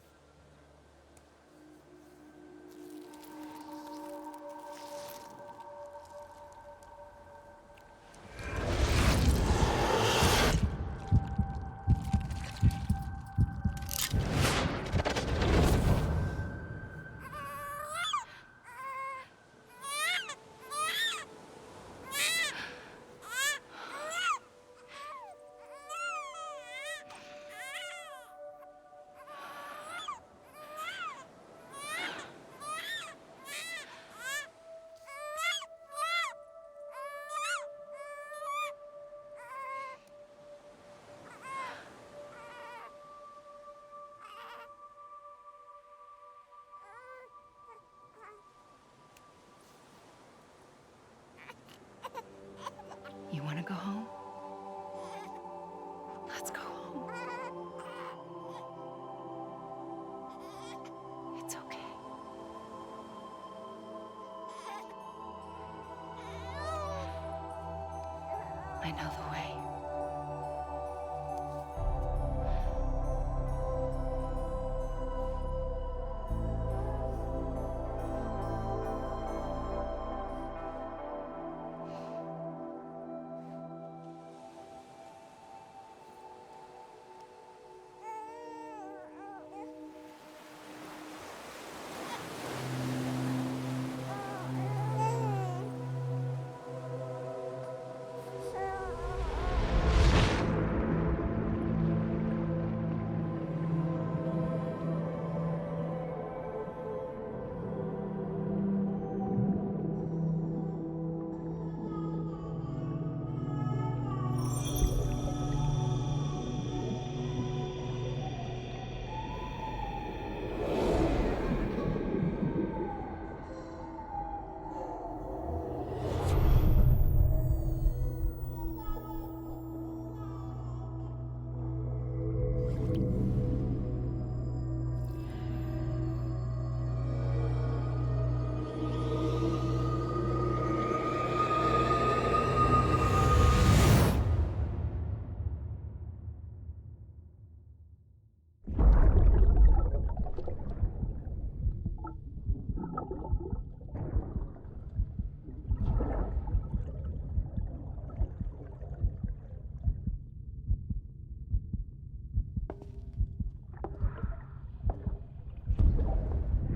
You want to go home? Let's go home. It's okay. I know the way.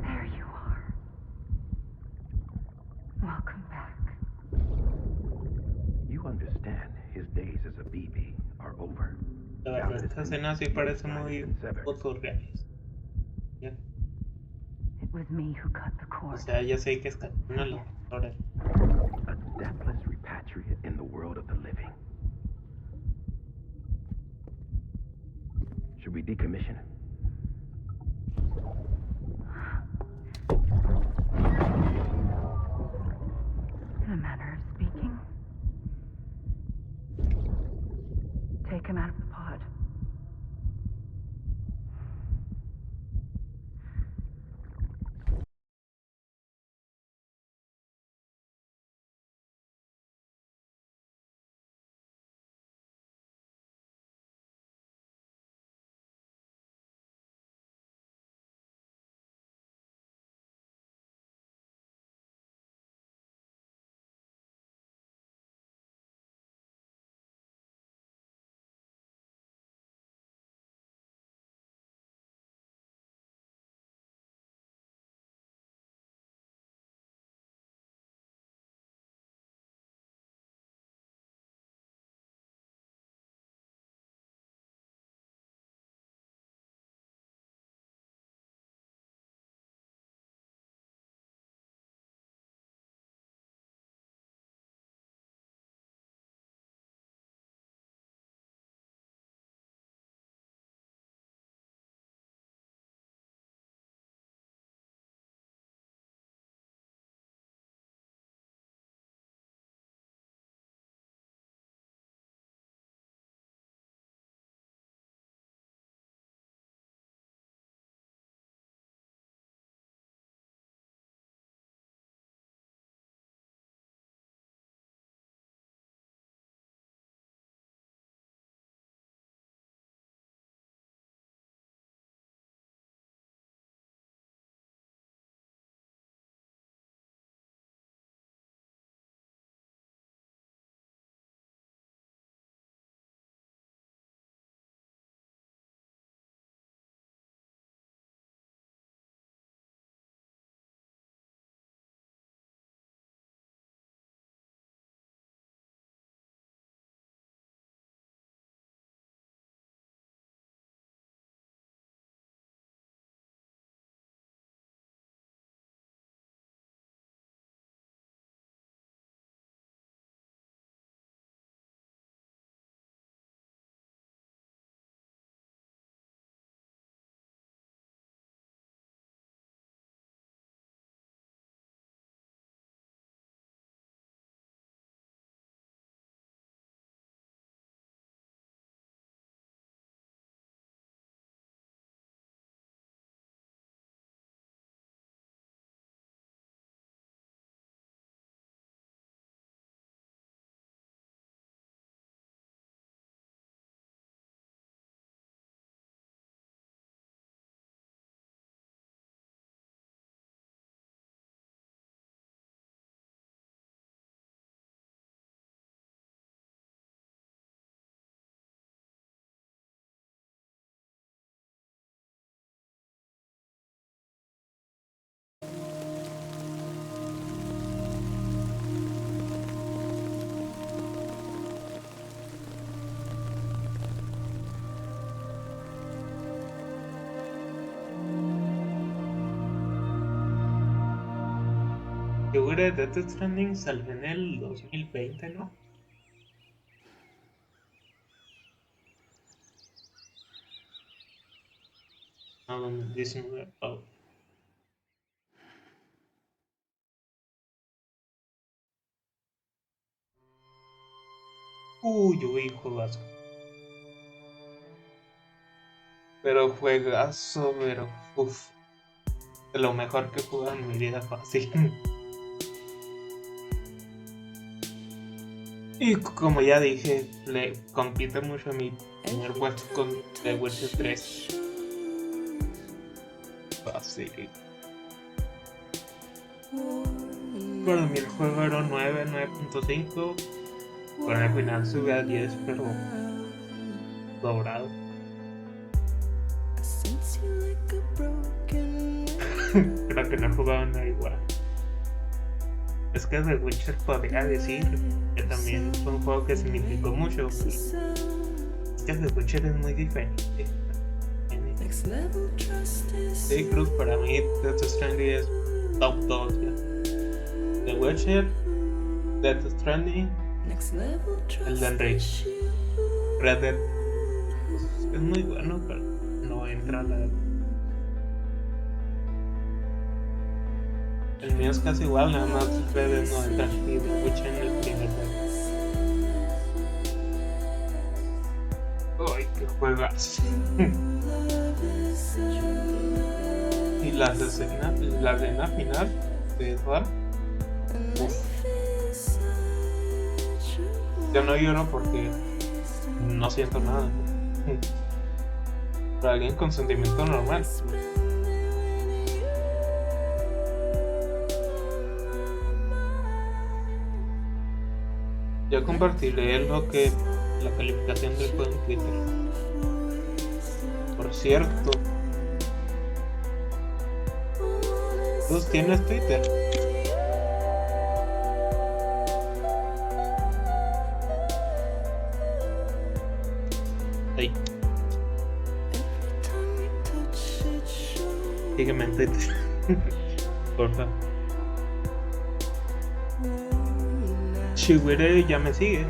There you are. Welcome back. You understand his days as a BB are over. La verdad, esta escena sí parece muy surrealista. Ya. It was me who cut the O cord. sea, ya sé que es una de las historias. A deathless repatriate in the world of the living. Should we decommission him? In a manner of speaking. Take him out of the pod. Yo creo que Death Stranding salió en el 2020, ¿no? No, 2019. Oh. Uy, juegazo. Pero juegazo, pero uff. De lo mejor que he jugado en mi vida fácil. Y como ya dije, le compite mucho a mi primer puesto con The Witcher 3. Fácil. Para mí el juego era 9, 9.5. Con el final sube a 10, pero doblado. Creo que no jugaban nada igual. Es que The Witcher podría decir que también fue un juego que significó mucho. Es que The Witcher es muy diferente. Sí, cruz para mí Death Stranding es top 2 ya. The Witcher, Death Stranding, Elden Ring, Red Dead. Pues es muy bueno, pero no entra la... El mío es casi igual, nada más Red Dead no entra y The Witcher en el primer Dead. ¡Ay, qué juegas! Y la escena final de Edward. Yo no lloro porque no siento nada. Pero alguien con sentimiento normal. Yo compartiré la calificación del juego en Twitter. Por cierto, ¿tú tienes Twitter? Hey. Sígueme en Twitter. Porfa. Shiwere ya me sigue.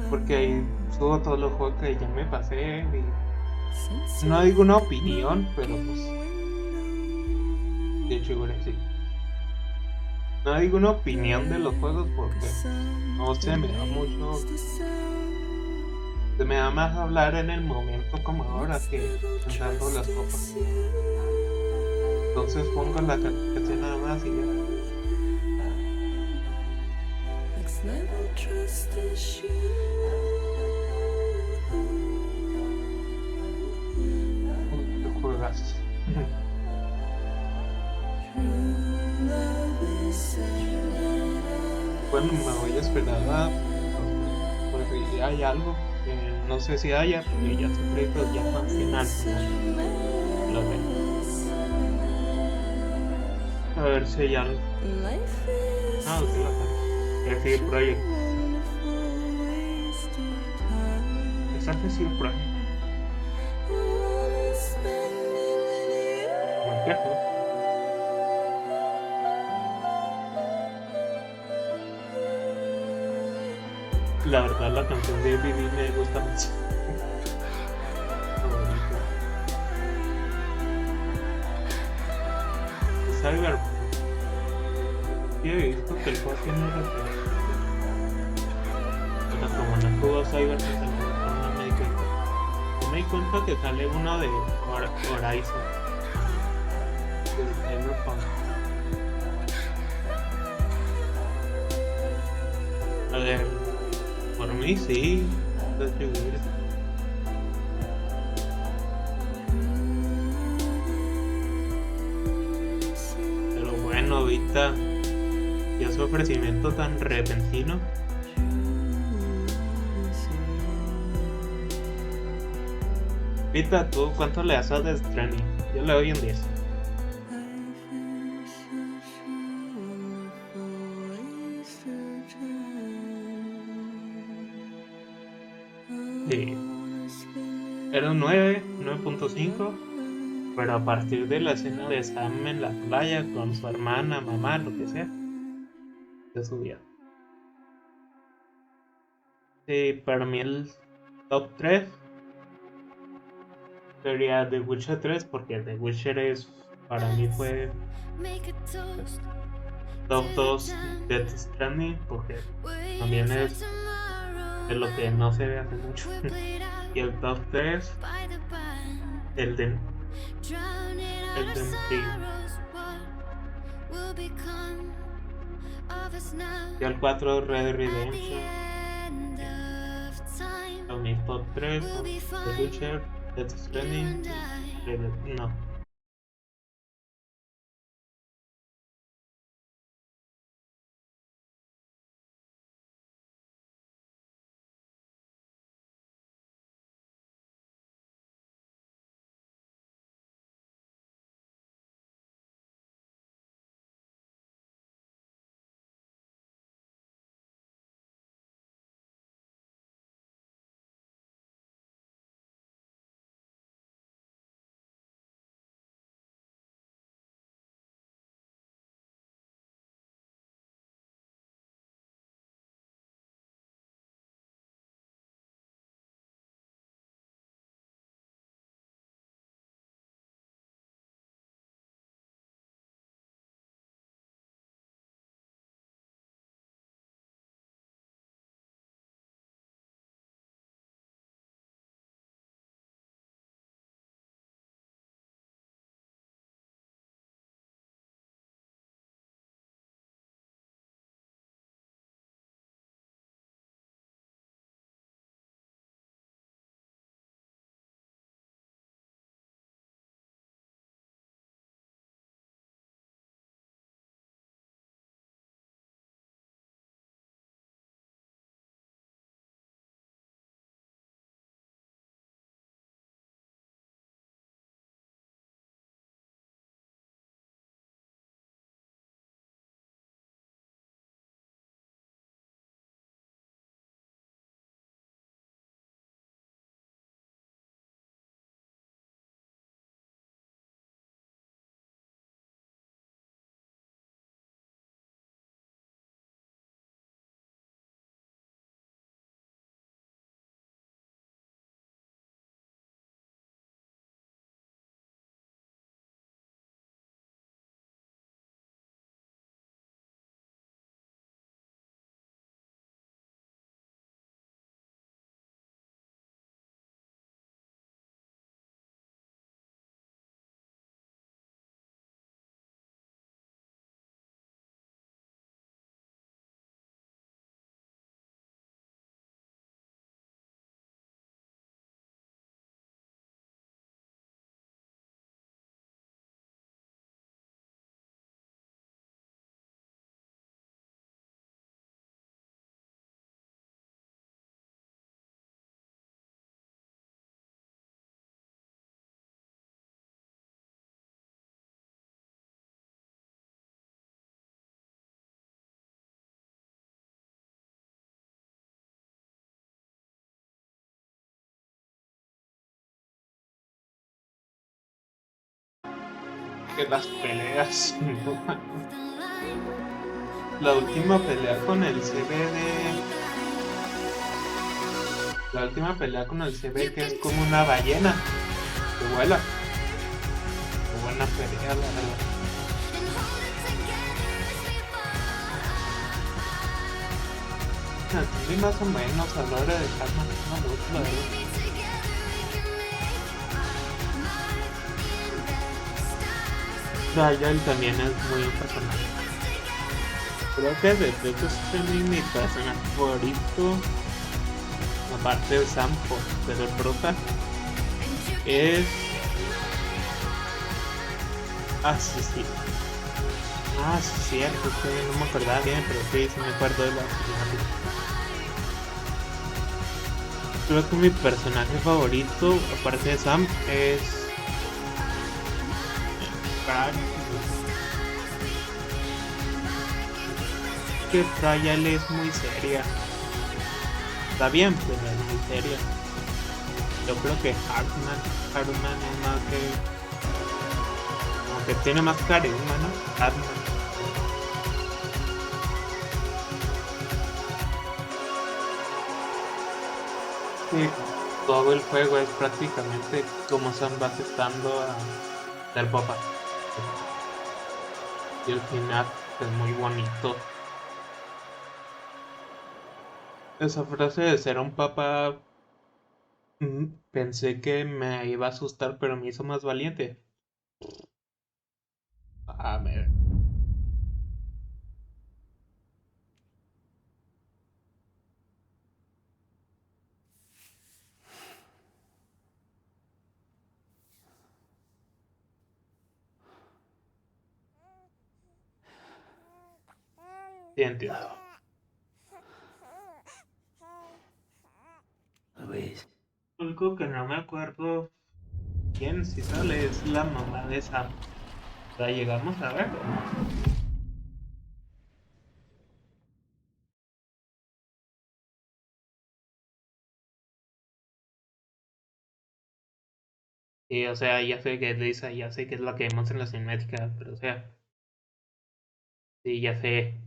Porque ahí subo todos los juegos que ya me pasé. Y no digo una opinión, pero pues. De Shiwere sí. No digo una opinión de los juegos porque no se me da mucho. Se me da más hablar en el momento como ahora que pensando las cosas. Entonces pongo la calificación nada más y ya. Uy, qué juegas. Bueno, me voy a esperar a porque hay algo que no sé si haya, porque ya se cree que ya está al final. Lo veo. A ver si hay algo. Ah, sí, lo tengo. Es el Project. Es el Project. Muy quejo. La verdad, la canción de Vivi me gusta mucho. Cyber. Sí, he visto que el juego tiene referencia. Pero como no jugó Cyber, no me di cuenta. No me di cuenta que sale uno de Horizon. Del Cyberpunk. A ver. Por mí sí, pero bueno, ahorita y ese ofrecimiento tan repentino. Vita, ¿tú cuánto le das a Death Stranding? Yo le doy un 10. Sí. Era un 9, 9.5. Pero a partir de la escena de Sam en la playa con su hermana, mamá, lo que sea, se subía. Sí, para mí el top 3 sería The Witcher 3, porque The Witcher para mí fue top 2 Death Stranding, porque también es de lo que no se ve hace mucho. Y el top 3, Elden Ring. Y el 4, Red Dead Redemption. Mis top 3 son The Witcher, Death Stranding y no. Que las peleas, la última pelea con el CB que es como una ballena que vuela. Qué buena pelea, la verdad. Sí, más o menos a la hora de dejar más mucho, la verdad. Ryan también es muy un personaje. Creo que de Death Stranding mi personaje favorito, aparte de Sam, pero el prota, es... sí, cierto, que no me acordaba bien, pero sí me acuerdo de la cinemática. Creo que mi personaje favorito, aparte de Sam, es... que Trial es muy seria. Está bien, pero es muy seria. Yo creo que Hartman es más que tiene más carisma, ¿no? Batman. Sí, todo el juego es prácticamente como Sam va aceptando a ser papá. Y el final es muy bonito. Esa frase de ser un papá, pensé que me iba a asustar, pero me hizo más valiente. A ver. Sí, entiendo. Luis. Algo que no me acuerdo bien si sale es la mamá de Sam. ¿La llegamos a ver o no? Sí, o sea, ya sé que es Lisa, ya sé que es la que vemos en la cinemática, pero o sea, sí, ya sé.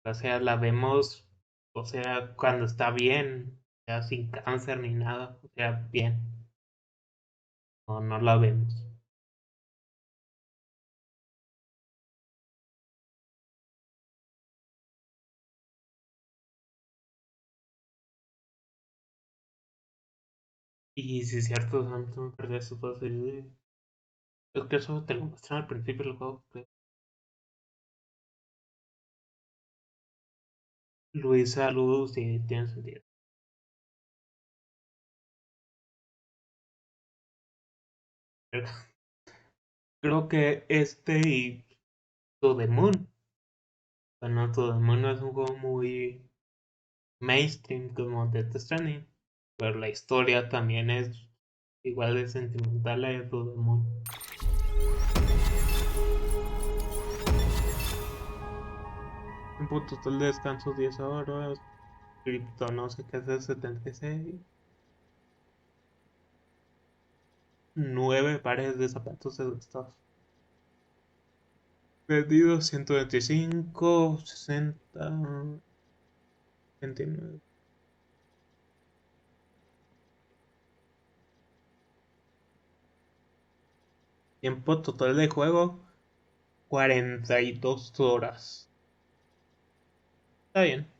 O sea, la vemos, o sea, cuando está bien, o sea, sin cáncer ni nada, o sea, bien. No, no la vemos. Y si es cierto, no me perdí eso todo serie. Es que eso te lo muestran al principio del juego. Luisa Luz, sí, tiene sentido. Creo que este y To The Moon. Bueno, To The Moon no es un juego muy mainstream como Death Stranding, pero la historia también es igual de sentimental a de To The Moon. Tiempo total de descanso 10 horas. Cripto no sé qué es 76. 9 pares de zapatos desgastados. Vendidos 125, 60, 29. Tiempo total de juego 42 horas. Está bien.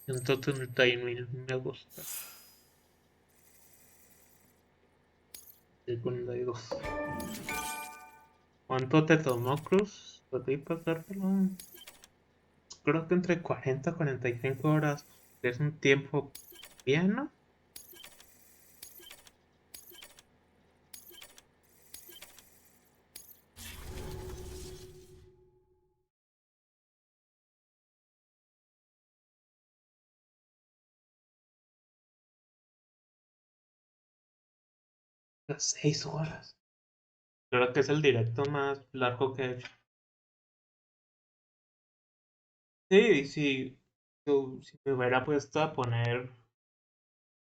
131.000 me gusta. 52. ¿Cuánto te tomó, Cruz? ¿Podéis pasártelo? Creo que entre 40 y 45 horas es un tiempo bien, ¿no? Las 6 horas. Creo que es el directo más largo que he hecho. Sí, sí. Si me hubiera puesto a poner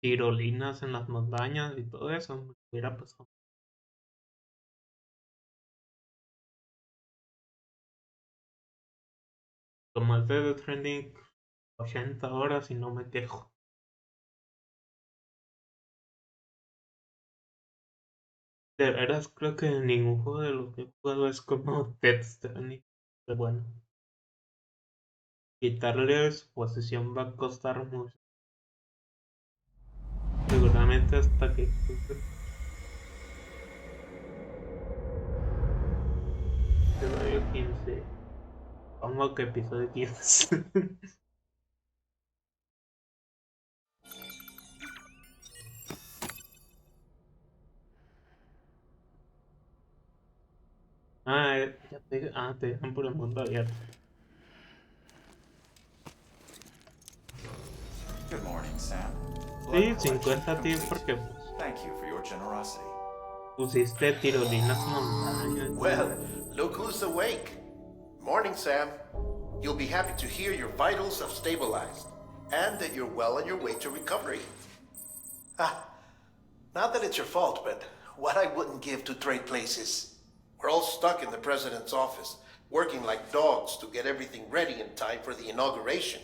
tirolinas en las montañas y todo eso, me hubiera pasado. Como es de Trending 80 horas y no me quejo. De veras creo que ningún juego de los que he jugado es como Death Stranding. Pero bueno, quitarle su posición va a costar mucho. Seguramente hasta que episodio 15. ¿Cómo que episodio 15? Te dejan por el mundo abierto. Good morning, Sam. Sí, 50 tío, porque pues, Thank you for your generosity. pusiste tirolinas en la montaña. Well, look who's awake. Morning, Sam. You'll be happy to hear your vitals have stabilized and that you're well on your way to recovery. Not that it's your fault, but what I wouldn't give to trade places. We're all stuck in the president's office, working like dogs to get everything ready in time for the inauguration.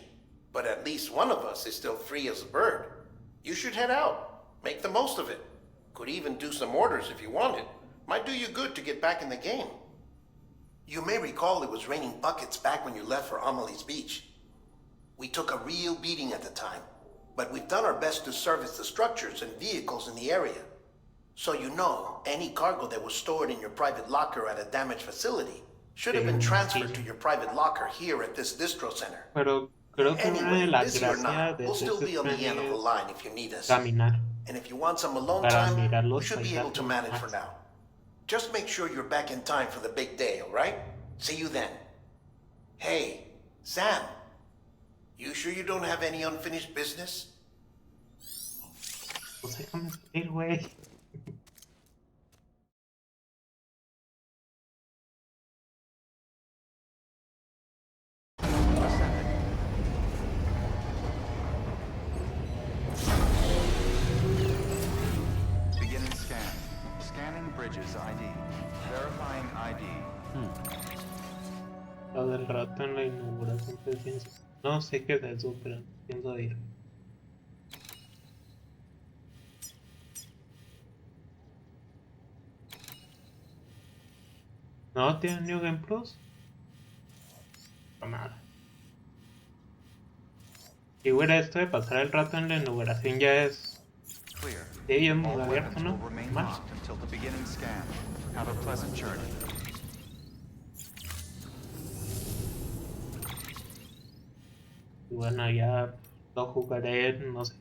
But at least one of us is still free as a bird. You should head out. Make the most of it. Could even do some orders if you wanted. Might do you good to get back in the game. You may recall it was raining buckets back when you left for Amelie's Beach. We took a real beating at the time, but we've done our best to service the structures and vehicles in the area. So you know, any cargo that was stored in your private locker at a damaged facility should have been transferred to your private locker here at this distro center. Pero creo que una de Anyway, las busy or gracias not, de we'll still Death be on the end of the Stranding line if you need us. es caminar And if you want some alone para time, mirar we los should be able to paisajes manage más. for now. Just make sure you're back in time for the big day, all right? See you then. Hey, Sam. You sure you don't have any unfinished business? Pues déjame salir, güey. Beginning scan. Scanning bridges ID. Verifying ID. Lo del rato en la inauguración, pues, pienso. No sé qué es eso, pero pienso ir. ¿No tiene New Game Plus? No, nada. Y bueno, esto de pasar el rato en la inauguración ya es... Clear. Sí, ya hemos All abierto, weapons ¿no? will remain Más. locked until the beginning scan. Have a pleasant journey. Y bueno, ya lo jugaré, no sé.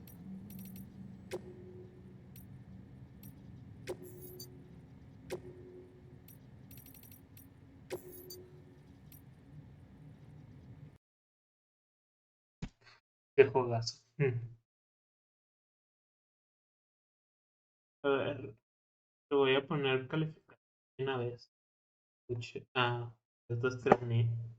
Qué juegazo. A ver, te voy a poner calificación una vez. Esto es Stranding.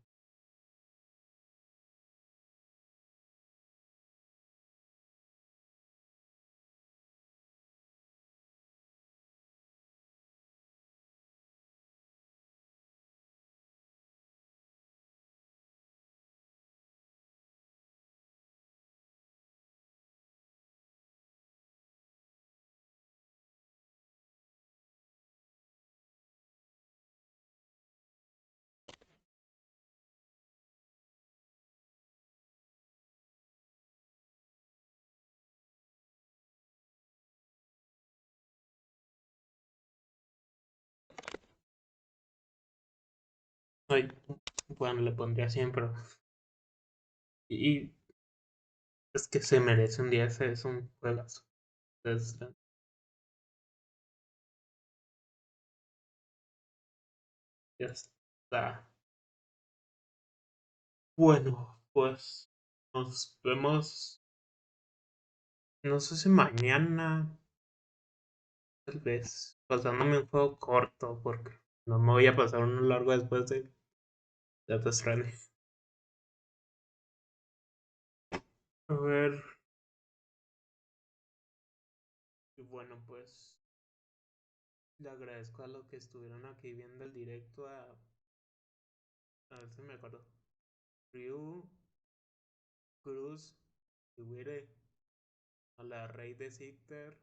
Ay, bueno, le pondría 100, pero... Y es que se merece un 10, es un juegazo. Ya está. Bueno, pues nos vemos. No sé si mañana, tal vez, pasándome un juego corto, porque no me voy a pasar uno largo después de Death Stranding. A ver. Y bueno, pues le agradezco a los que estuvieron aquí viendo el directo. A ver si me acuerdo. Ryu, Cruz, Iwire, a la Rey de Sicter,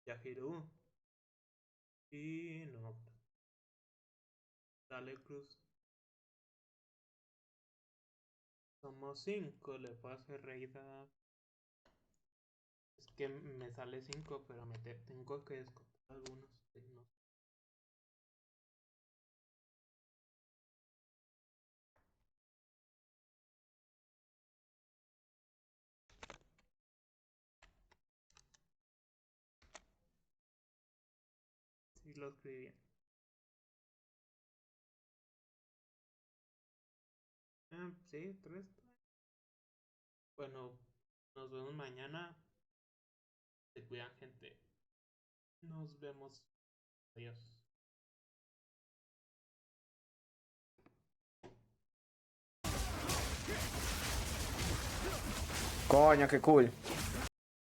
Yahiru y no, dale Cruz. Somos 5, le puedo hacer reída. Es que me sale 5, pero tengo que descontar algunos. No. Sí, lo escribí bien. Sí, 3. Bueno, nos vemos mañana. Se cuidan, gente. Nos vemos. Adiós. Coño, qué cool.